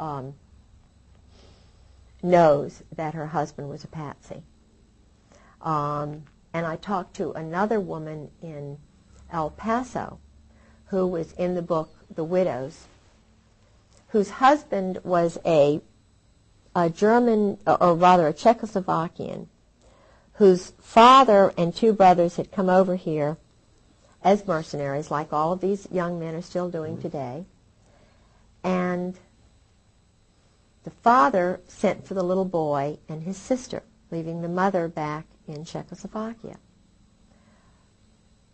knows that her husband was a patsy. And I talked to another woman in El Paso who was in the book The Widows, whose husband was a German, or rather a Czechoslovakian, whose father and two brothers had come over here as mercenaries, like all of these young men are still doing today. And the father sent for the little boy and his sister, leaving the mother back in Czechoslovakia.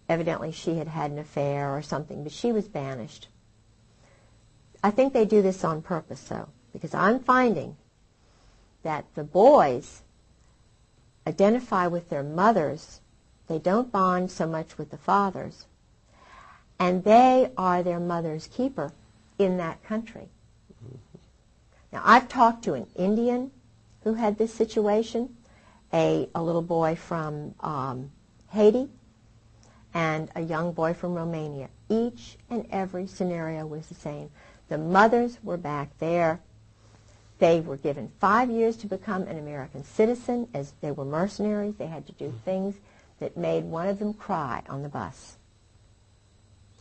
Evidently she had had an affair or something, but she was banished. I think they do this on purpose, though, because I'm finding that the boys identify with their mothers. They don't bond so much with the fathers. And they are their mother's keeper in that country. Now, I've talked to an Indian who had this situation, a little boy from Haiti, and a young boy from Romania. Each and every scenario was the same. The mothers were back there. They were given 5 years to become an American citizen. As they were mercenaries, they had to do things that made one of them cry on the bus.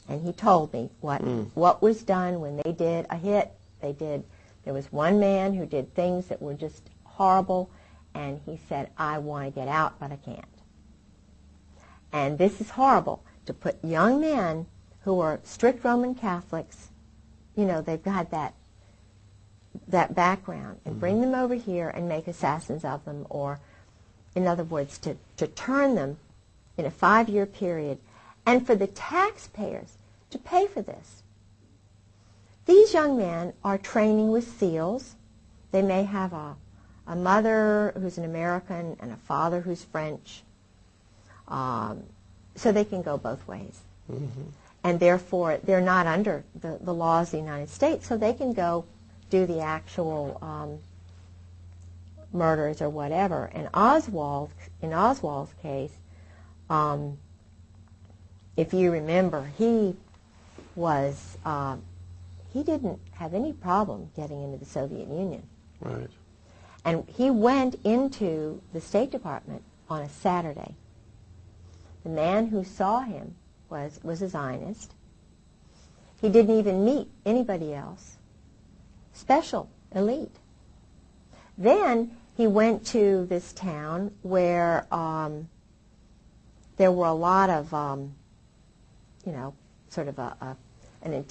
And he told me what was done when they did a hit. There was one man who did things that were just horrible, and he said, I want to get out, but I can't. And this is horrible, to put young men who are strict Roman Catholics, they've got that background, and bring them over here and make assassins of them, or, in other words, to turn them in a 5-year period, and for the taxpayers to pay for this. these young men are training with SEALs. They may have a mother who's an American and a father who's French. So they can go both ways. Mm-hmm. And therefore, they're not under the laws of the United States, so they can go do the actual murders or whatever. And in Oswald's case, if you remember, he didn't have any problem getting into the Soviet Union. Right. And he went into the State Department on a Saturday. The man who saw him was a Zionist. He didn't even meet anybody else. Special, elite. Then he went to this town where there were a lot of, sort of an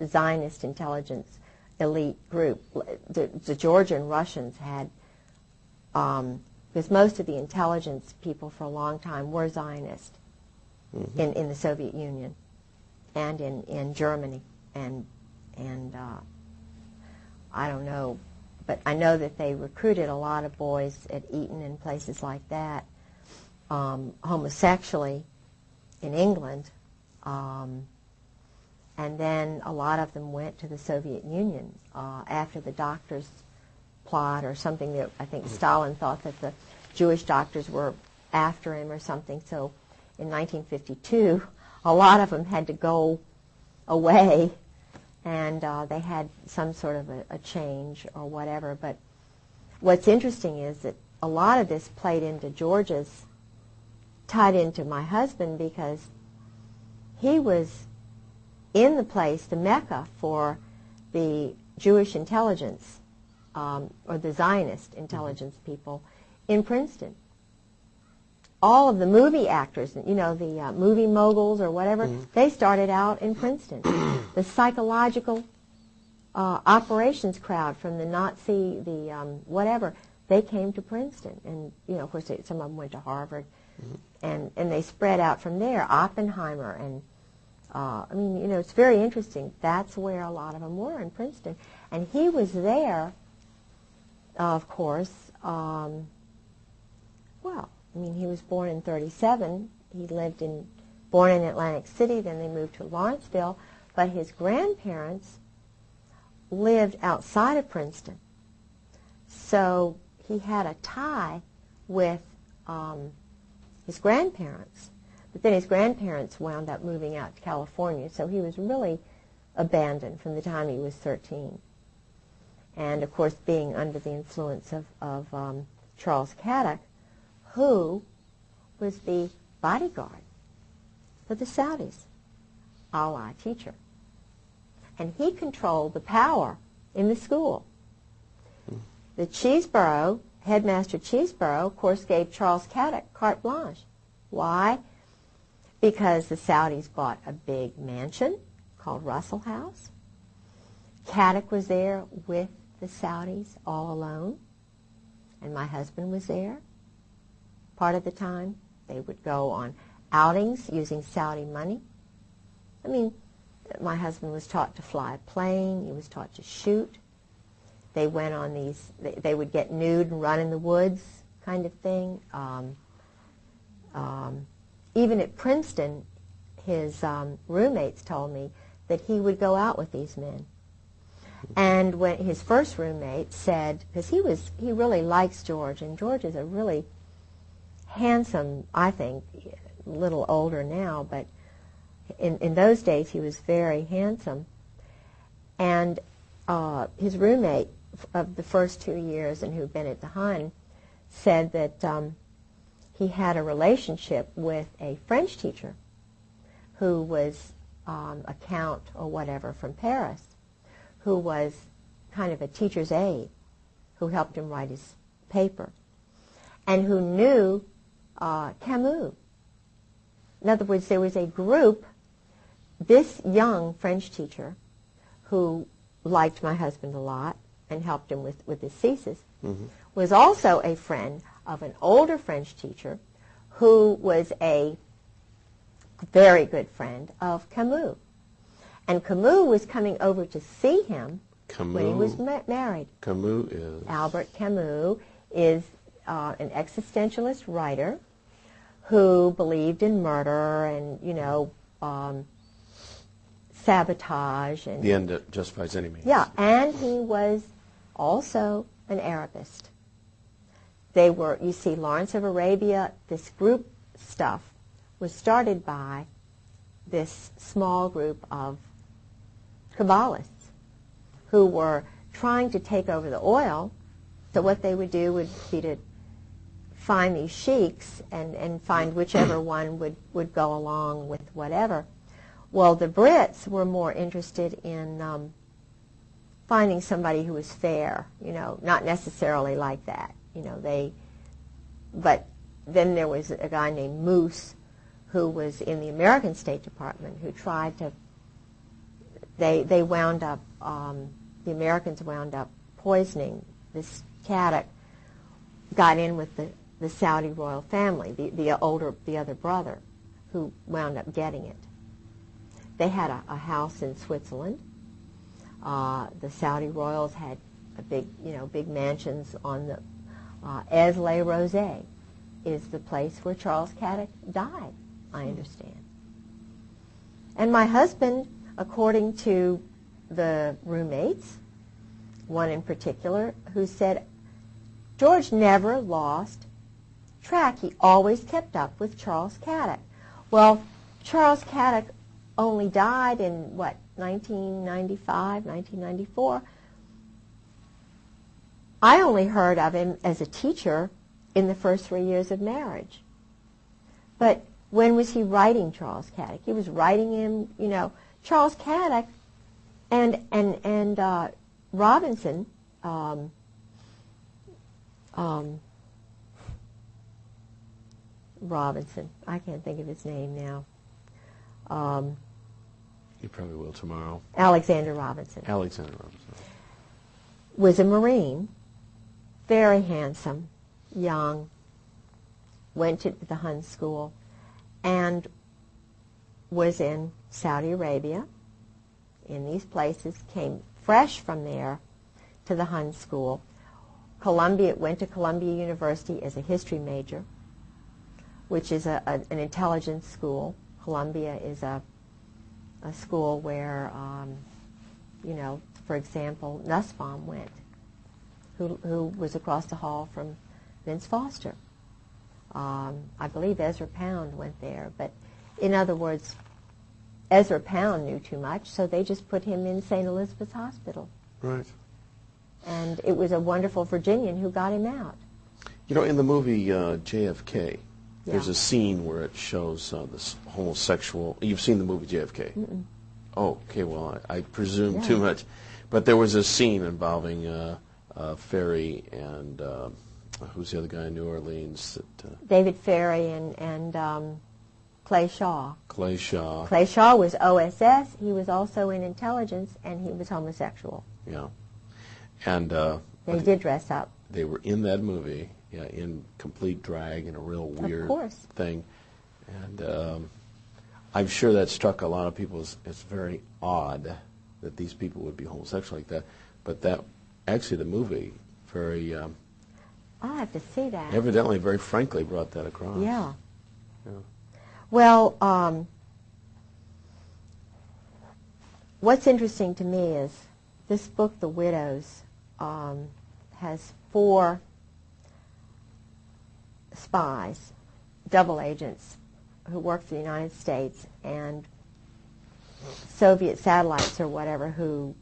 Zionist intelligence elite group. The Georgian Russians had, because most of the intelligence people for a long time were Zionist in the Soviet Union and in Germany. And I don't know, but I know that they recruited a lot of boys at Eton and places like that, homosexually in England. And then a lot of them went to the Soviet Union after the doctors' plot or something that I think Stalin thought that the Jewish doctors were after him or something. So in 1952, a lot of them had to go away, and they had some sort of a change or whatever. But what's interesting is that a lot of this played into tied into my husband, because he was in the place, the Mecca for the Jewish intelligence, or the Zionist intelligence people in Princeton. All of the movie actors, the movie moguls or whatever, they started out in Princeton. The psychological operations crowd from the Nazi, whatever, they came to Princeton. And, of course, some of them went to Harvard. And they spread out from there. Oppenheimer and it's very interesting. That's where a lot of them were, in Princeton. And he was there, of course. He was born in 1937. He born in Atlantic City, then they moved to Lawrenceville. But his grandparents lived outside of Princeton. So he had a tie with his grandparents. But then his grandparents wound up moving out to California, so he was really abandoned from the time he was 13. And, of course, being under the influence of Charles Caddock, who was the bodyguard for the Saudis, Allah teacher. And he controlled the power in the school. The Chesebro, Headmaster Chesebro, of course, gave Charles Caddock carte blanche. Why? Because the Saudis bought a big mansion called Russell House. Caddock was there with the Saudis all alone, and my husband was there part of the time. They would go on outings using Saudi money. My husband was taught to fly a plane. He was taught to shoot. They went on they would get nude and run in the woods kind of thing. Even at Princeton, his roommates told me that he would go out with these men. And when his first roommate said, because he really likes George, and George is a really handsome, I think, a little older now, but in those days he was very handsome. And his roommate of the first 2 years, and who'd been at the Hun, said that he had a relationship with a French teacher who was a count or whatever from Paris, who was kind of a teacher's aide, who helped him write his paper, and who knew Camus. In other words, there was a group, this young French teacher, who liked my husband a lot and helped him with his thesis, was also a friend of an older French teacher who was a very good friend of Camus. And Camus was coming over to see him Camus. when he was married. Camus is... Albert Camus is an existentialist writer who believed in murder and, sabotage. And The end that justifies any means. yeah, and he was also an Arabist. They were, you see, Lawrence of Arabia, this group stuff was started by this small group of Kabbalists who were trying to take over the oil. So what they would do would be to find these sheiks and find whichever one would go along with whatever. Well, the Brits were more interested in finding somebody who was fair, not necessarily like that. But then there was a guy named Moose who was in the American State Department who tried to, they wound up, the Americans wound up poisoning this Caddock, got in with the Saudi royal family, the other brother, who wound up getting it. They had a house in Switzerland. The Saudi royals had big mansions on the Aix-les-Rosés is the place where Charles Caddock died, I understand. And my husband, according to the roommates, one in particular, who said George never lost track. He always kept up with Charles Caddock. Well, Charles Caddock only died in, 1995, 1994. I only heard of him as a teacher in the first 3 years of marriage. But when was he writing Charles Caddock? He was writing him, Charles Caddock and Robinson, Robinson, I can't think of his name now. You probably will tomorrow. Alexander Robinson. Alexander Robinson. Was a Marine, very handsome, young, went to the Hun School, and was in Saudi Arabia, in these places, came fresh from there to the Hun School. Went to Columbia University as a history major, which is an intelligence school. Columbia is a school where, for example, Nussbaum went, who was across the hall from Vince Foster. I believe Ezra Pound went there, but in other words, Ezra Pound knew too much, so they just put him in St. Elizabeth's Hospital. Right. And it was a wonderful Virginian who got him out. In the movie JFK, there's Yeah. a scene where it shows this homosexual... You've seen the movie JFK? Mm-mm. Oh, okay, well, I presume Yeah. too much. But there was a scene involving Ferry and... who's the other guy in New Orleans? David Ferry and Clay Shaw. Clay Shaw. Clay Shaw was OSS. He was also in intelligence, and he was homosexual. Yeah. And... They did dress up. They were in that movie, in complete drag and a real weird Of course. thing. And I'm sure that struck a lot of people as very odd that these people would be homosexual like that. But that, actually, the movie very... I'll have to see that. evidently, very frankly, brought that across. Yeah. Yeah. Well, what's interesting to me is this book, The Widows, has 4 spies, double agents, who worked for the United States, and Soviet satellites or whatever who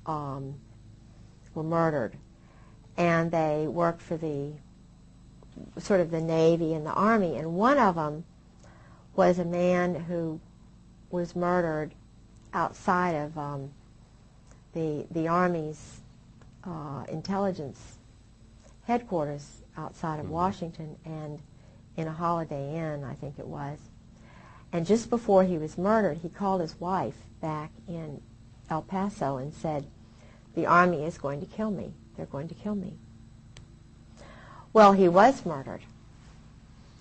were murdered. And they worked for the Navy and the Army, and one of them was a man who was murdered outside of the Army's intelligence headquarters outside of Washington, and in a Holiday Inn, I think it was. And just before he was murdered, he called his wife back in El Paso and said, "The Army is going to kill me. They're going to kill me." Well, he was murdered,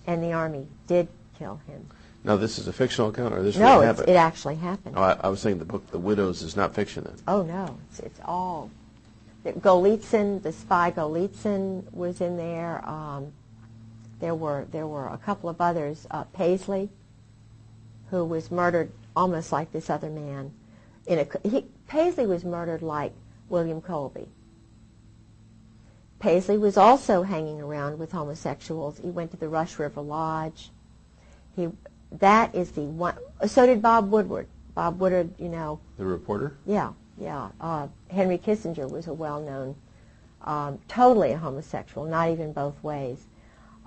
and the Army did kill him. Now, this is a fictional account, or this No, really happened? it actually happened. Oh, I was saying the book, The Widows, is not fiction then. Oh, no, it's all. Golitsyn, the spy Golitsyn was in there. There were a couple of others. Paisley, who was murdered almost like this other man. Paisley was murdered like William Colby. Paisley was also hanging around with homosexuals. He went to the Rush River Lodge. That is the one. So did Bob Woodward. Bob Woodward, you know. The reporter? Yeah. Henry Kissinger was a well-known, totally a homosexual, not even both ways.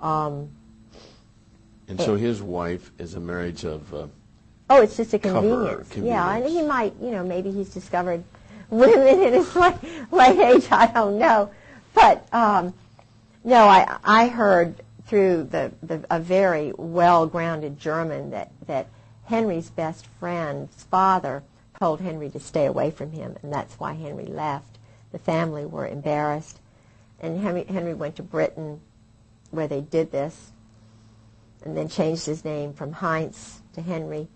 And so his wife is a marriage of... Oh, it's just a Cover, convenience. Yeah, and convenience. he might, you know, maybe he's discovered women in his late age. I don't know, but no, I heard through a very well-grounded German that Henry's best friend's father told Henry to stay away from him, and that's why Henry left. The family were embarrassed, and Henry went to Britain, where they did this, and then changed his name from Heinz to Henry.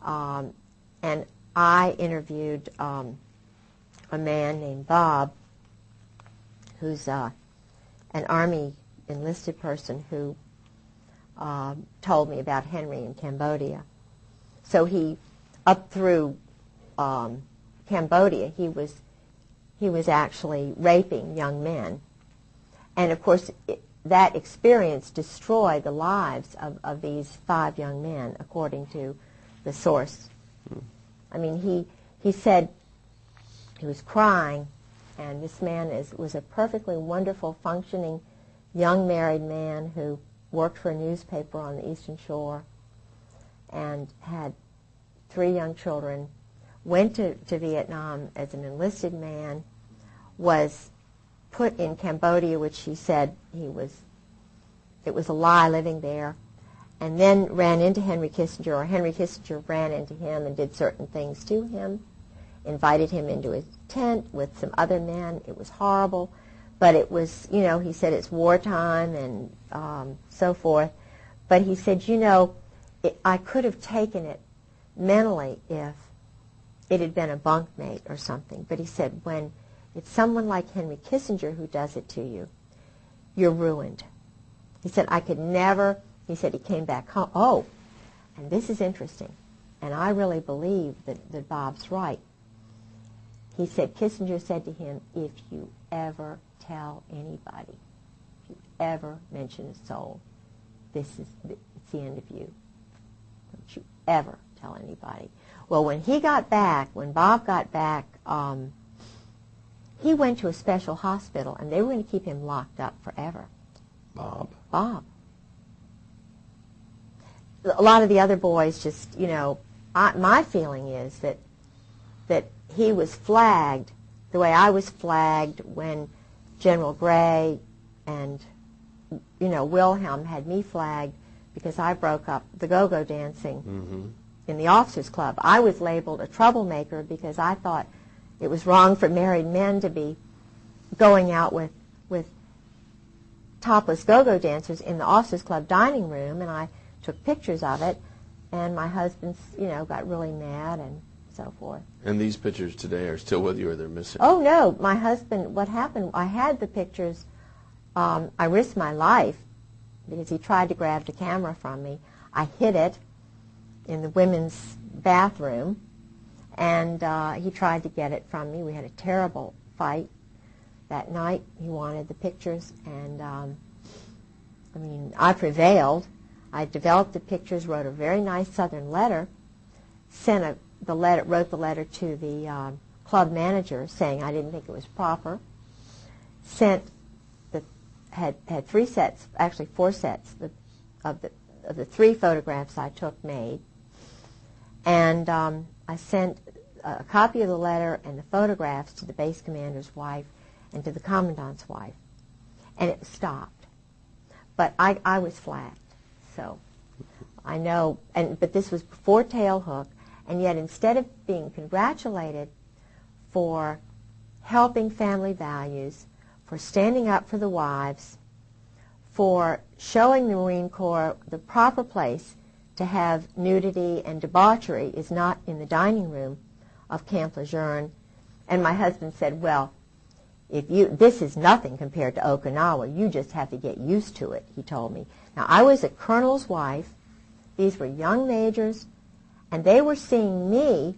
And I interviewed a man named Bob, who's an Army enlisted person who told me about Henry in Cambodia. So up through Cambodia, he was actually raping young men. And of course, that experience destroyed the lives of these 5 young men, according to the source. I mean, he said he was crying, and this man was a perfectly wonderful, functioning, young married man who worked for a newspaper on the Eastern Shore and had 3 young children, went to Vietnam as an enlisted man, was put in Cambodia, which he said it was a lie living there, and then ran into Henry Kissinger, or Henry Kissinger ran into him and did certain things to him, invited him into his tent with some other men. It was horrible, but it was, you know, he said it's wartime and so forth. But he said, you know, I could have taken it mentally if it had been a bunkmate or something. But he said, when it's someone like Henry Kissinger who does it to you, you're ruined. He said, I could never, he said he came back home. Oh, and this is interesting, and I really believe that Bob's right. He said, Kissinger said to him, if you ever tell anybody, if you ever mention a soul, it's the end of you. Don't you ever tell anybody. Well, when Bob got back, he went to a special hospital, and they were going to keep him locked up forever. Bob. A lot of the other boys just, you know, my feeling is that he was flagged the way I was flagged when General Gray and, you know, Wilhelm had me flagged because I broke up the go-go dancing in the officers' club. I was labeled a troublemaker because I thought it was wrong for married men to be going out with topless go-go dancers in the officers' club dining room, and I took pictures of it, and my husband, you know, got really mad and so forth. And these pictures today are still with you, or they're missing? Oh, no. My husband, what happened, I had the pictures. I risked my life because he tried to grab the camera from me. I hid it in the women's bathroom, and he tried to get it from me. We had a terrible fight that night. He wanted the pictures, and I mean, I prevailed. I developed the pictures, wrote a very nice Southern letter, wrote the letter to the club manager saying I didn't think it was proper. Had 3 sets, actually 4 sets of the 3 photographs I took made, and I sent a copy of the letter and the photographs to the base commander's wife and to the commandant's wife, and it stopped. But I was flagged, so I know. But this was before Tailhook, and yet instead of being congratulated for helping family values, for standing up for the wives, for showing the Marine Corps the proper place to have nudity and debauchery is not in the dining room of Camp Lejeune. And my husband said, well, this is nothing compared to Okinawa. You just have to get used to it, he told me. Now, I was a colonel's wife. These were young majors, and they were seeing me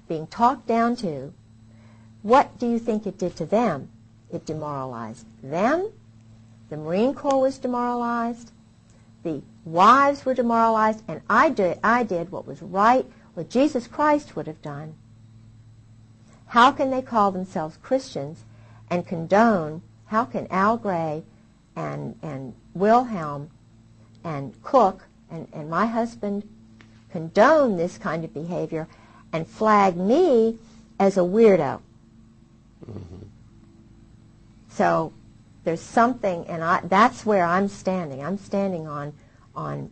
being talked down to. What do you think it did to them? It demoralized them. The Marine Corps was demoralized. The wives were demoralized, and I did what was right, what Jesus Christ would have done. How can they call themselves Christians and condone, how can Al Gray and Wilhelm and Cook and my husband condone this kind of behavior and flag me as a weirdo? Mm-hmm. So there's something, and that's where I'm standing. I'm standing on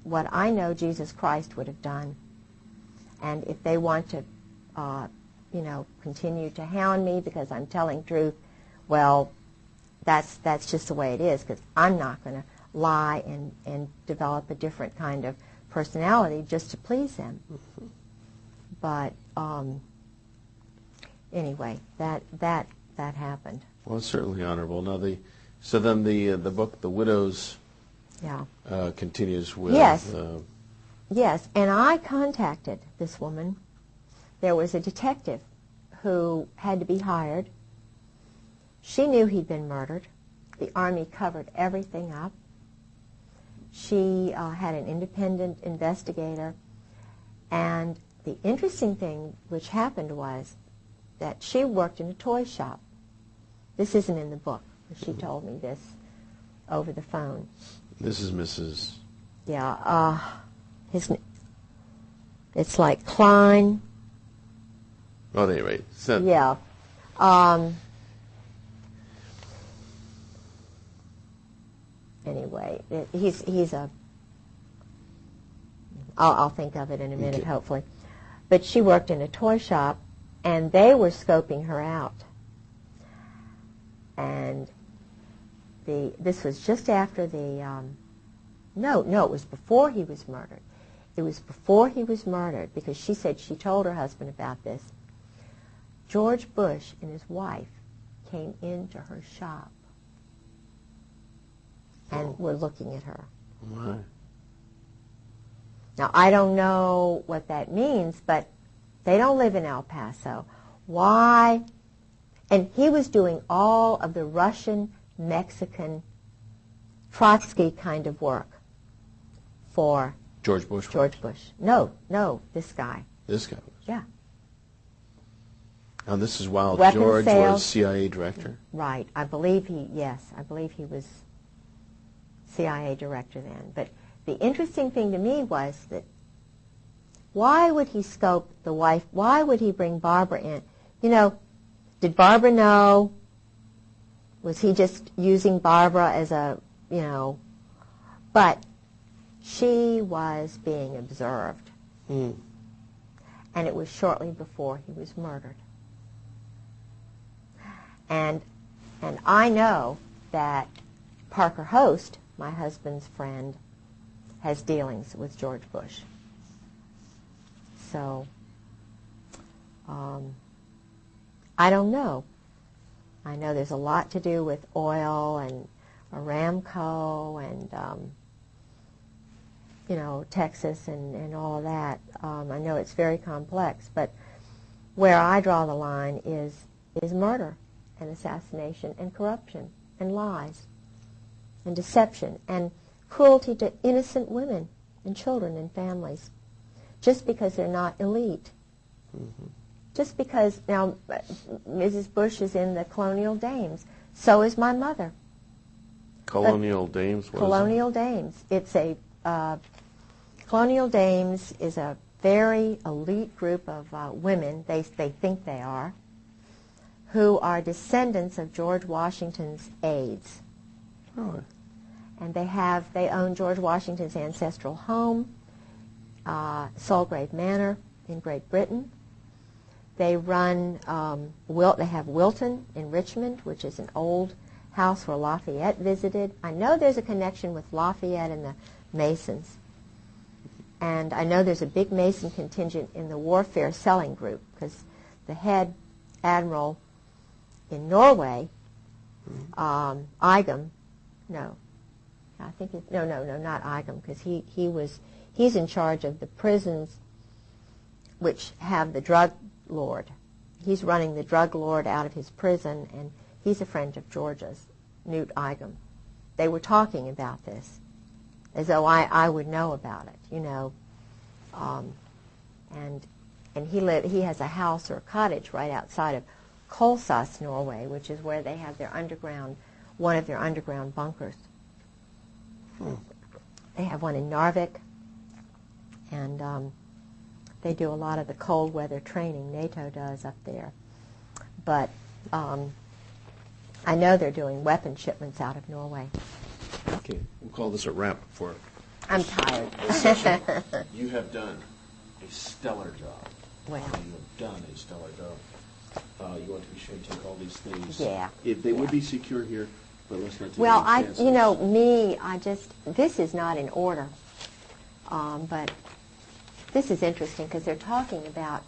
what I know Jesus Christ would have done. And if they want to, continue to hound me because I'm telling truth, well, that's just the way it is, because I'm not going to lie and develop a different kind of personality just to please them. Mm-hmm. But anyway, that happened. Well, it's certainly honorable. Now, so then the book, The Widows, Yeah. continues with... Yes. Yes, and I contacted this woman. There was a detective who had to be hired. She knew he'd been murdered. The Army covered everything up. She had an independent investigator. And the interesting thing which happened was that she worked in a toy shop. This isn't in the book. She told me this over the phone. This is Mrs. Yeah, it's like Klein. Oh, they right. So, Yeah. Anyway, he's a... I'll think of it in a minute, Okay. hopefully. But she worked in a toy shop, and they were scoping her out. And this was just after the... No, it was before he was murdered. It was before he was murdered, because she said she told her husband about this. George Bush and his wife came into her shop and were looking at her. my. Now, I don't know what that means, but they don't live in El Paso. Why? And he was doing all of the Russian, Mexican, Trotsky kind of work for George Bush. George Bush. No, this guy. This guy was. Yeah, Now, this is while Weapons George sales. was CIA director. right. I believe he was CIA director then. But the interesting thing to me was that why would he scope the wife? Why would he bring Barbara in? Did Barbara know? Was he just using Barbara as a, But she was being observed. Mm. And it was shortly before he was murdered. And I know that Parker Host, my husband's friend, has dealings with George Bush. So, I don't know. I know there's a lot to do with oil and Aramco and, Texas and all of that. I know it's very complex, but where I draw the line is murder and assassination and corruption and lies and deception and cruelty to innocent women and children and families just because they're not elite. Mm-hmm. Just because, now, Mrs. Bush is in the Colonial Dames. So is my mother. Colonial Dames. What Colonial Dames. It's a Colonial Dames is a very elite group of women. They think they are, who are descendants of George Washington's aides, is it? Oh, and they own George Washington's ancestral home, Salgrave Manor in Great Britain. They run they have Wilton in Richmond, which is an old house where Lafayette visited. I know there's a connection with Lafayette and the Masons. And I know there's a big Mason contingent in the Warfare Selling Group, because the head admiral in Norway, Igam, no, I think it, no, not Igam, because he's in charge of the prisons which have the drug lord. He's running the drug lord out of his prison, and he's a friend of George's, Newt Igam. They were talking about this, as though I would know about it, you know. And he has a house or a cottage right outside of Kolsås, Norway, which is where they have their one of their underground bunkers. They have one in Narvik, and they do a lot of the cold weather training NATO does up there. But I know they're doing weapon shipments out of Norway. Okay, we'll call this a wrap for I'm tired. this session. You have done a stellar job. Well. You have done a stellar job. You want to be sure to take all these things. Yeah. If they would be secure here, but let's not take Well, any chances. This is not in order, but this is interesting because they're talking about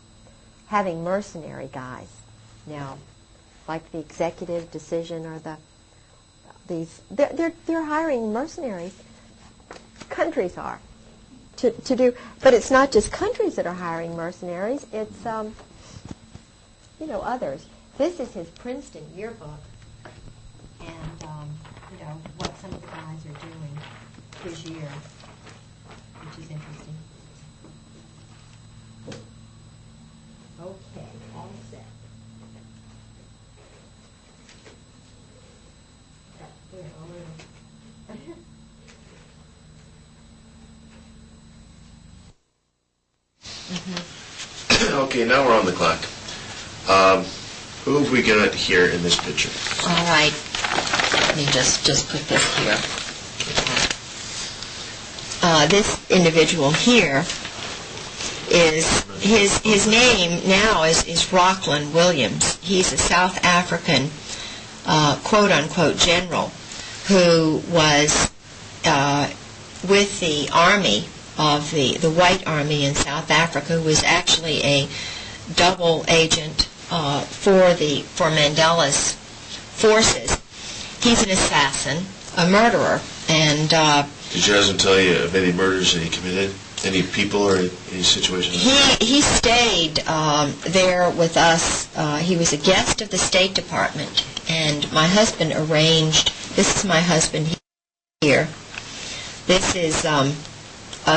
having mercenary guys now, like the executive decision or they're hiring mercenaries. Countries are to do, but it's not just countries that are hiring mercenaries. It's others. This is his Princeton yearbook, and what some of the guys are doing this year, which is interesting. Okay, all set. There, all over. Okay, now we're on the clock. Who have we got here in this picture? All right. Let me just put this here. This individual here is his name now is Rockland Williams. He's a South African quote unquote general who was with the army of the White Army in South Africa, who was actually a double agent for Mandela's forces. He's an assassin, a murderer, and Did your husband tell you of any murders that he committed? Any people or any situations? he stayed there with us. He was a guest of the State Department, and my husband arranged. This is my husband here. This is a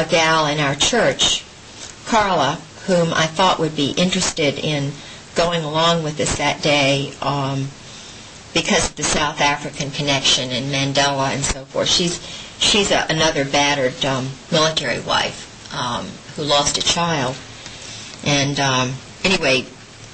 gal in our church, Carla, whom I thought would be interested in going along with us that day because of the South African connection and Mandela and so forth. She's another battered military wife who lost a child. And anyway,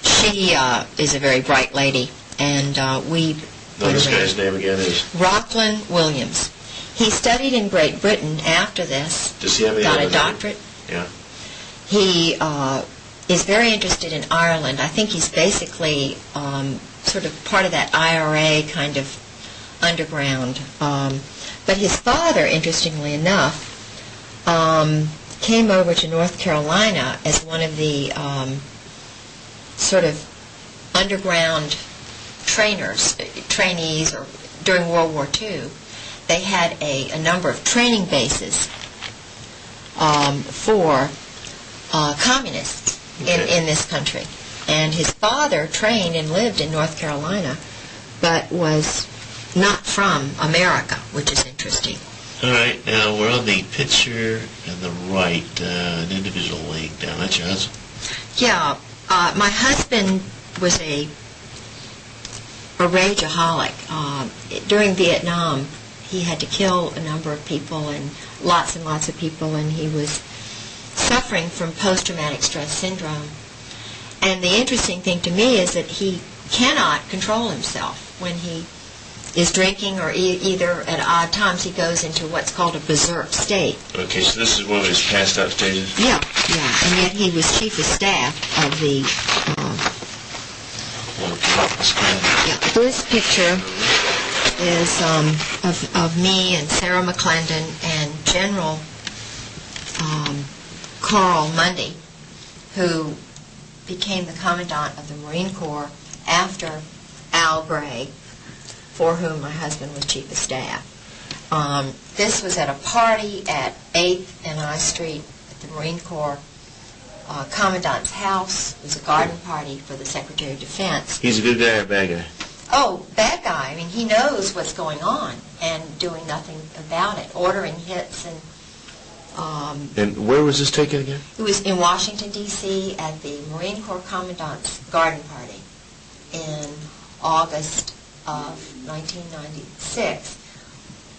she is a very bright lady, and we... No, this guy's name again is? Rockland Williams. He studied in Great Britain after this. Does he have any got other a doctorate. Yeah. He is very interested in Ireland. I think he's basically sort of part of that IRA kind of underground. But his father, interestingly enough, came over to North Carolina as one of the sort of underground trainees, or during World War II. They had a number of training bases for communists in this country. And his father trained and lived in North Carolina, but was not from America, which is interesting. All right, now we're on the picture on the right, an individual laying down. That's your husband? Yeah, my husband was a rageaholic. During Vietnam, he had to kill a number of people, and lots of people, and he was suffering from post-traumatic stress syndrome. And the interesting thing to me is that he cannot control himself when he is drinking, or either at odd times he goes into what's called a berserk state. Okay, so this is one of his passed out stages? Yeah, and yet he was chief of staff of the... This picture is of me and Sarah McClendon and General Carl Mundy, who became the Commandant of the Marine Corps after Al Gray, for whom my husband was Chief of Staff. This was at a party at 8th and I Street at the Marine Corps Commandant's house. It was a garden party for the Secretary of Defense. He's a good guy or a bad guy? Oh, bad guy. I mean, he knows what's going on and doing nothing about it, ordering hits and... And where was this taken again? It was in Washington, D.C. at the Marine Corps Commandant's garden party in August of 1996.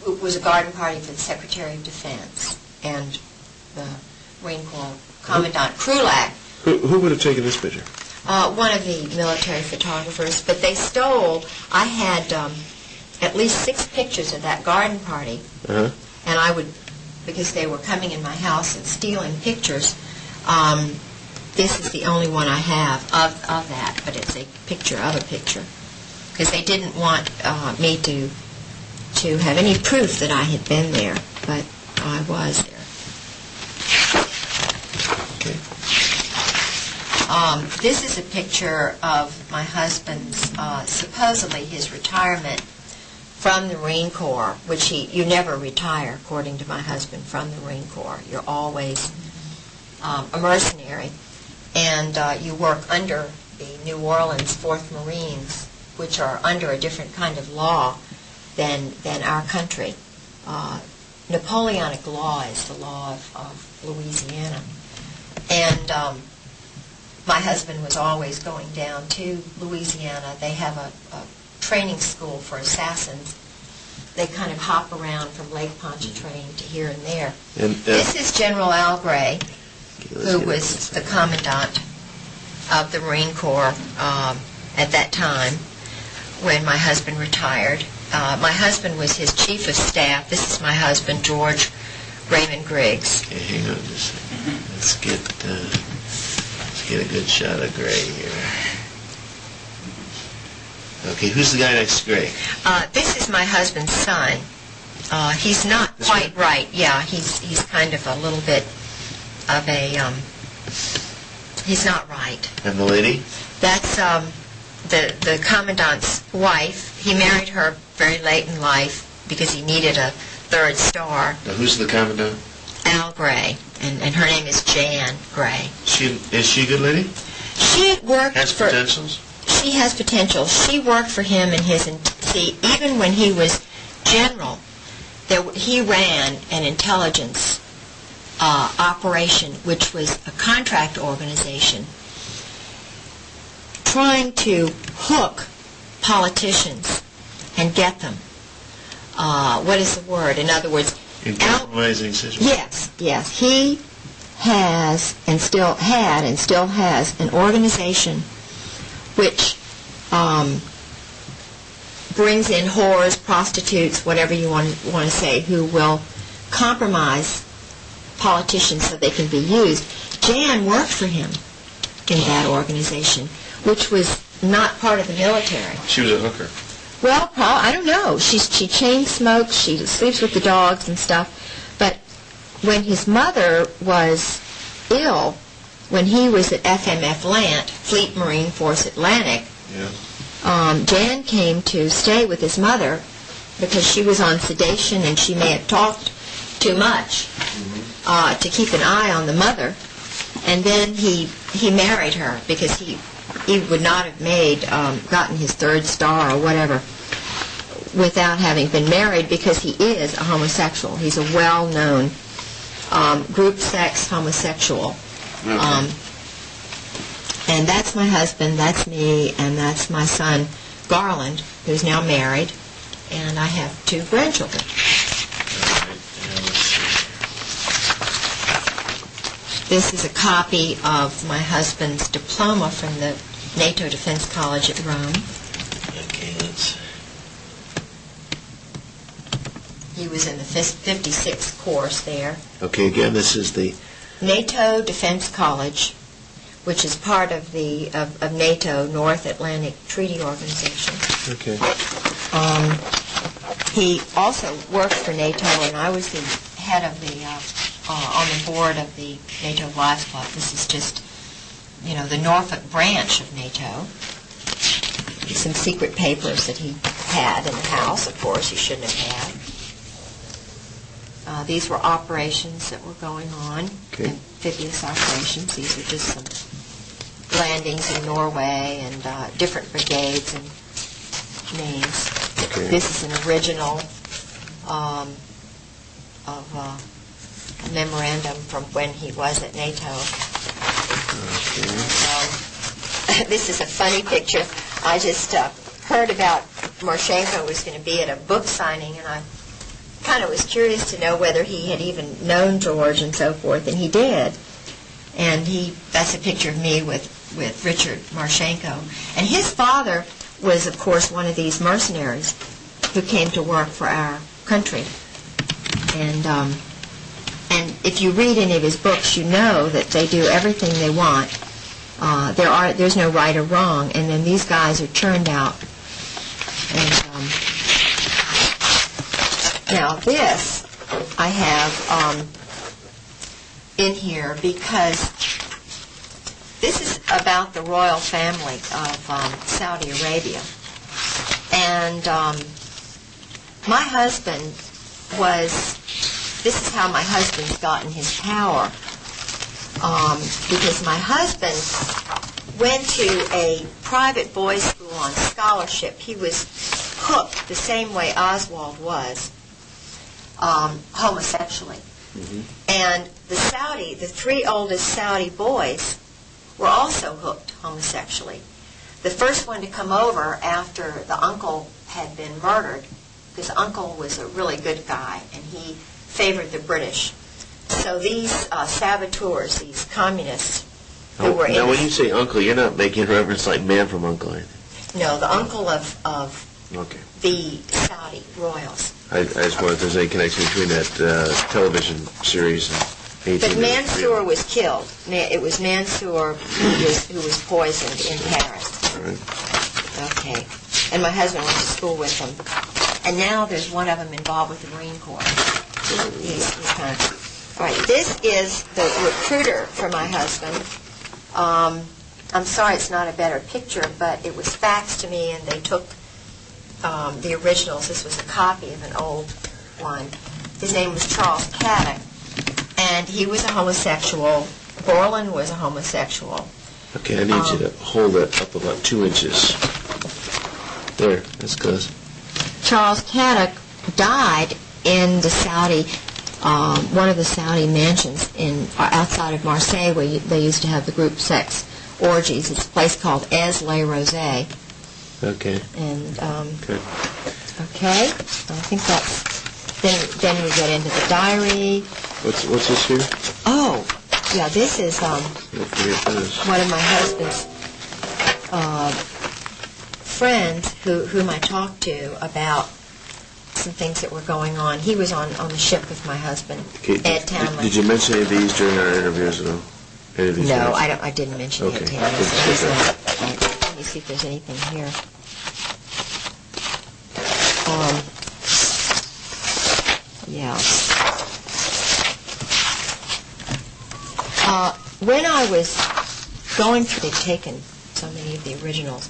It was a garden party for the Secretary of Defense and the Marine Corps Commandant Krulak. Who would have taken this picture? One of the military photographers, but they stole, I had at least 6 pictures of that garden party, Uh-huh. and I would, because they were coming in my house and stealing pictures, this is the only one I have of that, but it's a picture of a picture, because they didn't want me to have any proof that I had been there, but I was there. Okay. This is a picture of my husband's, supposedly his retirement from the Marine Corps, which you never retire, according to my husband, from the Marine Corps. You're always a mercenary, and you work under the New Orleans 4th Marines, which are under a different kind of law than our country. Napoleonic law is the law of Louisiana. And my husband was always going down to Louisiana. They have a training school for assassins. They kind of hop around from Lake Pontchartrain to here and there. And, This is General Al Gray, who was the Commandant of the Marine Corps at that time when my husband retired. My husband was his Chief of Staff. This is my husband, George Raymond Griggs. Okay, hang on just a second. Let's get a good shot of Gray here. Okay, who's the guy next to Gray? This is my husband's son. He's not This quite one? right. Yeah, he's kind of a little bit of a, he's not right. And the lady? That's the Commandant's wife. He married her very late in life because he needed a 3rd star. Now, who's the commandant? Al Gray, and her name is Jan Gray. Is she a good lady? She worked Has for... potentials? She has potential. She worked for him in his... See, even when he was general, he ran an intelligence operation, which was a contract organization, trying to hook politicians and get them. What is the word? In other words... In compromising situations? Yes. He has and still had and still has an organization which brings in whores, prostitutes, whatever you want to say, who will compromise politicians so they can be used. Jan worked for him in that organization, which was not part of the military. She was a hooker. Well, I don't know. She chain smokes, she sleeps with the dogs and stuff. But when his mother was ill, when he was at FMF Lant, Fleet Marine Force Atlantic, Yeah. Jan came to stay with his mother because she was on sedation and she may have talked too much to keep an eye on the mother. And then he married her because he would not have gotten his 3rd star or whatever without having been married, because he is a homosexual. He's a well-known group sex homosexual. Okay. And that's my husband, that's me, and that's my son, Garland, who's now married, and I have 2 grandchildren. All right, and let's see. This is a copy of my husband's diploma from the NATO Defense College at Rome. Okay, He was in the 56th course there. Okay, again, this is the... NATO Defense College, which is part of the of NATO, North Atlantic Treaty Organization. Okay. He also worked for NATO, and I was the head of the on the board of the NATO Wives Club. This is just, the Norfolk branch of NATO. Some secret papers that he had in the house, of course, he shouldn't have had. These were operations that were going on, amphibious operations. These are just some landings in Norway and different brigades and names. Okay. This is an original of a memorandum from when he was at NATO. This is a funny picture. I just heard about Marchenko was going to be at a book signing, and I kind of was curious to know whether he had even known George and so forth, and he did. And that's a picture of me with Richard Marchenko. And his father was, of course, one of these mercenaries who came to work for our country. And if you read any of his books, you know that they do everything they want. There's no right or wrong, and then these guys are churned out. And now this I have in here because this is about the royal family of Saudi Arabia. And my husband this is how my husband's gotten his power. Because my husband went to a private boys' school on scholarship. He was hooked the same way Oswald was, homosexually. Mm-hmm. And the three oldest Saudi boys were also hooked homosexually. The first one to come over after the uncle had been murdered, because the uncle was a really good guy, and he favored the British. So these saboteurs, these communists who were in... Now, when you say uncle, you're not making reference like Man from U.N.C.L.E. No, the uncle of Okay. the Saudi royals. I just wonder if there's any connection between that television series and 18... But Mansour was killed. It was Mansour who was poisoned in Paris. All right. Okay. And my husband went to school with him. And now there's one of them involved with the Marine Corps. He's kind of... All right, this is the recruiter for my husband. I'm sorry it's not a better picture, but it was faxed to me, and they took the originals. This was a copy of an old one. His name was Charles Caddick, and he was a homosexual. Borland was a homosexual. Okay, I need you to hold it up about 2 inches. There, that's close. Charles Caddick died in the Saudi... one of the Saudi mansions outside of Marseille, where they used to have the group sex orgies. It's a place called Aix les Rosés. Okay. And Good. okay, I think that's. Then we get into the diary. What's this here? Oh, yeah, this is Don't forget this. one of my husband's friends whom I talked to about some things that were going on. He was on the ship with my husband, Okay, Ed Townley. Did you mention any of these during our interviews at all? Any of these No, guys? I didn't mention Okay. Ed Townley. So he's not. Let me see if there's anything here. Yeah. When I was going through, they've taken so many of the originals.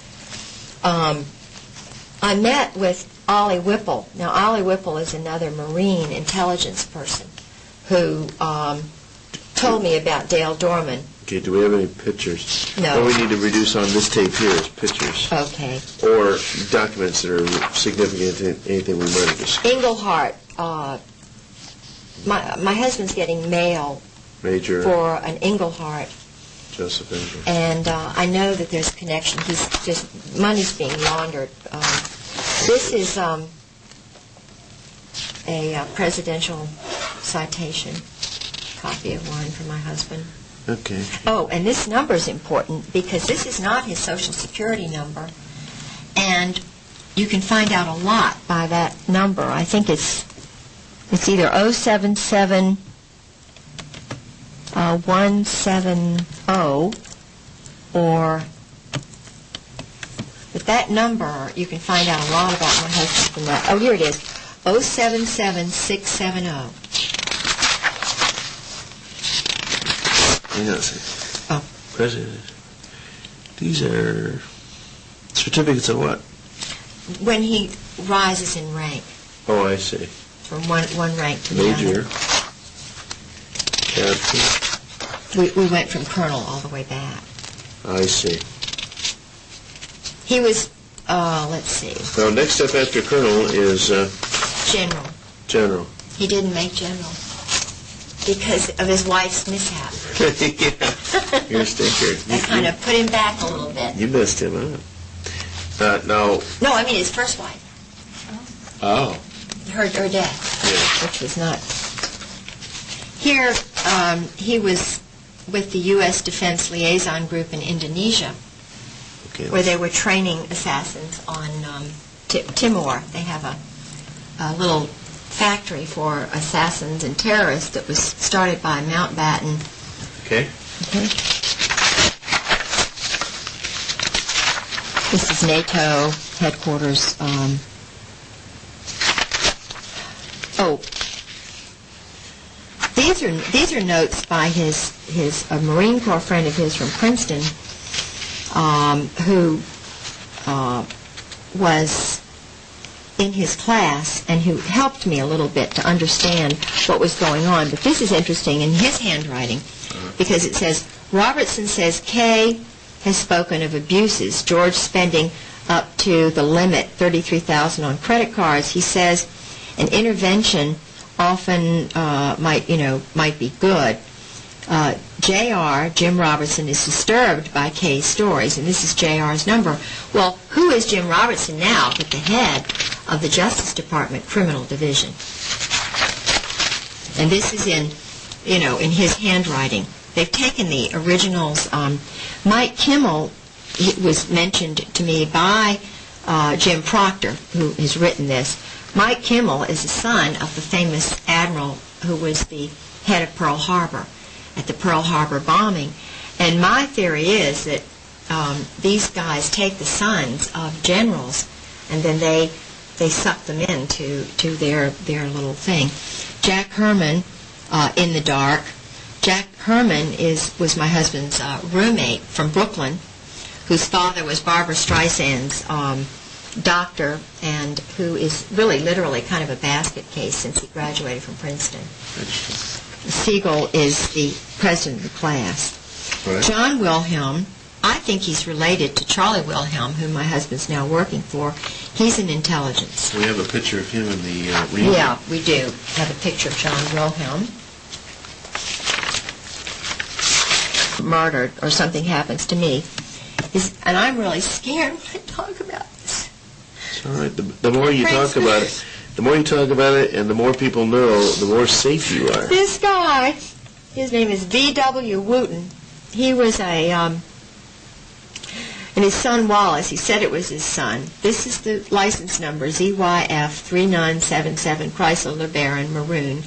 I met with Ollie Whipple. Now, Ollie Whipple is another Marine intelligence person who told me about Dale Dorman. Okay, do we have any pictures? No. What we need to reduce on this tape here is pictures. Okay. Or documents that are significant to anything we might have discussed. Englehart. My husband's getting mail Major for an Englehart, Joseph Engel. and I know that there's a connection. He's just, money's being laundered. This is a presidential citation, copy of one for my husband. Okay. Oh, and this number is important because this is not his Social Security number, and you can find out a lot by that number. I think it's either 077 170 or... But that number, you can find out a lot about my husband from that. Oh, here it is, 077670. hang on a second. Oh. President. These are certificates of what? When he rises in rank Oh, I see. from one rank to the Major. other. Captain. We went from colonel all the way back. I see. He was, let's see, Now, next step after colonel is general. general. He didn't make general because of his wife's mishap. Yeah. You're a stinker. That kind of put him back a little bit. You missed him, huh? Now, No, I mean his first wife, oh, her death, yeah. which was not. Here, he was with the U.S. Defense Liaison Group in Indonesia, Okay. where they were training assassins on Timor. They have a little factory for assassins and terrorists that was started by Mountbatten. Okay. This is NATO headquarters. These are notes by a Marine Corps friend of his from Princeton, who was in his class and who helped me a little bit to understand what was going on. But this is interesting in his handwriting because it says, Robertson says Kay has spoken of abuses, George spending up to the limit, $33,000 on credit cards. He says an intervention often might be good. J.R., Jim Robertson, is disturbed by Kay's stories, and this is J.R.'s number. Well, who is Jim Robertson now but the head of the Justice Department Criminal Division? And this is in his handwriting. They've taken the originals. Mike Kimmel was mentioned to me by Jim Proctor, who has written this. Mike Kimmel is the son of the famous admiral who was the head of Pearl Harbor at the Pearl Harbor bombing. And my theory is that these guys take the sons of generals and then they suck them into their little thing. Jack Herman, in the dark. Jack Herman was my husband's roommate from Brooklyn, whose father was Barbara Streisand's doctor, and who is really literally kind of a basket case since he graduated from Princeton. Siegel is the president of the class. Right. John Wilhelm, I think he's related to Charlie Wilhelm, whom my husband's now working for. He's in intelligence. We have a picture of him in the reading. Yeah, we do have a picture of John Wilhelm. Murdered or something happens to me. And I'm really scared when I talk about this. It's all right. The more you talk about it, and the more people know, the more safe you are. This guy, his name is V.W. Wooten. He was and his son Wallace, he said it was his son. This is the license number, ZYF 3977, Chrysler LeBaron Maroon.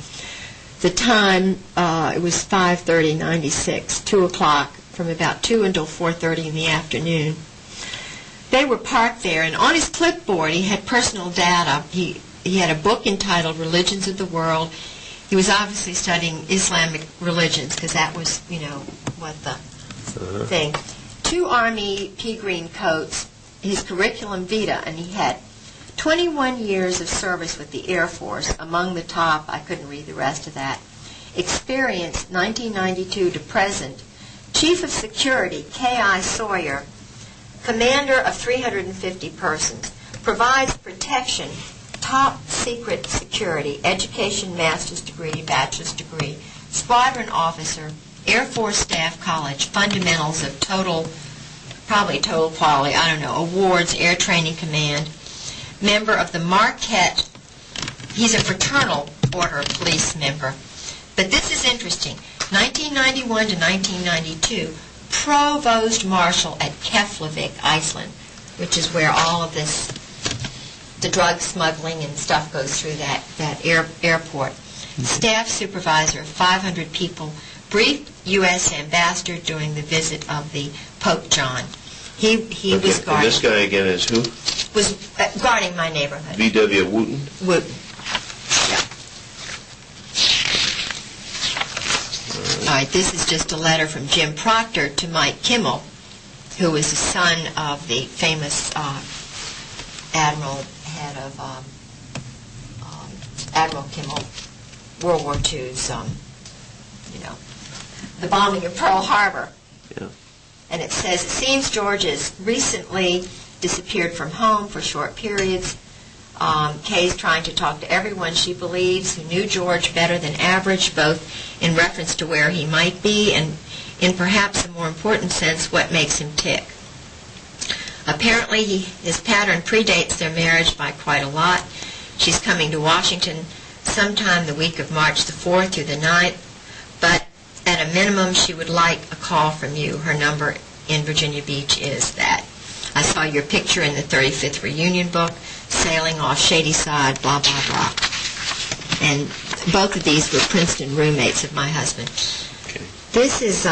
The time, it was 5:30:96, 2 o'clock, from about 2 until 4:30 in the afternoon. They were parked there, and on his clipboard he had personal data. He had a book entitled Religions of the World. He was obviously studying Islamic religions, because that was, what the thing. 2 Army pea green coats, his curriculum vitae, and he had 21 years of service with the Air Force. Among the top, I couldn't read the rest of that. Experience, 1992 to present. Chief of Security, K.I. Sawyer. Commander of 350 persons. Provides protection, top secret security, education, master's degree, bachelor's degree. Squadron officer, Air Force Staff College, fundamentals of probably total quality, I don't know, awards, Air Training Command. Member of the Marquette, he's a fraternal order police member. But this is interesting. 1991 to 1992, Provost Marshal at Keflavik, Iceland, which is where all of this, the drug smuggling and stuff goes through that airport. Staff supervisor of 500 people, briefed U.S. ambassador during the visit of the Pope John. He was And guarding. this guy again is who? Was guarding my neighborhood. V.W. Wooten? Wooten. Yeah. All right, this is just a letter from Jim Proctor to Mike Kimmel, who was the son of the famous admiral, head of Admiral Kimmel, World War II's, the bombing of Pearl Harbor. Yeah. And it says, it seems George has recently disappeared from home for short periods. Kay's trying to talk to everyone she believes who knew George better than average, both in reference to where he might be and in perhaps a more important sense, what makes him tick. Apparently, his pattern predates their marriage by quite a lot. She's coming to Washington sometime the week of March the 4th through the 9th, but at a minimum, she would like a call from you. Her number in Virginia Beach is that. I saw your picture in the 35th reunion book, sailing off Shadyside, blah, blah, blah. And both of these were Princeton roommates of my husband. Okay. This is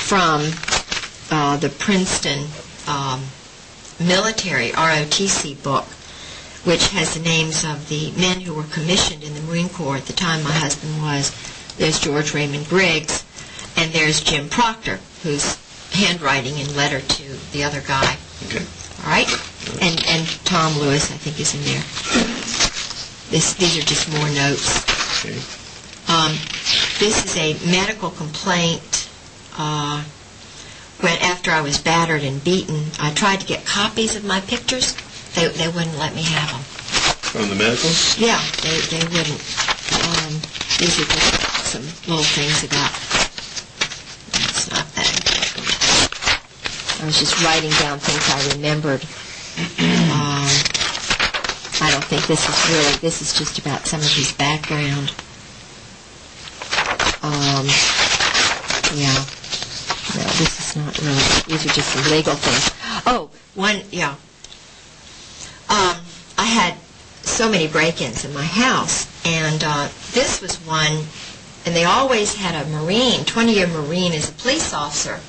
from the Princeton military ROTC book, which has the names of the men who were commissioned in the Marine Corps at the time my husband was. There's George Raymond Briggs, and there's Jim Proctor, whose handwriting and letter to the other guy. Okay. All right? And Tom Lewis, I think, is in there. These are just more notes. Okay. This is a medical complaint. When after I was battered and beaten, I tried to get copies of my pictures. They wouldn't let me have them. From the medical? Yeah, they wouldn't. These are just some little things about. It's not that important. I was just writing down things I remembered. I don't think this is really. This is just about some of his background. Yeah. No, this is not really. These are just some legal things. Oh, one. Yeah. I had so many break-ins in my house, and this was one, and they always had a Marine, 20-year Marine as a police officer,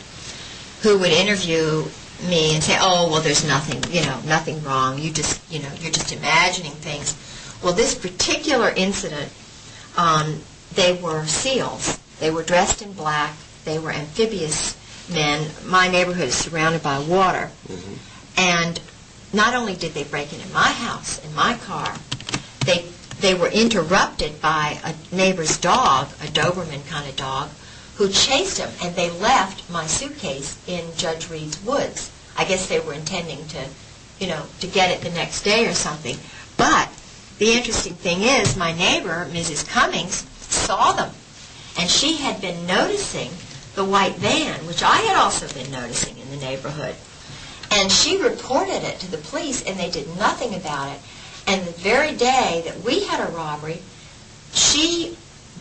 who would interview me and say, oh, well, there's nothing, nothing wrong. You're just imagining things. Well, this particular incident, they were SEALs. They were dressed in black. They were amphibious men. My neighborhood is surrounded by water. Mm-hmm. And not only did they break into my house, in my car, they were interrupted by a neighbor's dog, a Doberman kind of dog, who chased them, and they left my suitcase in Judge Reed's woods. I guess they were intending to get it the next day or something. But the interesting thing is, my neighbor, Mrs. Cummings, saw them, and she had been noticing the white van, which I had also been noticing in the neighborhood. And she reported it to the police, and they did nothing about it. And the very day that we had a robbery,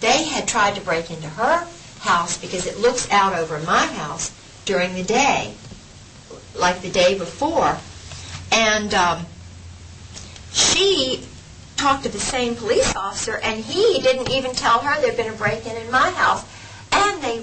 they had tried to break into her house because it looks out over my house during the day, like the day before. And she talked to the same police officer, and he didn't even tell her there'd been a break-in in my house. And they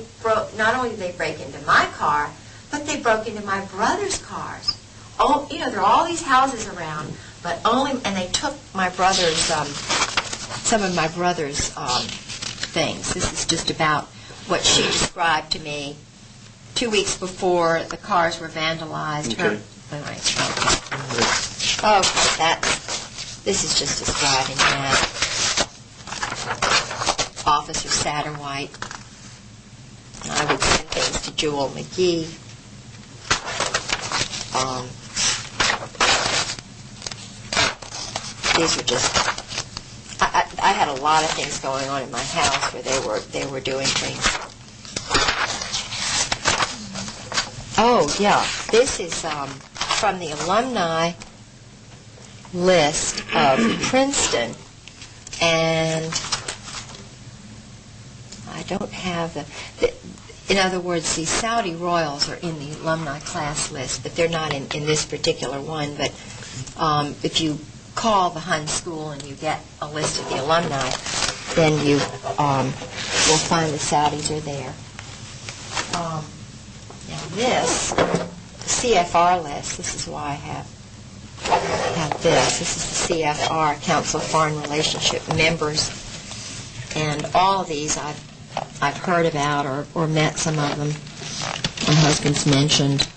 not only did they break into my car, but they broke into my brother's cars. Oh, there are all these houses around, and they took my brother's, some of my brother's things. This is just about what she described to me 2 weeks before the cars were vandalized. Okay. This is just describing that. Officer Satterwhite. I would send things to Jewel McGee. These were just. I had a lot of things going on in my house where they were doing things. Oh yeah, this is from the alumni list of Princeton, and I don't have the. In other words, the Saudi Royals are in the alumni class list, but they're not in this particular one. But if you call the Hun School and you get a list of the alumni, then you will find the Saudis are there. Now this, the CFR list, this is why I have this. This is the CFR, Council of Foreign Relationship members. And all of these I I've heard about or met some of them. My husband's mentioned.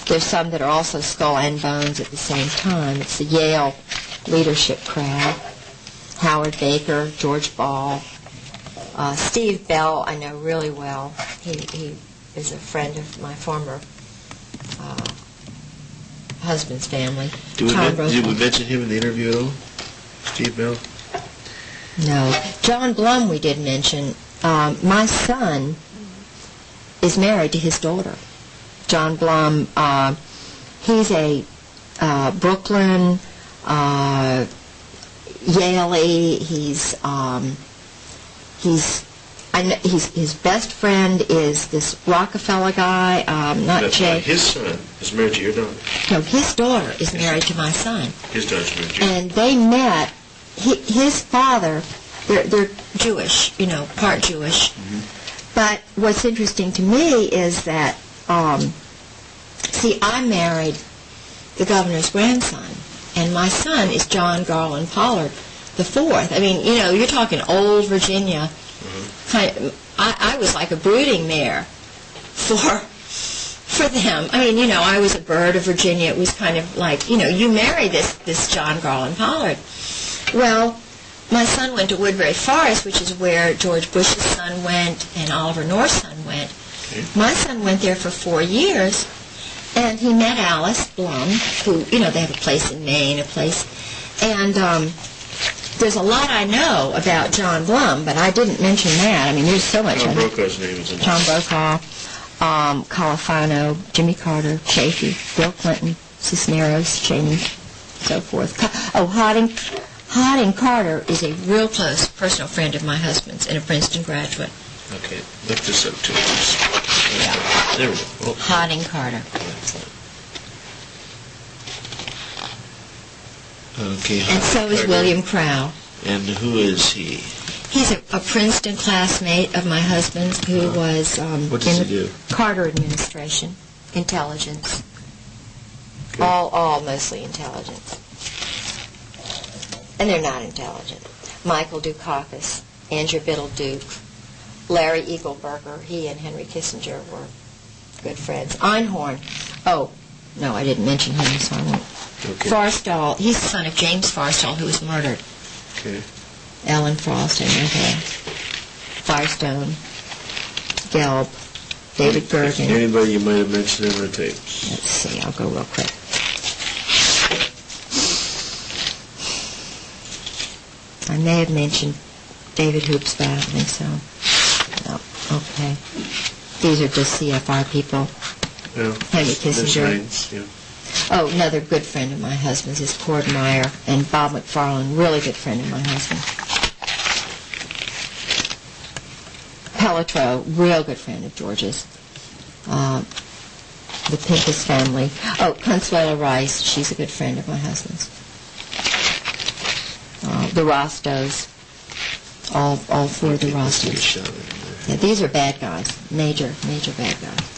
There's some that are also skull and bones at the same time. It's the Yale leadership crowd. Howard Baker, George Ball. Steve Bell I know really well. He is a friend of my former husband's family. Did we mention him in the interview at all? Steve Bell? No. John Blum we did mention. My son is married to his daughter. John Blum, he's a Brooklyn, Yale-y. His best friend is this Rockefeller guy, not That's Jay. right. His son is married to your daughter. No, his daughter is married to my son. His daughter's married to you. And they met, his father, they're Jewish, part Jewish. But what's interesting to me is that, I married the governor's grandson, and my son is John Garland Pollard the fourth. I mean, you're talking old Virginia. I was like a brooding mare for them. I mean, I was a bird of Virginia. It was kind of like, you marry this John Garland Pollard. Well, my son went to Woodbury Forest, which is where George Bush's son went and Oliver North's son went. Okay. My son went there for 4 years, and he met Alice Blum, who, they have a place in Maine, and there's a lot I know about John Blum, but I didn't mention that. I mean, there's so much. Tom Brokaw's name is in Tom Brokaw, Califano, Jimmy Carter, Chafee, Bill Clinton, Cisneros, Cheney, so forth. Harding Carter is a real close personal friend of my husband's and a Princeton graduate. Okay, look this up too. There we go. Oh. Harding Carter. Okay. And so is Carter. William Crow. And who is he? He's a Princeton classmate of my husband's who was What does in he do? the Carter administration, intelligence. Okay. All mostly intelligence. And they're not intelligent. Michael Dukakis, Andrew Biddle Duke, Larry Eagleburger, he and Henry Kissinger were good friends. Einhorn, oh, no, I didn't mention him, so I won't. Okay. Forstall, he's the son of James Forstall, who was murdered. Okay. Ellen Frost and Rahab. Firestone, Gelb, David Gergen. Anybody you might have mentioned in the tapes? Let's see, I'll go real quick. I may have mentioned David Hoopes, but I don't think so. No, okay. These are just CFR people. Yeah. Henry There's Kissinger. names, yeah. Oh, another good friend of my husband's is Cord Meyer, and Bob McFarland, really good friend of my husband. Pelletreau, real good friend of George's. The Pincus family. Oh, Consuelo Rice, she's a good friend of my husband's. The Rostos, all four of the Let's take a Rostos. shot at him there. Yeah, these are bad guys, major bad guys.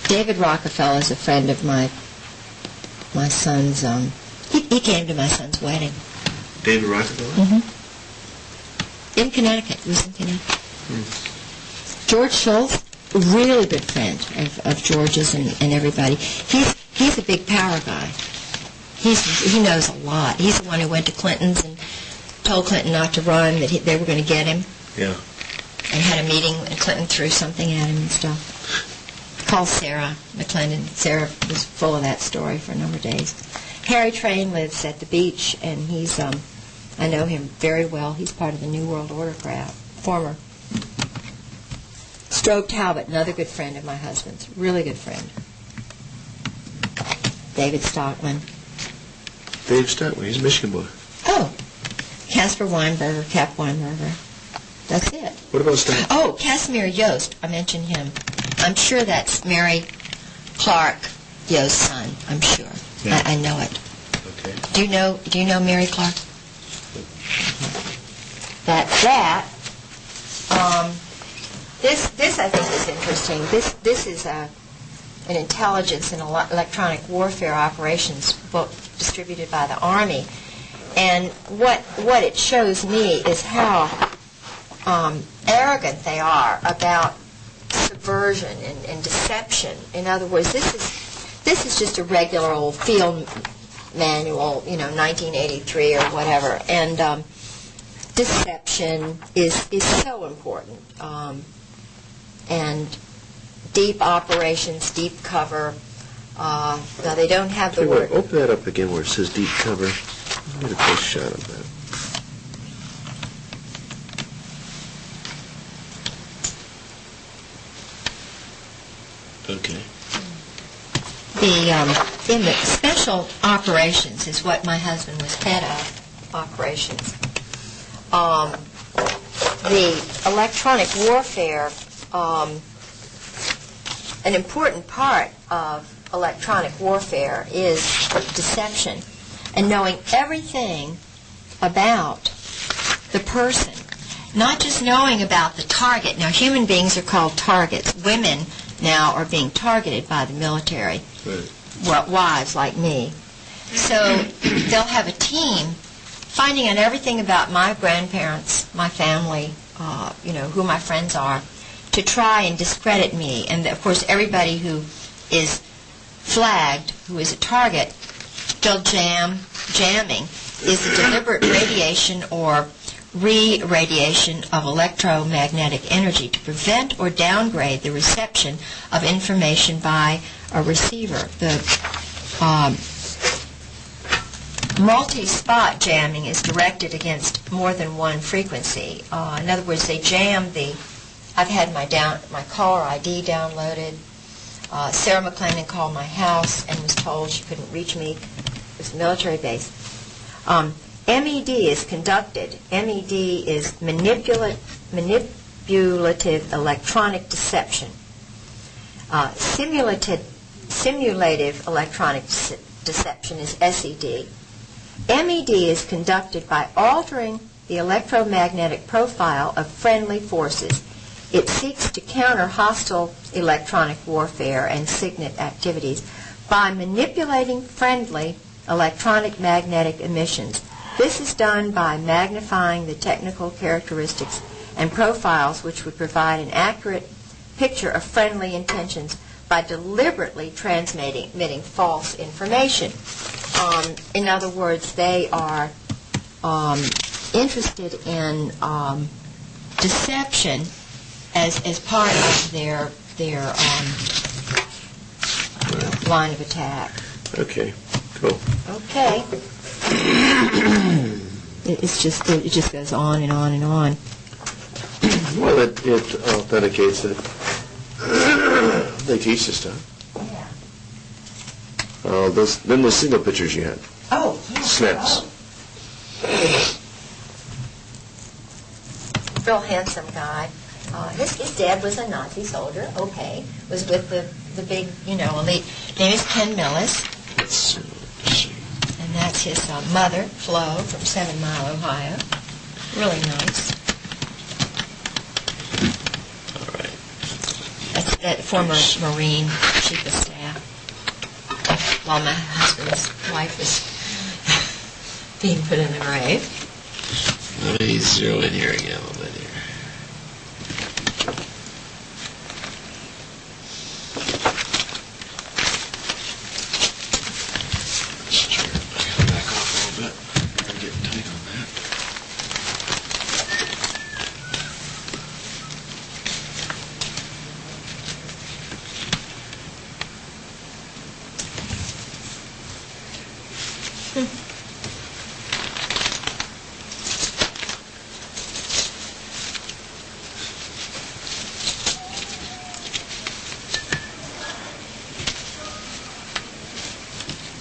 David Rockefeller is a friend of my son's. He came to my son's wedding David Rockefeller? in Connecticut. He was in Connecticut. George Schultz, really good friend of George's and everybody. He's a big power guy. He knows a lot. He's the one who went to Clinton's and told Clinton not to run, that they were going to get him, Yeah. and had a meeting, and Clinton threw something at him and stuff. Called Sarah McClendon. Sarah was full of that story for a number of days. Harry Train lives at the beach, and he's, I know him very well. He's part of the New World Order crowd, former. Strobe Talbot, another good friend of my husband's, really good friend. David Stockman. Dave Stockman, he's a Michigan boy. Oh, Casper Weinberger, Cap Weinberger. That's it. What about Stockman? Oh, Casimir Yost, I mentioned him. I'm sure that's Mary Clark Yost's son, I'm sure. Yeah. I know it. Okay. Do you know Mary Clark? That's that. This I think is interesting. This is an intelligence and electronic warfare operations book distributed by the Army. And what it shows me is how arrogant they are about subversion and deception. In other words, this is just a regular old field manual, 1983 or whatever. And deception is so important. And deep operations, deep cover. Now, they don't have the word. Open that up again where it says deep cover. Get a close shot of that. Okay. In the special operations is what my husband was head of, operations. The electronic warfare, an important part of electronic warfare is deception and knowing everything about the person, not just knowing about the target. Now, human beings are called targets. Women now are being targeted by the military, wives like me. So they'll have a team finding out everything about my grandparents, my family, who my friends are, to try and discredit me. And of course, everybody who is flagged, who is a target, they'll jamming is a deliberate radiation or re-radiation of electromagnetic energy to prevent or downgrade the reception of information by a receiver. The multi-spot jamming is directed against more than one frequency. In other words, they jam I've had my caller ID downloaded. Sarah McClendon called my house and was told she couldn't reach me. It was a military base. MED is conducted. MED is manipulative electronic deception. Simulative electronic deception is SED. MED is conducted by altering the electromagnetic profile of friendly forces. It seeks to counter hostile electronic warfare and SIGINT activities by manipulating friendly electronic magnetic emissions. This is done by magnifying the technical characteristics and profiles which would provide an accurate picture of friendly intentions by deliberately transmitting false information. In other words, they are interested in deception as part of their line of attack. Okay, cool. Okay. It just goes on and on and on. Well, it authenticates it. They teach this stuff. Yeah. Then the single pictures you had. Oh, yeah. Snaps. Real handsome guy. His dad was a Nazi soldier. Okay, was with the big, elite. Name is Ken Millis. And that's his mother, Flo, from 7 Mile, Ohio. Really nice. All right. That's that former Marine Chief of Staff. While my husband's wife was being put in the grave. Let me zero in here again a little bit here. Back off a little bit. I'm getting tight on that.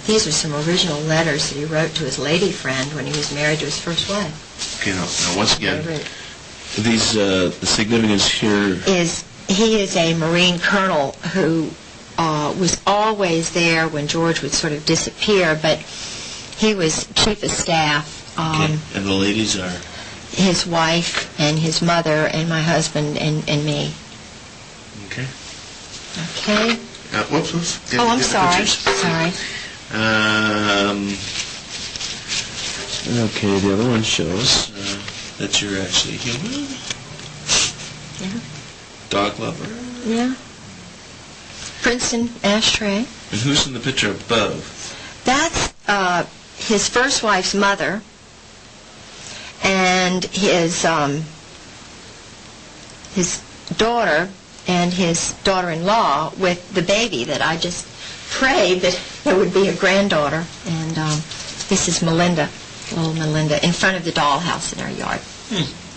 These are some original letters that he wrote to his lady friend when he was married to his first wife. Okay, now once again, these the significance here He is a Marine colonel who was always there when George would sort of disappear, but he was chief of staff. Okay. And the ladies are? His wife and his mother and my husband and me. Okay. Okay. Whoops. Oh, I'm sorry. Sorry. Okay, the other one shows that you're actually human. Yeah. Dog lover. Yeah. Princeton ashtray. And who's in the picture above? That's his first wife's mother, and his daughter and his daughter-in-law with the baby that I just prayed that there would be a granddaughter. And this is Melinda, little Melinda, in front of the dollhouse in our yard.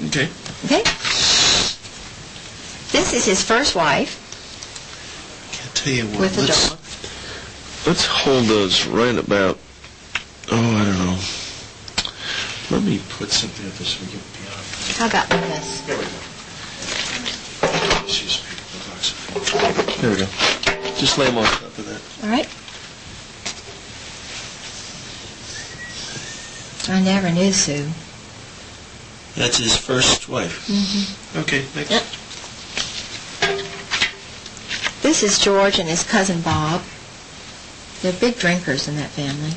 Okay. Okay? This is his first wife Can't tell you what. with a dog. Let's hold those right about. Oh, I don't know. Let me put something up so we get beyond. How about this? There we go. There we go. Just lay them on top of that. All right. I never knew Sue. That's his first wife. Mm-hmm. Okay, next. Yep. This is George and his cousin Bob. They're big drinkers in that family.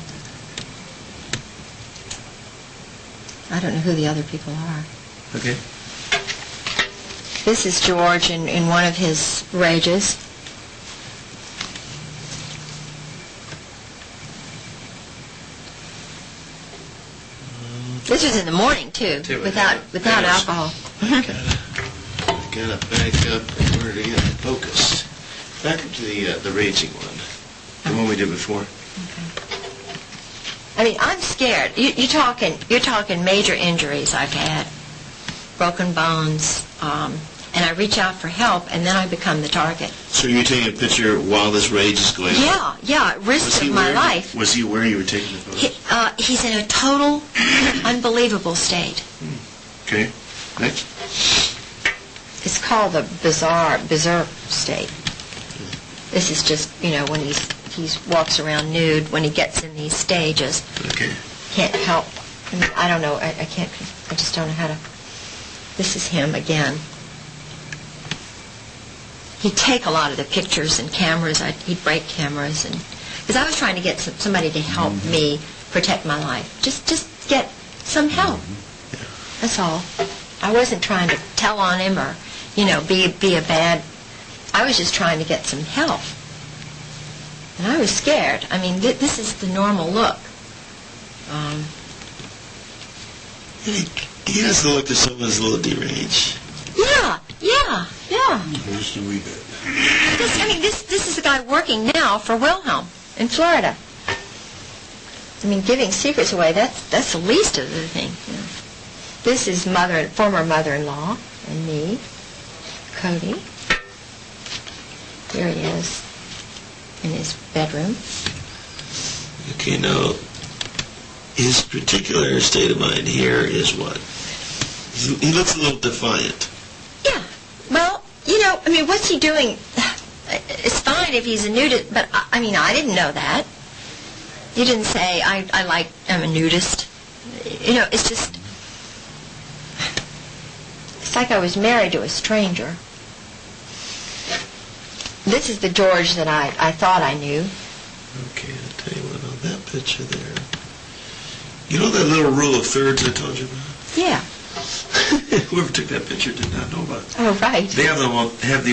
I don't know who the other people are. Okay. This is George in one of his rages. This was in the morning too, without alcohol. Gotta back up in order to get focused. Back up to the raging one, the one we did before. I mean, I'm scared. You're talking major injuries I've had, broken bones, and I reach out for help, and then I become the target. So you're taking a picture while this rage is going on? Yeah, at risk of my life. Was he where you were taking the photo? He's in a total, unbelievable state. Okay. Next. It's called the berserk state. This is just, when he walks around nude, when he gets in these stages. Okay. Can't help. I mean, I don't know. I just don't know how to. This is him again. He'd take a lot of the pictures and cameras. He'd break cameras, and because I was trying to get somebody to help me protect my life. Just get some help. That's all. I wasn't trying to tell on him or, be a bad. I was just trying to get some help. And I was scared. I mean, this is the normal look. He has the look that someone's a little deranged. Yeah. Where's the wee bit? This is a guy working now for Wilhelm in Florida. I mean, giving secrets away, that's the least of the thing. This is former mother-in-law and me, Cody. Here he is in his bedroom. Okay, now, his particular state of mind here is what? He looks a little defiant. Yeah. Well, what's he doing? It's fine if he's a nudist, but I didn't know that. You didn't say, I'm a nudist. It's just, it's like I was married to a stranger. This is the George that I thought I knew. Okay, I'll tell you what, on that picture there. You know that little rule of thirds I told you about? Yeah. Whoever took that picture did not know about it. Oh, right. They have the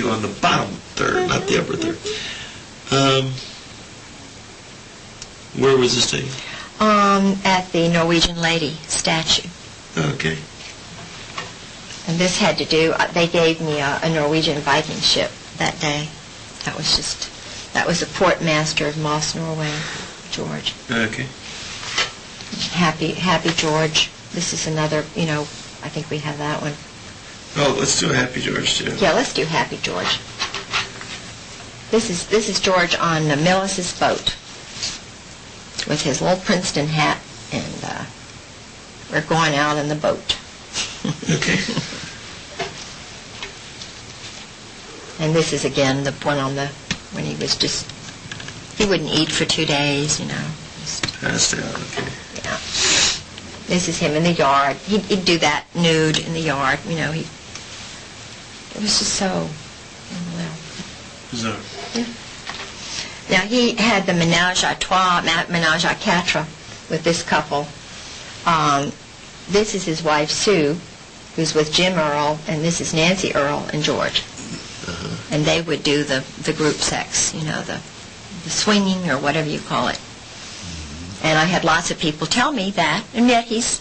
on the bottom third, not the upper third. Where was this taken? At the Norwegian lady statue. Okay. And this had to do, they gave me a Norwegian Viking ship that day. That was the port master of Moss, Norway, George. Okay. Happy George. This is another, I think we have that one. Oh, let's do a Happy George, too. Yeah, let's do Happy George. This is George on Millis's boat with his little Princeton hat, and we're going out in the boat. Okay. And this is again the one when he was he wouldn't eat for 2 days, Just, Passed out, okay. yeah. This is him in the yard. He'd do that nude in the yard, it was just so, Bizarre. Yeah. Now he had the menage a trois, menage a quatre with this couple This is his wife, Sue, who's with Jim Earl, and this is Nancy Earl and George. And they would do the group sex, the swinging or whatever you call it. And I had lots of people tell me that, and yet he's,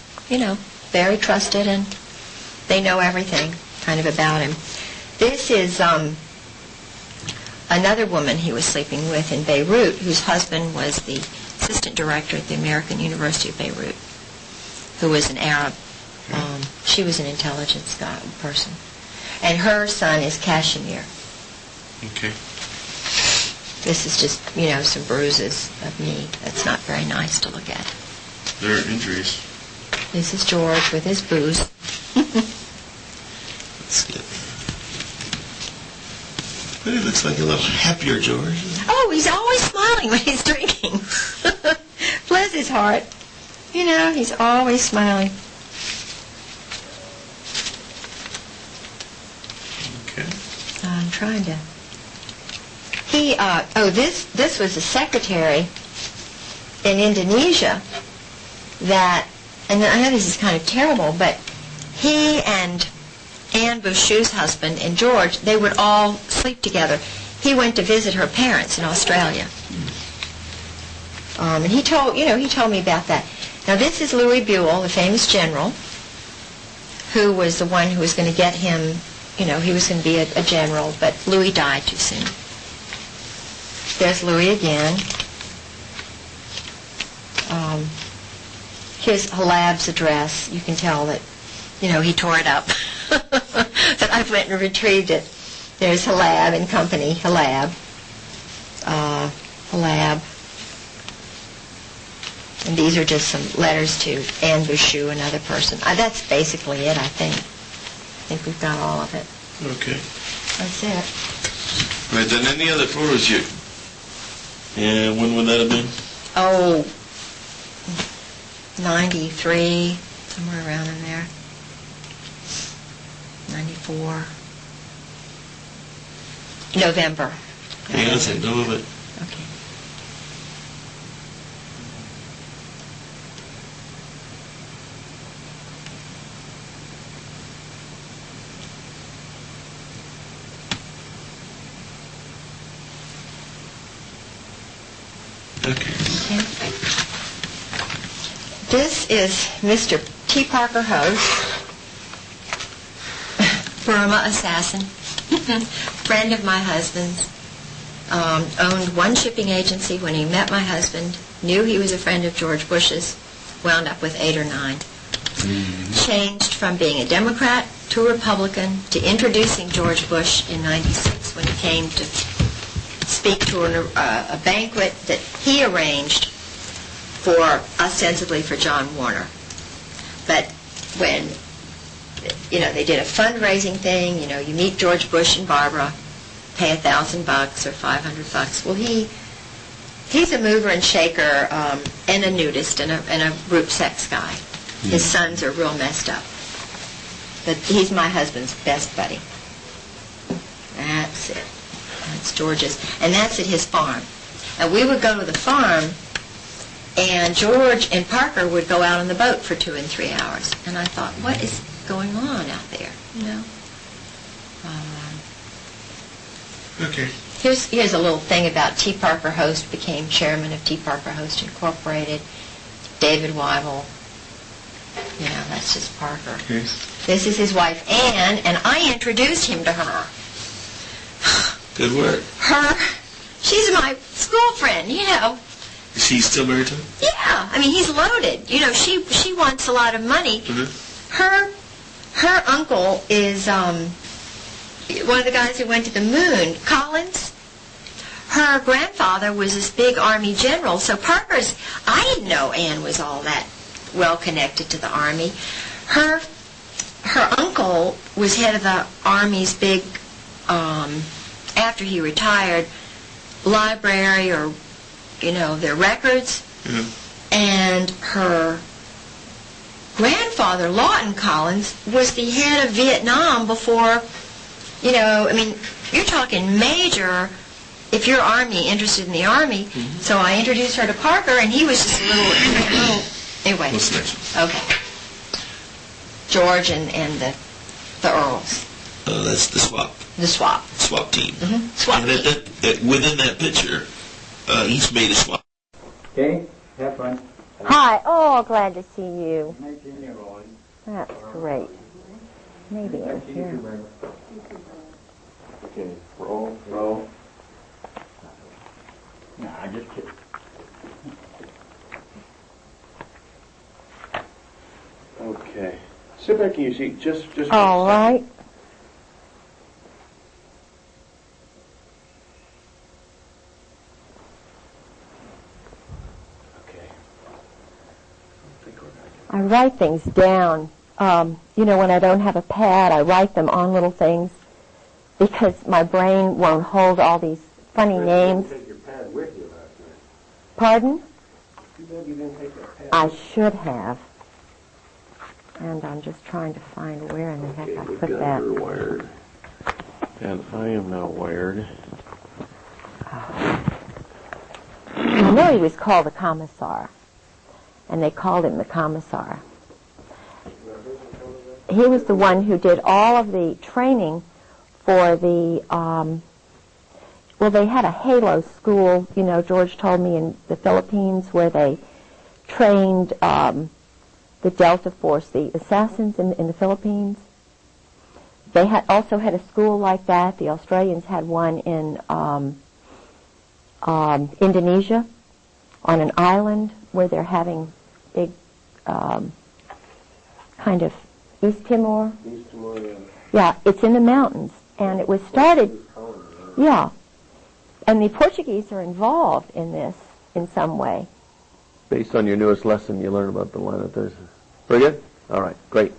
very trusted, and they know everything kind of about him. This is another woman he was sleeping with in Beirut, whose husband was the assistant director at the American University of Beirut, who was an Arab. She was an intelligence person. And her son is Kashmir. Okay. This is just, some bruises of me. That's not very nice to look at. There are injuries. This is George with his booze. That's good. But he looks like a little happier, George. Oh, he's always smiling when he's drinking. Bless his heart. He's always smiling. Okay. I'm trying to... This was a secretary in Indonesia that, and I know this is kind of terrible, but he and Anne Bouchou's husband and George, they would all sleep together. He went to visit her parents in Australia. And he told me about that. Now this is Louis Buell, the famous general, who was the one who was going to get him, he was going to be a general, but Louis died too soon. There's Louis again. Here's Halab's address. You can tell that, he tore it up. But I went and retrieved it. There's Halab and company, Halab. And these are just some letters to Anne Bouchou, another person. That's basically it, I think. I think we've got all of it. Okay. That's it. Right, then any other photos you... Yeah, when would that have been? Oh, 93, somewhere around in there. 94. November. Yeah, that's it. No of it. Okay. Okay. This is Mr. T. Parker Host, Burma assassin, friend of my husband's, owned one shipping agency when he met my husband, knew he was a friend of George Bush's, wound up with 8 or 9. Changed from being a Democrat to a Republican to introducing George Bush in 96 when he came to speak to a banquet that he arranged ostensibly for John Warner. But when, they did a fundraising thing, you meet George Bush and Barbara, pay $1,000 or $500. Well, he's a mover and shaker and a nudist and a group sex guy. His sons are real messed up. But he's my husband's best buddy. That's it. That's George's. And that's at his farm. And we would go to the farm, and George and Parker would go out on the boat for 2 and 3 hours. And I thought, what is going on out there, Okay. Here's a little thing about T. Parker Host, became chairman of T. Parker Host Incorporated. David Weibel. That's just Parker. Okay. This is his wife, Anne, and I introduced him to her. Good work. She's my school friend, Is she still married to him? Yeah, he's loaded. She wants a lot of money. Mm-hmm. Her uncle is one of the guys who went to the moon, Collins. Her grandfather was this big Army general, so I didn't know Anne was all that well connected to the Army. Her uncle was head of the Army's big, after he retired, library or, their records. Yeah. And her grandfather, Lawton Collins, was the head of Vietnam before, you're talking major, if you're interested in the Army. Mm-hmm. So I introduced her to Parker, and he was just a little Anyway. What's the next one? Okay. George and the Earls. That's the swap team. Swap And within that picture, he's made a swap. Okay, have fun. Hi. Oh, glad to see you. 19-year-old. That's great. Maybe in here. Okay, roll. Nah, just kidding. Okay. Sit back in your seat, just All right. Okay. I write things down. When I don't have a pad, I write them on little things because my brain won't hold all these funny names. You didn't take your pad with you last night. Pardon? Too bad you didn't take that pad. I should have. And I'm just trying to find where in the heck I put that. You're wired. And I am now wired. I know he was called the Commissar, and they called him the Commissar. He was the one who did all of the training for the, they had a Halo school, George told me, in the Philippines where they trained the Delta Force, the assassins in the Philippines. They also had a school like that. The Australians had one in Indonesia on an island where they're having big kind of East Timor. East Timor, yeah. Yeah, it's in the mountains. And it was started, yeah. And the Portuguese are involved in this in some way. Based on your newest lesson, you learn about the line of Thursday. Very good? All right, great.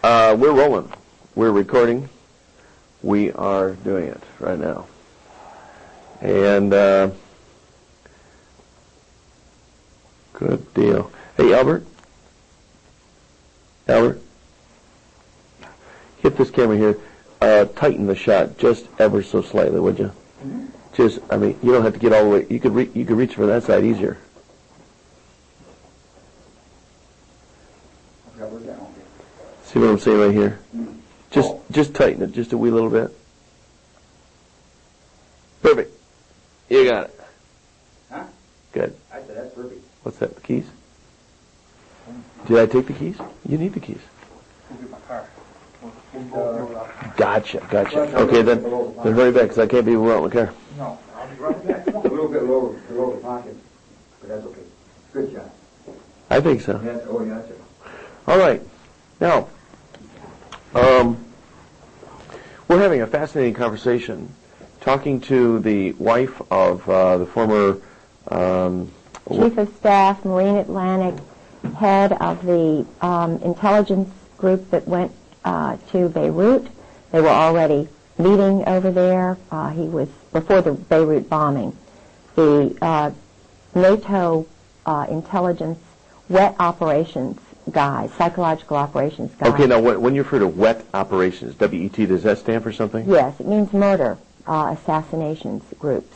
We're rolling. We're recording. We are doing it right now. And good deal. Hey, Albert. Hit this camera here. Tighten the shot just ever so slightly, would you? Just, you don't have to get all the way. You could reach for that side easier. See what I'm saying right here? Just tighten it just a wee little bit. Perfect. You got it. Huh? Good. I said that's perfect. What's that? The keys? Did I take the keys? You need the keys. We'll get my car. Gotcha. Okay, then hurry back because I can't be around the car. No, I'll be right back. A little bit lower the pocket, but that's okay. Good shot. I think so. Yes, oh, yeah, that's it. All right. Now, we're having a fascinating conversation talking to the wife of the former Chief of Staff, Marine Atlantic, head of the intelligence group that went to Beirut. They were already meeting over there. He was, before the Beirut bombing, the NATO intelligence wet operations guy, psychological operations guy. Okay, now when you refer to wet operations, W-E-T, does that stand for something? Yes, it means murder, assassinations groups.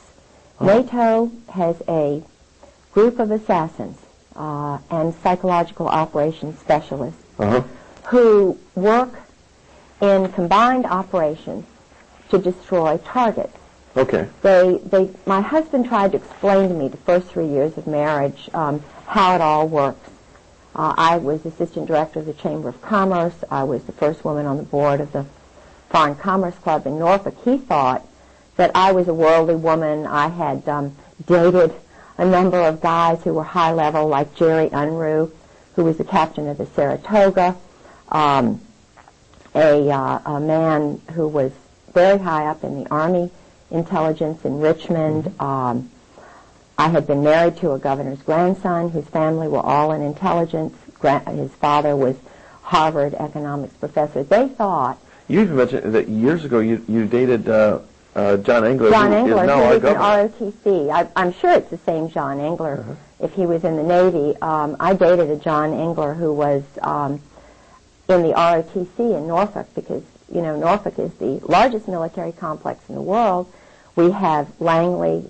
NATO has a group of assassins and psychological operations specialists who work in combined operations to destroy targets. Okay. My husband tried to explain to me the first 3 years of marriage how it all works. I was assistant director of the Chamber of Commerce. I was the first woman on the board of the Foreign Commerce Club in Norfolk. He thought that I was a worldly woman. I had dated a number of guys who were high level, like Jerry Unruh, who was the captain of the Saratoga, a man who was very high up in the Army intelligence in Richmond. I had been married to a governor's grandson whose family were all in intelligence. His father was Harvard economics professor. They thought... You even mentioned that years ago you dated John Engler. John who Engler, is now who our was in governor. ROTC. I'm sure it's the same John Engler if he was in the Navy. I dated a John Engler who was in the ROTC in Norfolk because, Norfolk is the largest military complex in the world. We have Langley,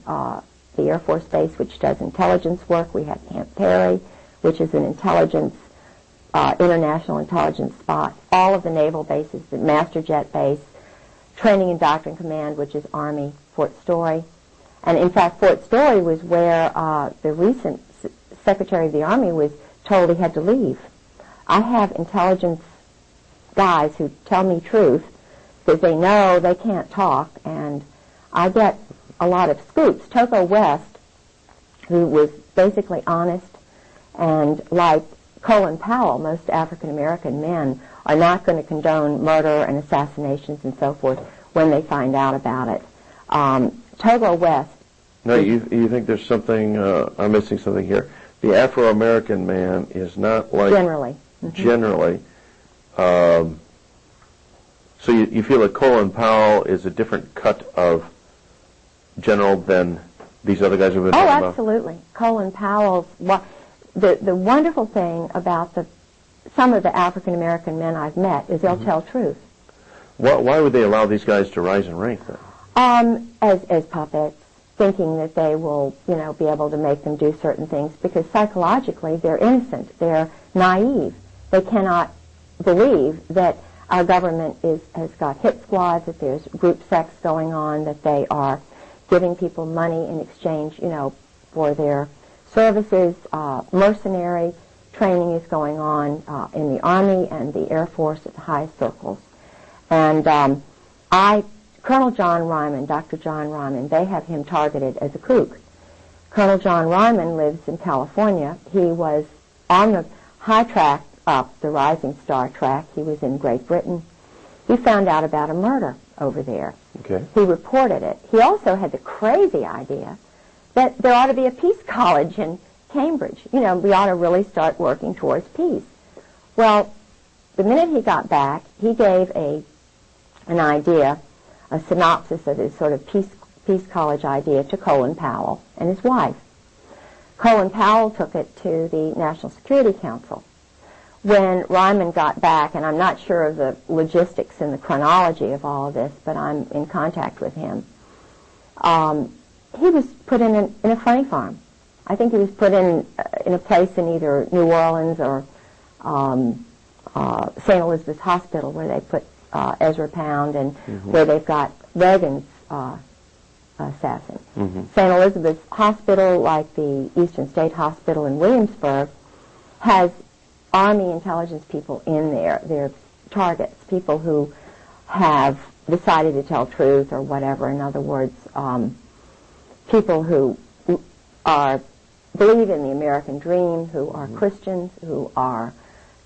the Air Force Base, which does intelligence work. We have Camp Perry. which is an intelligence, international intelligence spot, all of the naval bases, the Master Jet Base, Training and Doctrine Command, which is Army, Fort Story. And in fact, Fort Story was where the recent Secretary of the Army was told he had to leave. I have intelligence guys who tell me truth because they know they can't talk, and I get a lot of scoops. Togo West, who was basically honest, and like Colin Powell, most African-American men are not going to condone murder and assassinations and so forth when they find out about it. Togo West. No, you think there's something, I'm missing something here. The Afro-American man is not like... Generally. Generally. So you feel that Colin Powell is a different cut of general than these other guys have been talking about? Oh, absolutely. Colin Powell's... The wonderful thing about some of the African-American men I've met is they'll tell truth. Why would they allow these guys to rise in rank, then? As puppets, thinking that they will, be able to make them do certain things, because psychologically they're innocent, they're naive. They cannot believe that our government has got hit squads, that there's group sex going on, that they are giving people money in exchange, for their services. Mercenary training is going on in the Army and the Air Force at the highest circles. And Colonel John Ryman, Dr. John Ryman, they have him targeted as a kook. Colonel John Ryman lives in California. He was on the high track up, the Rising Star track. He was in Great Britain. He found out about a murder over there. Okay. He reported it. He also had the crazy idea that there ought to be a peace college in Cambridge. We ought to really start working towards peace. Well, the minute he got back, he gave an idea, a synopsis of his sort of peace college idea to Colin Powell and his wife. Colin Powell took it to the National Security Council. When Ryman got back, and I'm not sure of the logistics and the chronology of all of this, but I'm in contact with him, he was put in a funny farm. I think he was put in a place in either New Orleans or St. Elizabeth's Hospital, where they put Ezra Pound, and where they've got Reagan's assassin. St. Elizabeth's Hospital, like the Eastern State Hospital in Williamsburg, has Army intelligence people in there. They're targets, people who have decided to tell truth or whatever. In other words, people who believe in the American dream, who are Christians, who are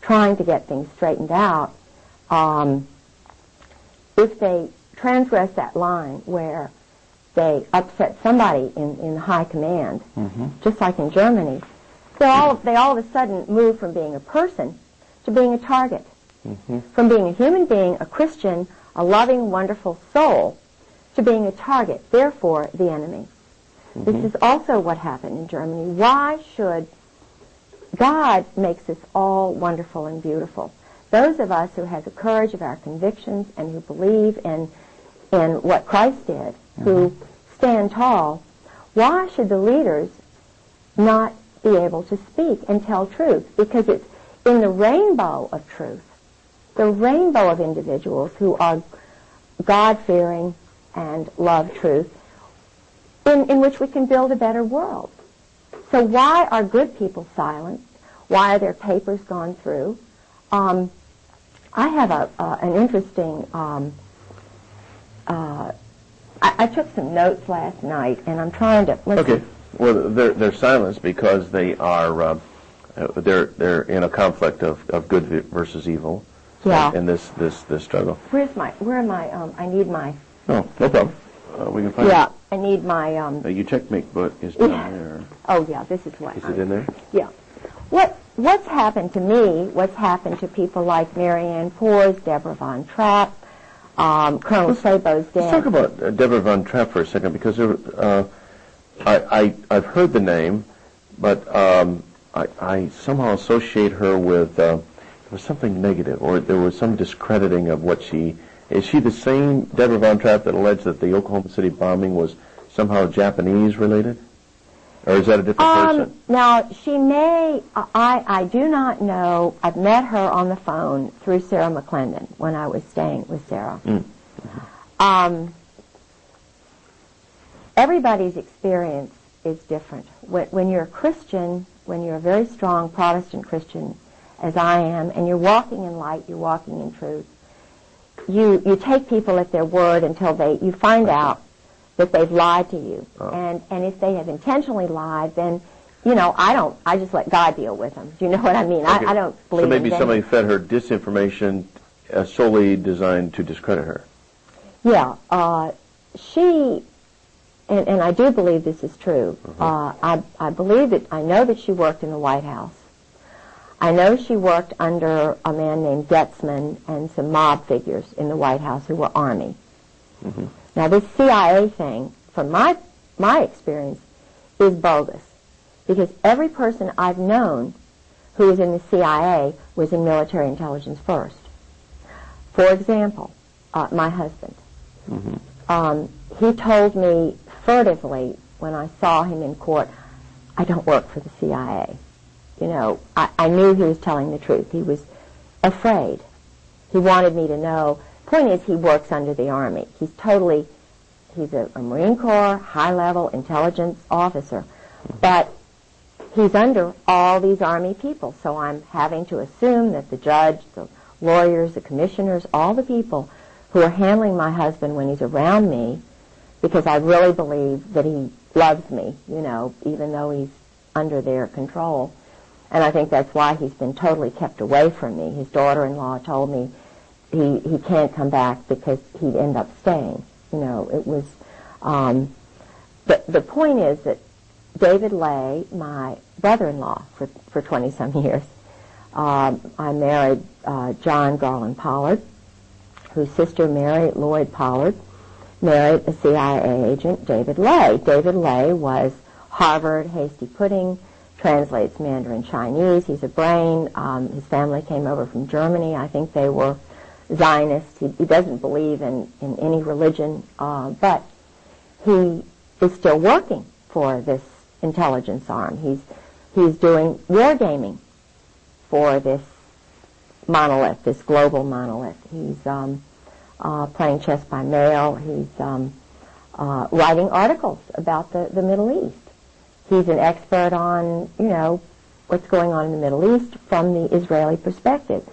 trying to get things straightened out. If they transgress that line where they upset somebody in high command, just like in Germany, they all of a sudden move from being a person to being a target, from being a human being, a Christian, a loving, wonderful soul, to being a target, therefore the enemy. This is also what happened in Germany. Why should God makes this all wonderful and beautiful? Those of us who have the courage of our convictions and who believe in what Christ did, who stand tall, why should the leaders not be able to speak and tell truth? Because it's in the rainbow of truth, the rainbow of individuals who are God-fearing and love truth, in which we can build a better world. So why are good people silent? Why are their papers gone through? I have an interesting... I took some notes last night, and I'm trying to... Okay. Well, they're silenced because they are they're in a conflict of good versus evil. Yeah. In this struggle. Where am I? I need my... No problem. We can find Yeah, I need my... your checkmate book is down there. Oh, yeah, this is what... Is it in there? Yeah. What's happened to me, what's happened to people like Marianne Poors, Deborah Von Trapp, Colonel Sabo's dad... Let's talk about Deborah Von Trapp for a second, because I've heard the name, but I somehow associate her with... there was something negative, or there was some discrediting of what she... Is she the same Deborah Von Trapp that alleged that the Oklahoma City bombing was somehow Japanese related? Or is that a different person? Now, she may, I do not know. I've met her on the phone through Sarah McClendon when I was staying with Sarah. Everybody's experience is different. When you're a Christian, when you're a very strong Protestant Christian, as I am, and you're walking in light, you're walking in truth, you take people at their word until you find out that they've lied to you. And if they have intentionally lied, then, I just let God deal with them. Do you know what I mean? I don't believe in So maybe them. somebody fed her disinformation solely designed to discredit her. Yeah. She, and I do believe this is true, I believe that, I know that she worked in the White House. I know she worked under a man named Getzman and some mob figures in the White House who were Army. Now, this CIA thing, from my experience, is bogus. Because every person I've known who was in the CIA was in military intelligence first. For example, my husband. He told me furtively when I saw him in court, I don't work for the CIA. I knew he was telling the truth. He was afraid. He wanted me to know. Point is, he works under the Army. He's a Marine Corps, high-level intelligence officer. But he's under all these Army people. So I'm having to assume that the judge, the lawyers, the commissioners, all the people who are handling my husband when he's around me, because I really believe that he loves me, even though he's under their control. And I think that's why he's been totally kept away from me. His daughter-in-law told me he can't come back because he'd end up staying. It was... the point is that David Lay, my brother-in-law for 20-some years, I married John Garland Pollard, whose sister Mary Lloyd Pollard married a CIA agent, David Lay. David Lay was Harvard hasty pudding, translates Mandarin Chinese. He's a brain. His family came over from Germany. I think they were Zionists. He doesn't believe in any religion, but he is still working for this intelligence arm. He's doing wargaming for this monolith, this global monolith. He's playing chess by mail. He's writing articles about the Middle East. He's an expert on, what's going on in the Middle East from the Israeli perspective.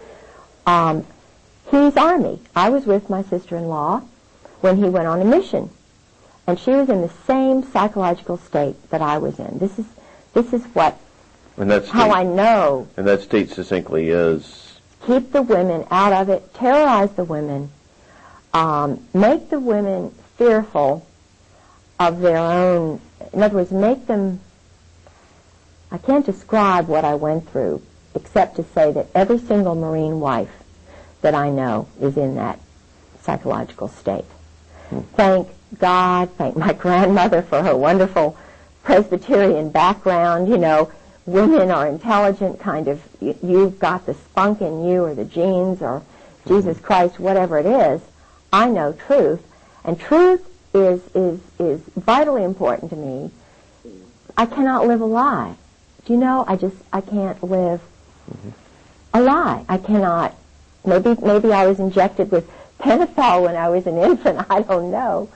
He's Army. I was with my sister-in-law when he went on a mission, and she was in the same psychological state that I was in. This is what, how I know. And that state succinctly is? Keep the women out of it, terrorize the women, make the women fearful of their own. In other words, make them... I can't describe what I went through except to say that every single Marine wife that I know is in that psychological state. Thank God, thank my grandmother for her wonderful Presbyterian background. Women are intelligent, kind of, you've got the spunk in you or the genes or Jesus Christ, whatever it is. I know truth, and truth is vitally important to me. I cannot live a lie. Do you know? I can't live a lie. I cannot. Maybe I was injected with pentothal when I was an infant. I don't know.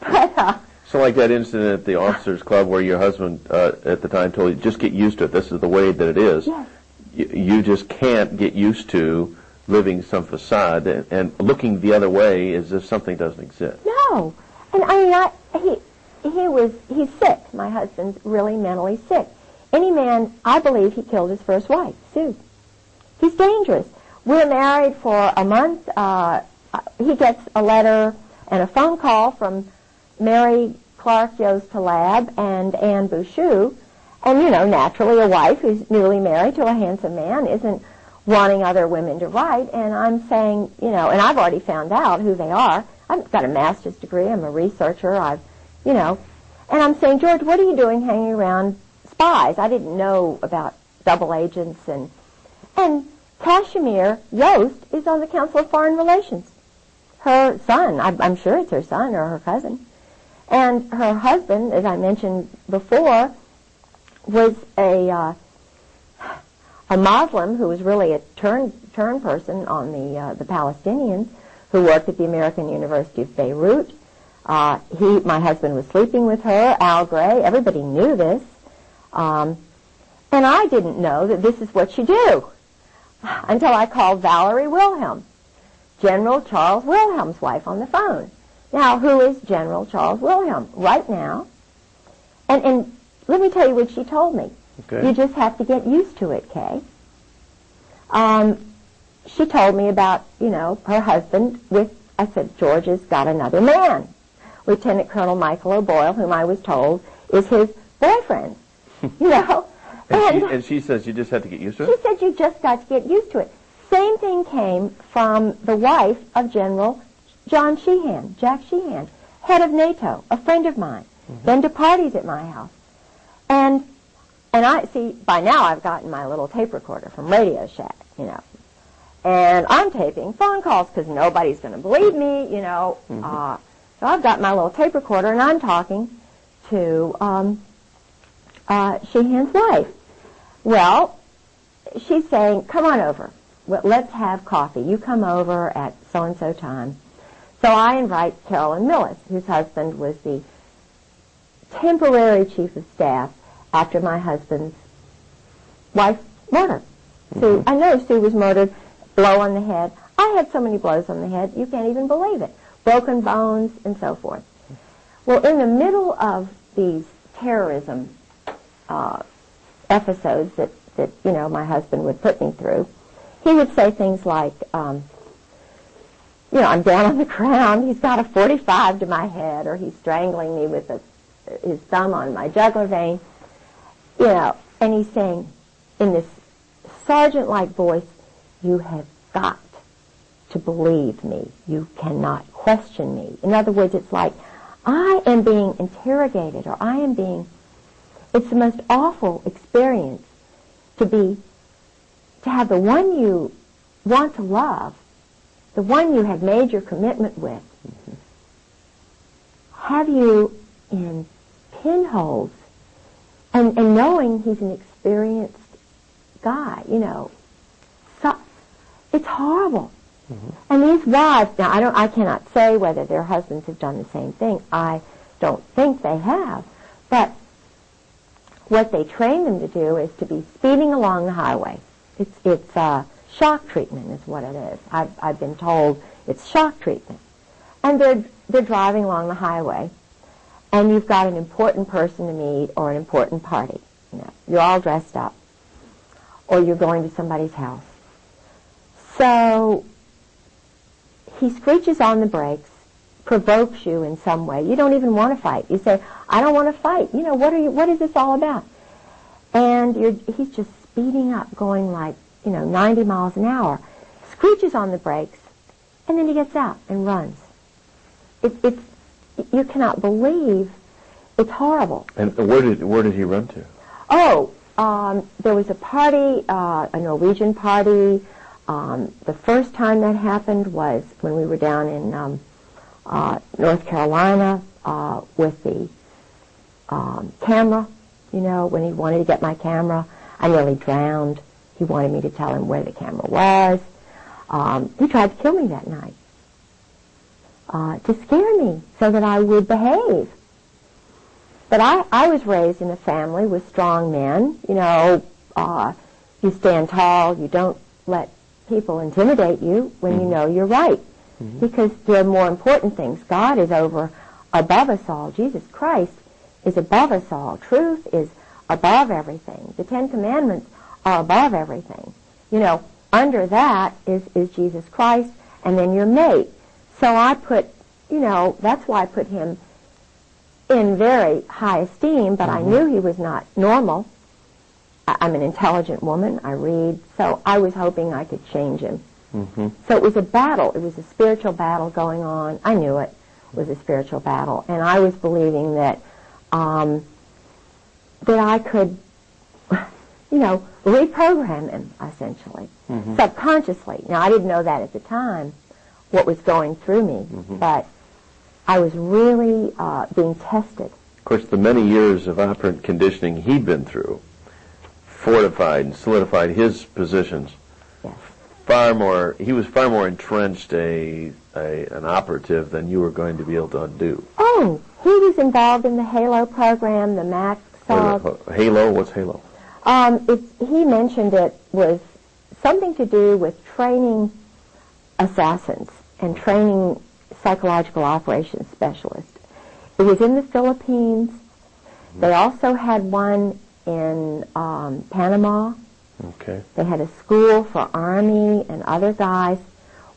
But so like that incident at the officers' club where your husband at the time told you, just get used to it. This is the way that it is. Yes. You just can't get used to living some facade and looking the other way as if something doesn't exist. No. And I mean, he's sick. My husband's really mentally sick. Any man, I believe he killed his first wife, Sue. He's dangerous. We're married for a month. He gets a letter and a phone call from Mary Clark Yost Talab and Anne Bouchou. And, naturally a wife who's newly married to a handsome man isn't wanting other women to write. And I'm saying, and I've already found out who they are. I've got a master's degree. I'm a researcher. And I'm saying, George, what are you doing hanging around spies? I didn't know about double agents. And Kashmir Yost is on the Council of Foreign Relations. Her son, I'm sure it's her son or her cousin. And her husband, as I mentioned before, was a Muslim who was really a turn person on the Palestinians, who worked at the American University of Beirut. My husband was sleeping with her, Al Gray. Everybody knew this. And I didn't know that this is what you do until I called Valerie Wilhelm, General Charles Wilhelm's wife, on the phone. Now, who is General Charles Wilhelm? Right now. And let me tell you what she told me. Okay. You just have to get used to it, Kay. She told me about, her husband I said, George has got another man. Lieutenant Colonel Michael O'Boyle, whom I was told is his boyfriend, And she says you just have to get used to She it? said you just got to get used to it. Same thing came from the wife of General John Sheehan, Jack Sheehan, head of NATO, a friend of mine, been to parties at my house. And I see, by now I've gotten my little tape recorder from Radio Shack, and I'm taping phone calls because nobody's going to believe me, So I've got my little tape recorder and I'm talking to Sheehan's wife. Well, she's saying, come on over. Well, let's have coffee. You come over at so-and-so time. So I invite Carolyn Millis, whose husband was the temporary chief of staff after my husband's wife's murder. Sue, I know Sue was murdered, blow on the head. I had so many blows on the head, you can't even believe it. Broken bones and so forth. Well, in the middle of these terrorism episodes that my husband would put me through, he would say things like, I'm down on the ground, he's got a .45 to my head, or he's strangling me with his thumb on my jugular vein, and he's saying in this sergeant-like voice, you have got to believe me. You cannot question me. In other words, it's like, I am being interrogated, or it's the most awful experience to have the one you want to love, the one you have made your commitment with, have you in pinholes, and knowing he's an experienced guy, So, it's horrible. And these wives, now I cannot say whether their husbands have done the same thing. I don't think they have. But what they train them to do is to be speeding along the highway. It's shock treatment is what it is. I've been told it's shock treatment. And they're driving along the highway, and you've got an important person to meet or an important party. You're all dressed up, or you're going to somebody's house. So he screeches on the brakes, provokes you in some way. You don't even want to fight. You say, I don't want to fight. What is this all about? And he's just speeding up, going like, 90 miles an hour, screeches on the brakes, and then he gets out and runs. You cannot believe, it's horrible. And where did he run to? There was a party, a Norwegian party. The first time that happened was when we were down in North Carolina with the camera, when he wanted to get my camera. I nearly drowned. He wanted me to tell him where the camera was. He tried to kill me that night to scare me so that I would behave. But I was raised in a family with strong men. You stand tall. You don't let people intimidate you when you know you're right. Because there are more important things. God is above us all. Jesus Christ is above us all. Truth is above everything. The Ten Commandments are above everything. Under that is Jesus Christ, and then your mate. So I put, that's why I put him in very high esteem, but I knew he was not normal. I'm an intelligent woman. I read. So I was hoping I could change him. So it was a battle. It was a spiritual battle going on. I knew it was a spiritual battle. And I was believing that that I could, reprogram him, essentially, subconsciously. Now, I didn't know that at the time, what was going through me, but I was really being tested Of course, the many years of operant conditioning he'd been through fortified and solidified his positions. Yes. He was far more entrenched an operative than you were going to be able to undo. Oh, he was involved in the HALO program, the Max Halo? What's Halo? He mentioned it was something to do with training assassins and training psychological operations specialists. It was in the Philippines. They also had one in Panama. Okay. They had a school for Army and other guys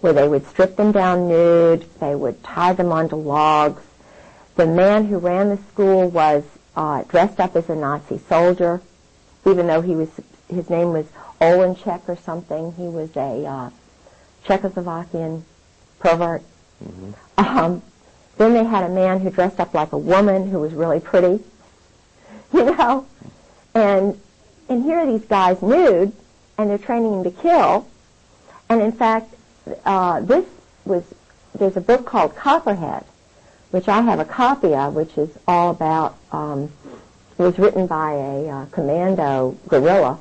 where they would strip them down nude. They would tie them onto logs. The man who ran the school was dressed up as a Nazi soldier, even though his name was Olenchek or something. He was a Czechoslovakian pervert. Mm-hmm. Then they had a man who dressed up like a woman who was really pretty, and here are these guys nude, and they're training them to kill. And in fact, there's a book called Copperhead, which I have a copy of, which is all about, it was written by a commando guerrilla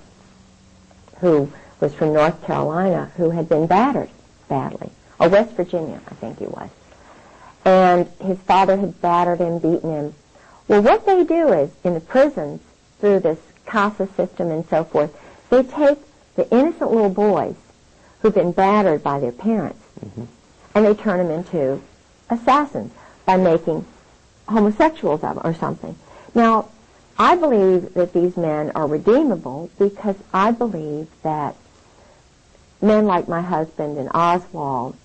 who was from North Carolina who had been battered badly, or West Virginia, I think he was. And his father had battered him, beaten him. Well, what they do is, in the prisons, through this CASA system and so forth, they take the innocent little boys who've been battered by their parents, and they turn them into assassins by making homosexuals of them or something. Now, I believe that these men are redeemable because I believe that men like my husband and Oswald,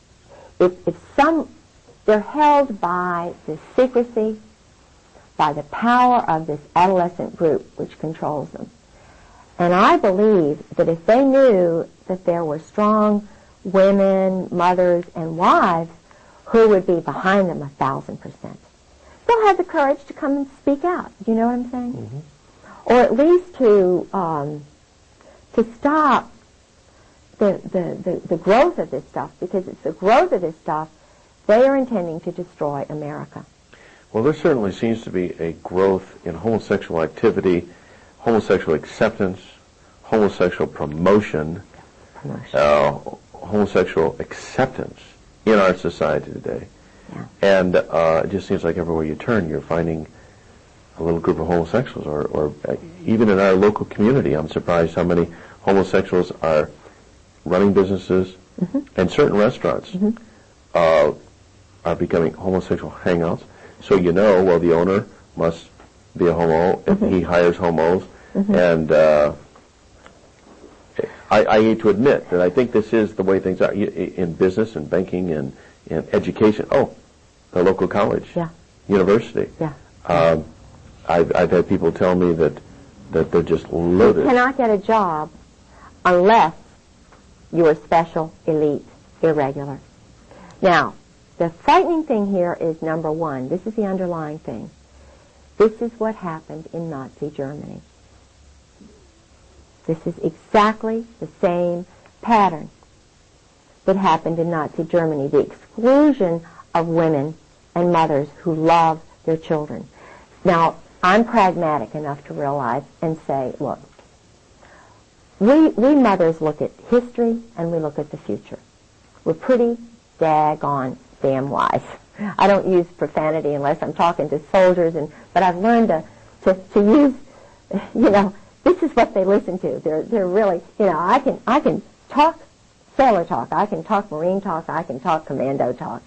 they're held by the secrecy, by the power of this adolescent group which controls them. And I believe that if they knew that there were strong women, mothers, and wives who would be behind them 1,000%, they'll have the courage to come and speak out. Do you know what I'm saying? Mm-hmm. Or at least to stop the growth of this stuff, because it's the growth of this stuff they are intending to destroy America. Well, there certainly seems to be a growth in homosexual activity, homosexual acceptance, homosexual promotion, homosexual acceptance in our society today. Yeah. And it just seems like everywhere you turn, you're finding a little group of homosexuals, or even in our local community, I'm surprised how many homosexuals are running businesses, and certain restaurants are becoming homosexual hangouts. So well, the owner must be a homo if he hires homos. And I hate to admit that I think this is the way things are in business and banking and in education. Oh, the local college, university. Yeah. I've had people tell me that they're just loaded. You cannot get a job unless you are special, elite, irregular. Now, the frightening thing here is, number one, this is the underlying thing. This is what happened in Nazi Germany. This is exactly the same pattern that happened in Nazi Germany, the exclusion of women and mothers who love their children. Now, I'm pragmatic enough to realize and say, look, we mothers look at history and we look at the future. We're pretty daggone damn wise. I don't use profanity unless I'm talking to soldiers, but I've learned to use, this is what they listen to. They're really, I can talk sailor talk, I can talk Marine talk, I can talk commando talk.